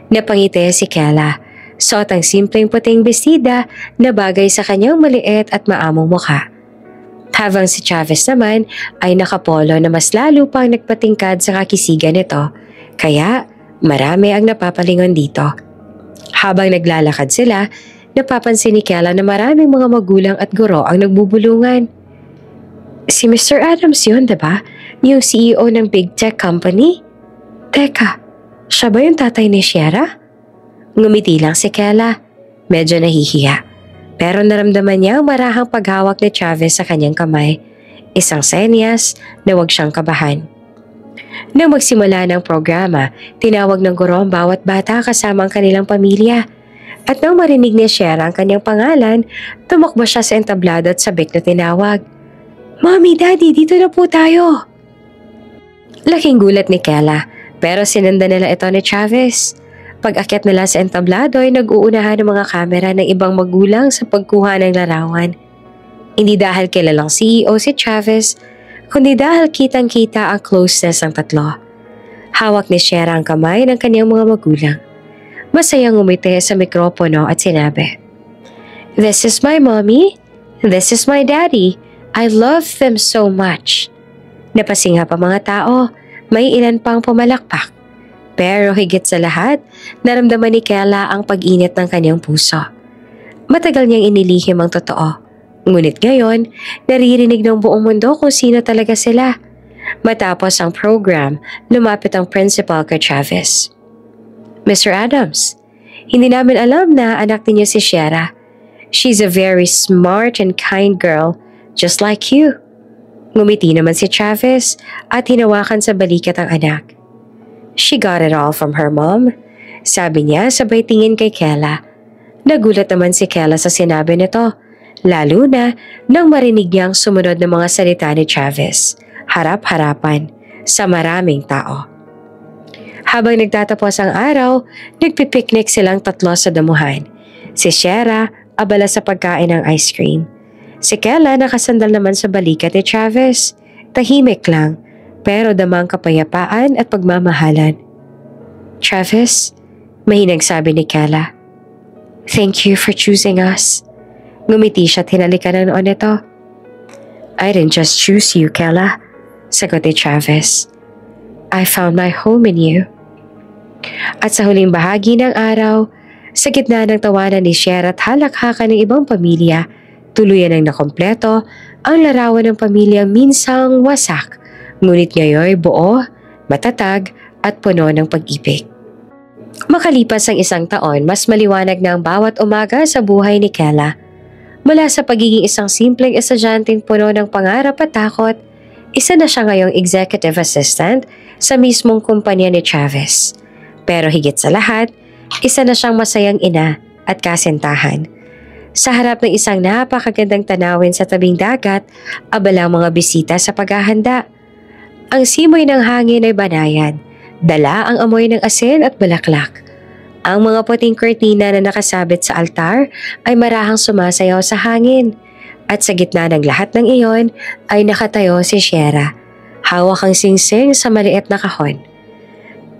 Napangiti si Kela, suot ang simpleng puting bestida na bagay sa kanyang maliit at maamong mukha. Habang si Travis naman ay nakapolo na mas lalo pang nagpatingkad sa kakisigan nito, kaya marami ang napapalingon dito. Habang naglalakad sila, napapansin ni Kela na maraming mga magulang at guro ang nagbubulungan. Si Mr. Adams yun, diba? Yung CEO ng big tech company? Teka, siya ba yung tatay ni Sierra? Ngumiti lang si Kela. Medyo nahihiya. Pero naramdaman niya ang marahang paghawak ni Travis sa kanyang kamay. Isang senyas na huwag siyang kabahan. Nang magsimula ng programa, tinawag ng guro ang bawat bata kasama ang kanilang pamilya. At nang marinig ni Sierra ang kanyang pangalan, tumakbo siya sa entablado at sabik na tinawag. Mommy, Daddy, dito na po tayo. Laking gulat ni Kela, pero sinundan nila ito ni Travis. Pag-akyat nila sa entablado ay nag-uunahan ng mga kamera ng ibang magulang sa pagkuha ng larawan. Hindi dahil kilalang CEO si Travis, kundi dahil kitang-kita ang closeness ng tatlo. Hawak ni Sierra ang kamay ng kanyang mga magulang. Masayang umiti sa mikropono at sinabi, This is my mommy. This is my daddy. I love them so much. Napasinga pa mga tao, may ilan pang pumalakpak. Pero higit sa lahat, naramdaman ni Kela ang pag-init ng kanyang puso. Matagal niyang inilihim ang totoo. Ngunit ngayon, naririnig ng buong mundo kung sino talaga sila. Matapos ang program, lumapit ang principal kay Travis. Mr. Adams, hindi namin alam na anak niyo si Sierra. She's a very smart and kind girl, just like you. Ngumiti naman si Travis at hinawakan sa balikat ang anak. She got it all from her mom, sabi niya sabay tingin kay Kela. Nagulat naman si Kela sa sinabi nito, lalo na nang marinig niyang sumunod ng mga salita ni Travis, harap-harapan, sa maraming tao. Habang nagtatapos ang araw, nagpipiknik silang tatlo sa damuhan. Si Sierra, abala sa pagkain ng ice cream. Si Kela nakasandal naman sa balikat ni Travis. Tahimik lang, pero damang kapayapaan at pagmamahalan. Travis, mahinang sabi ni Kela. Thank you for choosing us. Ngumiti siya at hinalikan ng noon nito. I didn't just choose you, Kela, sagot ni Travis. I found my home in you. At sa huling bahagi ng araw, sa gitna ng tawanan ni Sierra at halakhakan ng ibang pamilya, tuluyan ang nakompleto ang larawan ng pamilyang minsang wasak, ngunit ngayon buo, matatag at puno ng pag-ibig. Makalipas ang isang taon, mas maliwanag na ang bawat umaga sa buhay ni Kela. Mula sa pagiging isang simpleng estudyanteng puno ng pangarap at takot, isa na siya ngayong executive assistant sa mismong kumpanya ni Travis. Pero higit sa lahat, isa na siyang masayang ina at kasintahan. Sa harap ng isang napakagandang tanawin sa tabing dagat, abala ang mga bisita sa paghahanda. Ang simoy ng hangin ay banayad, dala ang amoy ng asin at bulaklak. Ang mga puting kurtina na nakasabit sa altar ay marahang sumasayaw sa hangin. At sa gitna ng lahat ng iyon ay nakatayo si Sierra. Hawak ang singsing sa maliit na kahon.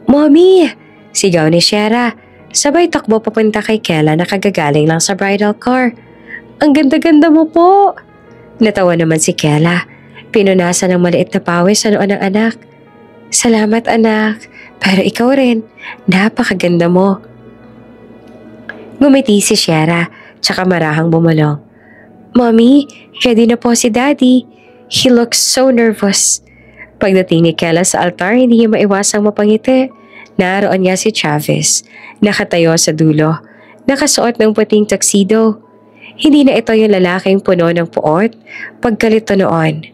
Mommy! Sigaw ni Sierra. Sabay takbo papunta kay Kela na kagagaling lang sa bridal car. Ang ganda-ganda mo po! Natawa naman si Kela. Pinunasan ng maliit na pawis sa noon ng anak. Salamat anak, pero ikaw rin, napakaganda mo. Ngumiti si Sierra, tsaka marahang bumulong. Mommy, ready na po si Daddy. He looks so nervous. Pagdating ni Kela sa altar, hindi niya maiwasang mapangiti. Naroon niya si Travis, nakatayo sa dulo, nakasuot ng puting tuxedo. Hindi na ito yung lalaking puno ng puot, pagkalito noon.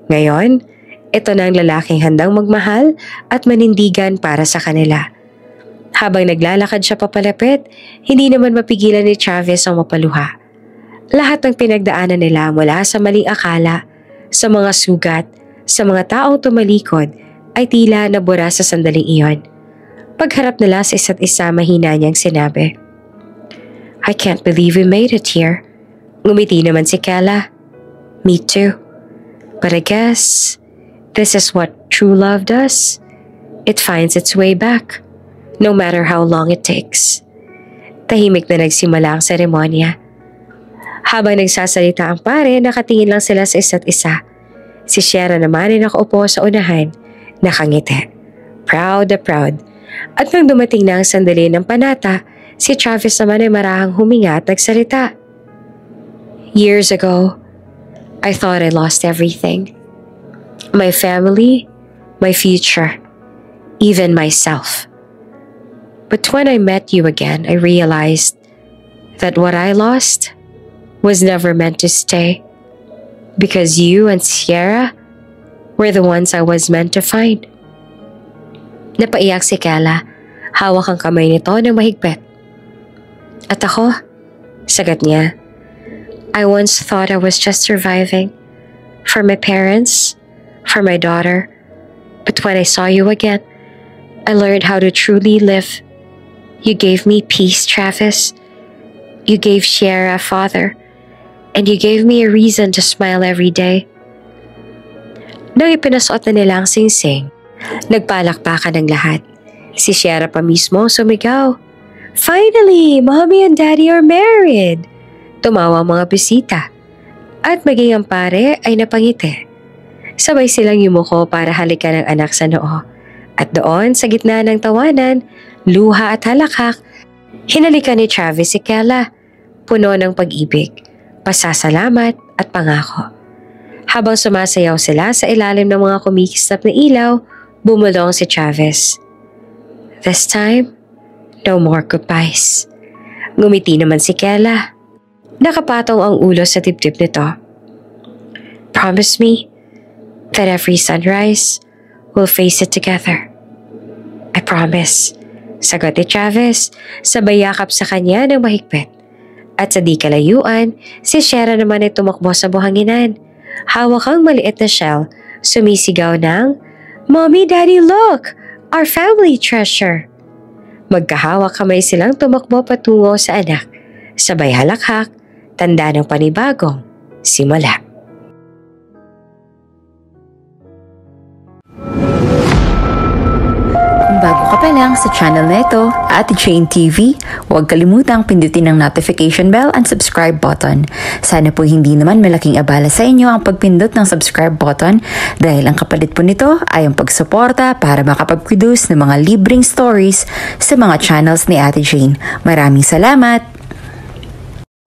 Ngayon, Ito na ang lalaking handang magmahal at manindigan para sa kanila. Habang naglalakad siya papalapit, hindi naman mapigilan ni Travis ang mapaluha. Lahat ng pinagdaanan nila mula sa maling akala, sa mga sugat, sa mga taong tumalikod ay tila nabura sa sandaling iyon. Pagharap nila sa isa't isa, mahina niyang sinabi, "I can't believe we made it here." Ngumiti naman si Kela. "Me too. But I guess this is what true love does. It finds its way back, no matter how long it takes." Tahimik na nagsimula ang seremonya. Habang nagsasalita ang pare, nakatingin lang sila sa isa't isa. Si Shera naman ay nakaupo sa unahan, nakangiti. Proud na proud. At nang dumating na ang sandali ng panata, si Travis naman ay marahang huminga at nagsalita. "Years ago, I thought I lost everything. My family, my future, even myself. But when I met you again, I realized that what I lost was never meant to stay, because you and Sierra were the ones I was meant to find." Napaiyak si Kela. Hawak ang kamay nito ng mahigpit. "At ako?" Sagot niya. "I once thought I was just surviving. For my parents, for my daughter. But when I saw you again, I learned how to truly live. You gave me peace, Travis. You gave Sierra a father. And you gave me a reason to smile every day." Nang ipinasuot na nila ang singsing, nagpalakpakan ng lahat. Si Sierra pa mismo sumigaw, "Finally, Mommy and Daddy are married!" Tumawa ang mga bisita. At maging ang pare ay napangiti. Sabay silang yumuko para halikan ang anak sa noo. At doon, sa gitna ng tawanan, luha at halakhak, hinalikan ni Travis si Kela, puno ng pag-ibig, pasasalamat at pangako. Habang sumasayaw sila sa ilalim ng mga kumikislap na ilaw, bumulong si Travis. "This time, no more goodbyes." Ngumiti naman si Kela. Nakapatong ang ulo sa dibdib nito. "Promise me that every sunrise, we'll face it together." "I promise," sagot ni Travis, sabay yakap sa kanya ng mahigpit. At sa di kalayuan, si Shera naman ay tumakbo sa buhanginan. Hawak ang maliit na shell, sumisigaw ng, "Mommy, Daddy, look! Our family treasure!" Magkahawak kamay silang tumakbo patungo sa anak. Sabay halakhak, tanda ng panibagong simula. Bago ka pa lang sa channel na ito, Ate Jane TV, huwag kalimutang pindutin ang notification bell and subscribe button. Sana po hindi naman malaking abala sa inyo ang pagpindot ng subscribe button dahil ang kapalit po nito ay ang pagsuporta para makapag-produce ng mga libreng stories sa mga channels ni Ate Jane. Maraming salamat!